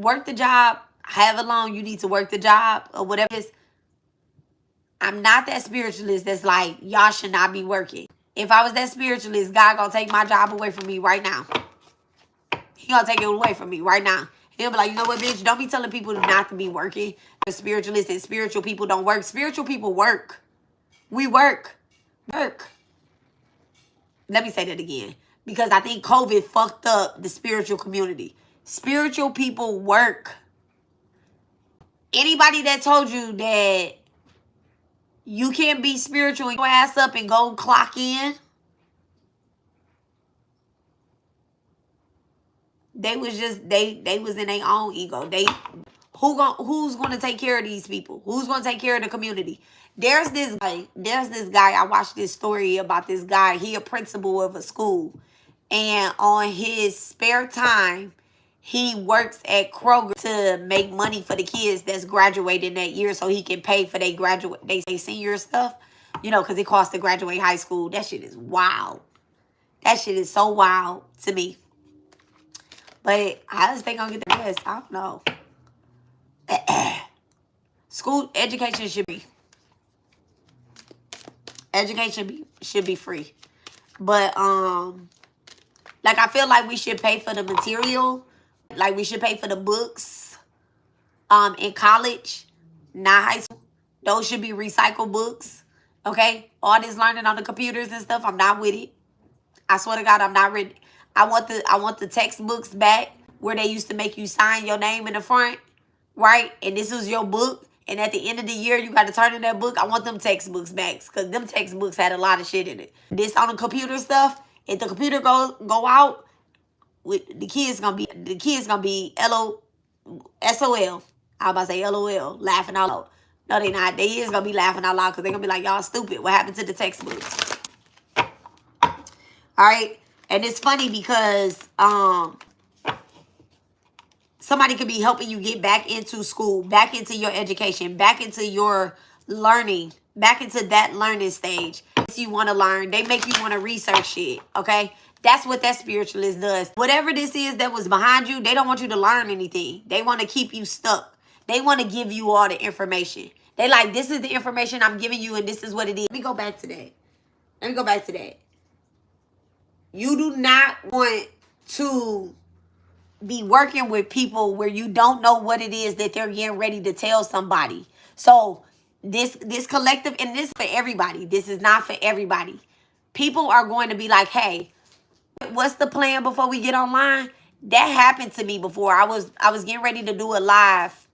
Speaker 1: work the job however long you need to work the job or whatever it is. I'm not that spiritualist that's like, y'all should not be working. If I was that spiritualist, God gonna take my job away from me right now. He gonna take it away from me right now. He'll be like, you know what, bitch? Don't be telling people not to be working. The spiritualists and spiritual people don't work. Spiritual people work. We work. Work. Let me say that again. Because I think COVID fucked up the spiritual community. Spiritual people work. Anybody that told you that you can't be spiritual and go ass up and go clock in, they was just they was in their own ego. Who's gonna take care of these people? Who's gonna take care of the community? There's this guy. I watched this story about this guy. He a principal of a school, and on his spare time, he works at Kroger to make money for the kids that's graduating that year, so he can pay for they senior stuff. You know, because it costs to graduate high school. That shit is wild. That shit is so wild to me. But how is they gonna get the best? I don't know. School education should be free. But like I feel like we should pay for the material. Like we should pay for the books in college, not high school. Those should be recycled books. Okay? All this learning on the computers and stuff, I'm not with it. I swear to God, I'm not ready. I want the textbooks back where they used to make you sign your name in the front, right? And this was your book. And at the end of the year, you got to turn in that book. I want them textbooks back because them textbooks had a lot of shit in it. This on the computer stuff, if the computer go out, the kids gonna be SOL. I about to say LOL, laughing out loud. No, they not. They is gonna be laughing out loud because they're gonna be like, y'all stupid. What happened to the textbooks? All right. And it's funny because somebody could be helping you get back into school, back into your education, back into your learning, back into that learning stage. You want to learn. They make you want to research shit, okay? That's what that spiritualist does. Whatever this is that was behind you, they don't want you to learn anything. They want to keep you stuck. They want to give you all the information. They like, this is the information I'm giving you and this is what it is. Let me go back to that. You do not want to be working with people where you don't know what it is that they're getting ready to tell somebody. So this collective, and this is for everybody. This is not for everybody. People are going to be like, hey, what's the plan before we get online? That happened to me before. I was getting ready to do a live,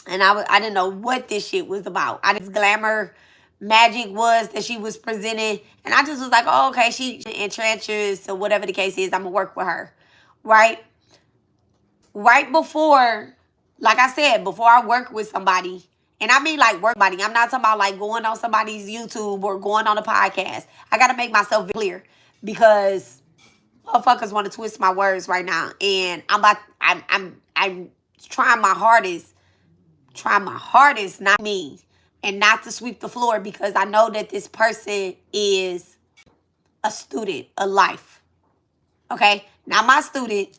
Speaker 1: and I didn't know what this shit was about. This glamour magic was that she was presenting, and I just was like, oh, okay, she enchantress or whatever the case is. I'm gonna work with her, right before, like I said, before I work with somebody. And I mean like work somebody. I'm not talking about like going on somebody's YouTube or going on a podcast. I got to make myself clear because motherfuckers want to twist my words right now. And I'm trying my hardest not me and not to sweep the floor because I know that this person is a student of life. Okay? Not my student.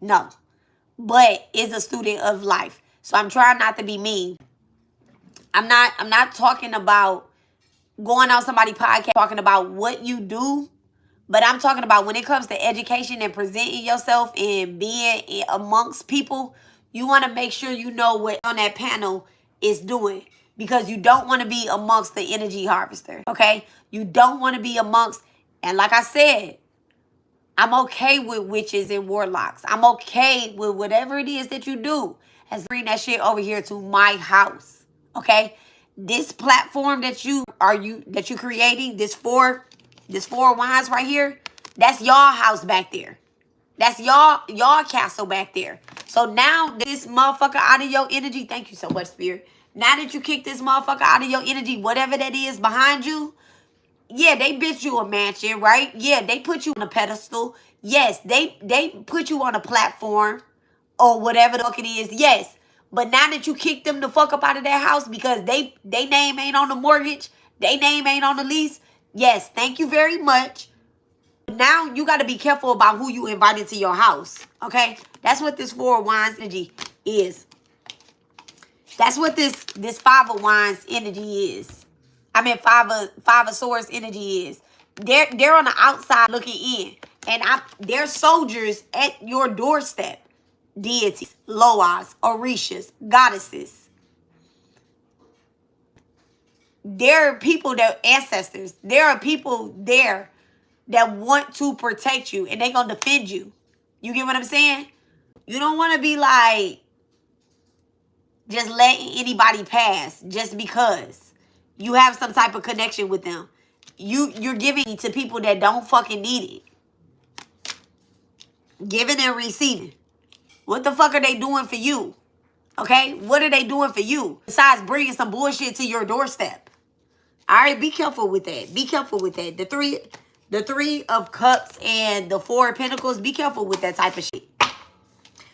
Speaker 1: No. But is a student of life. So I'm trying not to be mean. I'm not talking about going on somebody's podcast, talking about what you do, but I'm talking about when it comes to education and presenting yourself and being amongst people, you want to make sure you know what on that panel is doing because you don't want to be amongst the energy harvester, okay? You don't want to be amongst, and like I said, I'm okay with witches and warlocks. I'm okay with whatever it is that you do. As bring that shit over here to my house. Okay, this platform that you creating, this four wands right here, that's y'all house back there. That's y'all castle back there. So now this motherfucker out of your energy, thank you so much, Spirit. Now that you kick this motherfucker out of your energy, whatever that is behind you, yeah, they bitch you a mansion, right? Yeah, they put you on a pedestal. Yes, they put you on a platform or whatever the fuck it is. Yes. But now that you kick them the fuck up out of their house because they name ain't on the mortgage, they name ain't on the lease. Yes, thank you very much. Now you got to be careful about who you invite into your house. Okay? That's what this Four of Wands energy is. That's what this Five of Wands energy is. I mean, Five of Swords energy is. They're on the outside looking in. And they're soldiers at your doorstep. Deities, Loas, Orishas, goddesses. There are people that ancestors. There are people there that want to protect you. And they're going to defend you. You get what I'm saying? You don't want to be like just letting anybody pass just because you have some type of connection with them. You're giving to people that don't fucking need it. Giving and receiving. What the fuck are they doing for you? Okay? What are they doing for you? Besides bringing some bullshit to your doorstep. All right? Be careful with that. Be careful with that. The three of Cups and the Four of Pentacles. Be careful with that type of shit.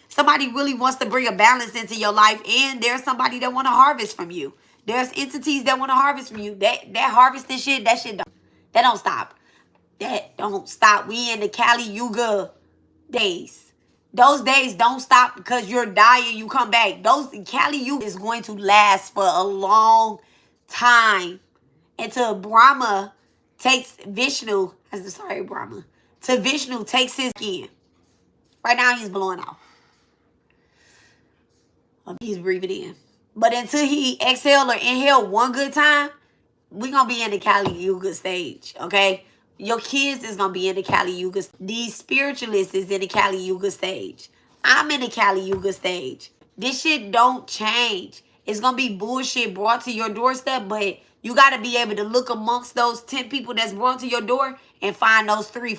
Speaker 1: Somebody really wants to bring a balance into your life, and there's somebody that want to harvest from you. There's entities that want to harvest from you. That harvesting shit, that don't stop. That don't stop. We in the Kali Yuga days. Those days don't stop because you're dying, you come back. Those Kali Yuga is going to last for a long time until Brahma takes Vishnu. Brahma. Till Vishnu takes his skin. Right now he's blowing off. He's breathing in. But until he exhale or inhale one good time, we're going to be in the Kali Yuga stage, okay? Your kids is going to be in the Kali Yuga. These spiritualists is in the Kali Yuga stage. I'm in the Kali Yuga stage. This shit don't change. It's going to be bullshit brought to your doorstep, but you got to be able to look amongst those 10 people that's brought to your door and find those three.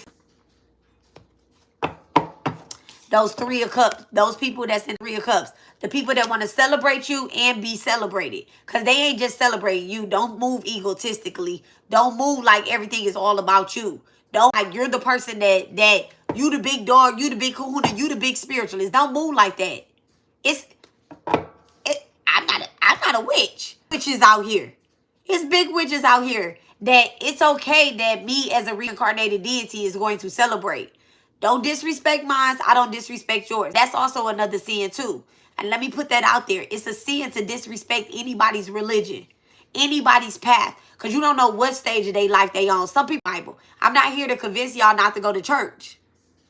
Speaker 1: Those Three of Cups. Those people that's in Three of Cups. The people that want to celebrate you and be celebrated. Because they ain't just celebrating you. Don't move egotistically. Don't move like everything is all about you. Don't like you're the person that you the big dog, you the big kahuna, you the big spiritualist. Don't move like that. I'm not a witch. Witches out here. It's big witches out here that it's okay that me as a reincarnated deity is going to celebrate. Don't disrespect mine. I don't disrespect yours. That's also another sin too. And let me put that out there. It's a sin to disrespect anybody's religion, anybody's path. Because you don't know what stage of their life they on. Some people, Bible. I'm not here to convince y'all not to go to church.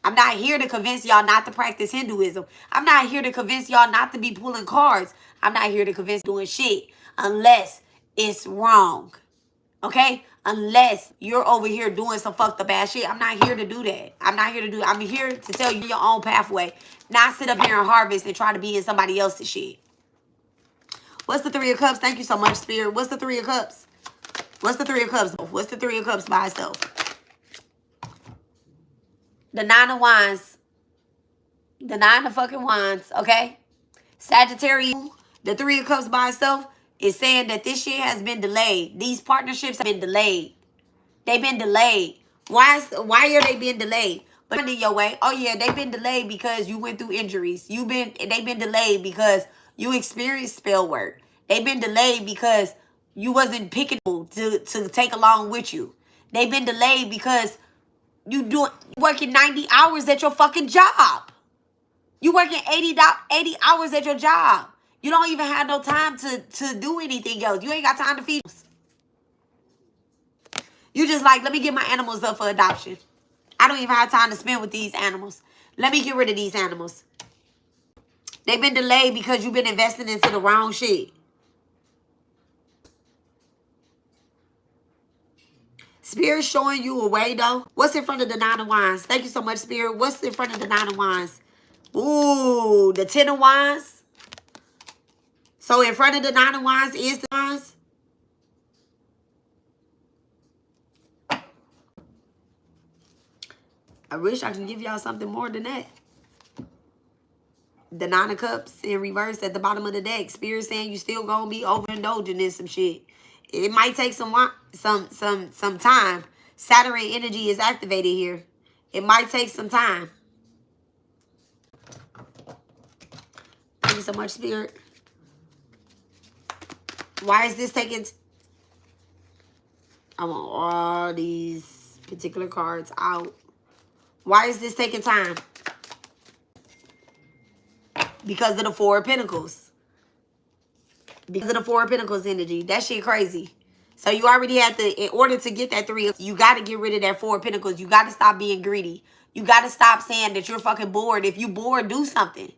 Speaker 1: I'm not here to convince y'all not to practice Hinduism. I'm not here to convince y'all not to be pulling cards. I'm not here to convince doing shit unless it's wrong. Okay? Unless you're over here doing some fucked up ass shit. I'm not here to do that. I'm not here to do that. I'm here to tell you your own pathway. Not sit up here and harvest and try to be in somebody else's shit. What's the Three of Cups? Thank you so much, Spirit. What's the Three of Cups? What's the Three of Cups? What's the Three of Cups by itself? The Nine of Wands. The Nine of fucking Wands, okay? Sagittarius, the Three of Cups by itself is saying that this shit has been delayed. These partnerships have been delayed. They've been delayed. Why are they being delayed? But in your way, oh yeah, they've been delayed because you went through injuries. They've been delayed because you experienced spell work. They've been delayed because you wasn't picking to take along with you. They've been delayed because you working 90 hours at your fucking job. You working 80 hours at your job. You don't even have no time to do anything else. You ain't got time to feed. You just like, let me get my animals up for adoption. I don't even have time to spend with these animals. Let me get rid of these animals. They've been delayed because you've been investing into the wrong shit. Spirit showing you a way, though. What's in front of the Nine of Wands? Thank you so much, Spirit. What's in front of the Nine of Wands? Ooh, the Ten of Wands. So in front of the Nine of Wands is the Wands. I wish I could give y'all something more than that. The Nine of Cups in reverse at the bottom of the deck. Spirit saying you still gonna be overindulging in some shit. It might take some time. Saturn energy is activated here. It might take some time. Thank you so much, Spirit. Why is this taking... I want all these particular cards out. Why is this taking time? Because of the Four of Pentacles. Because of the Four of Pentacles energy. That shit crazy. So you already have to, in order to get that 3, you got to get rid of that 4 of Pentacles. You got to stop being greedy. You got to stop saying that you're fucking bored. If you bored, do something.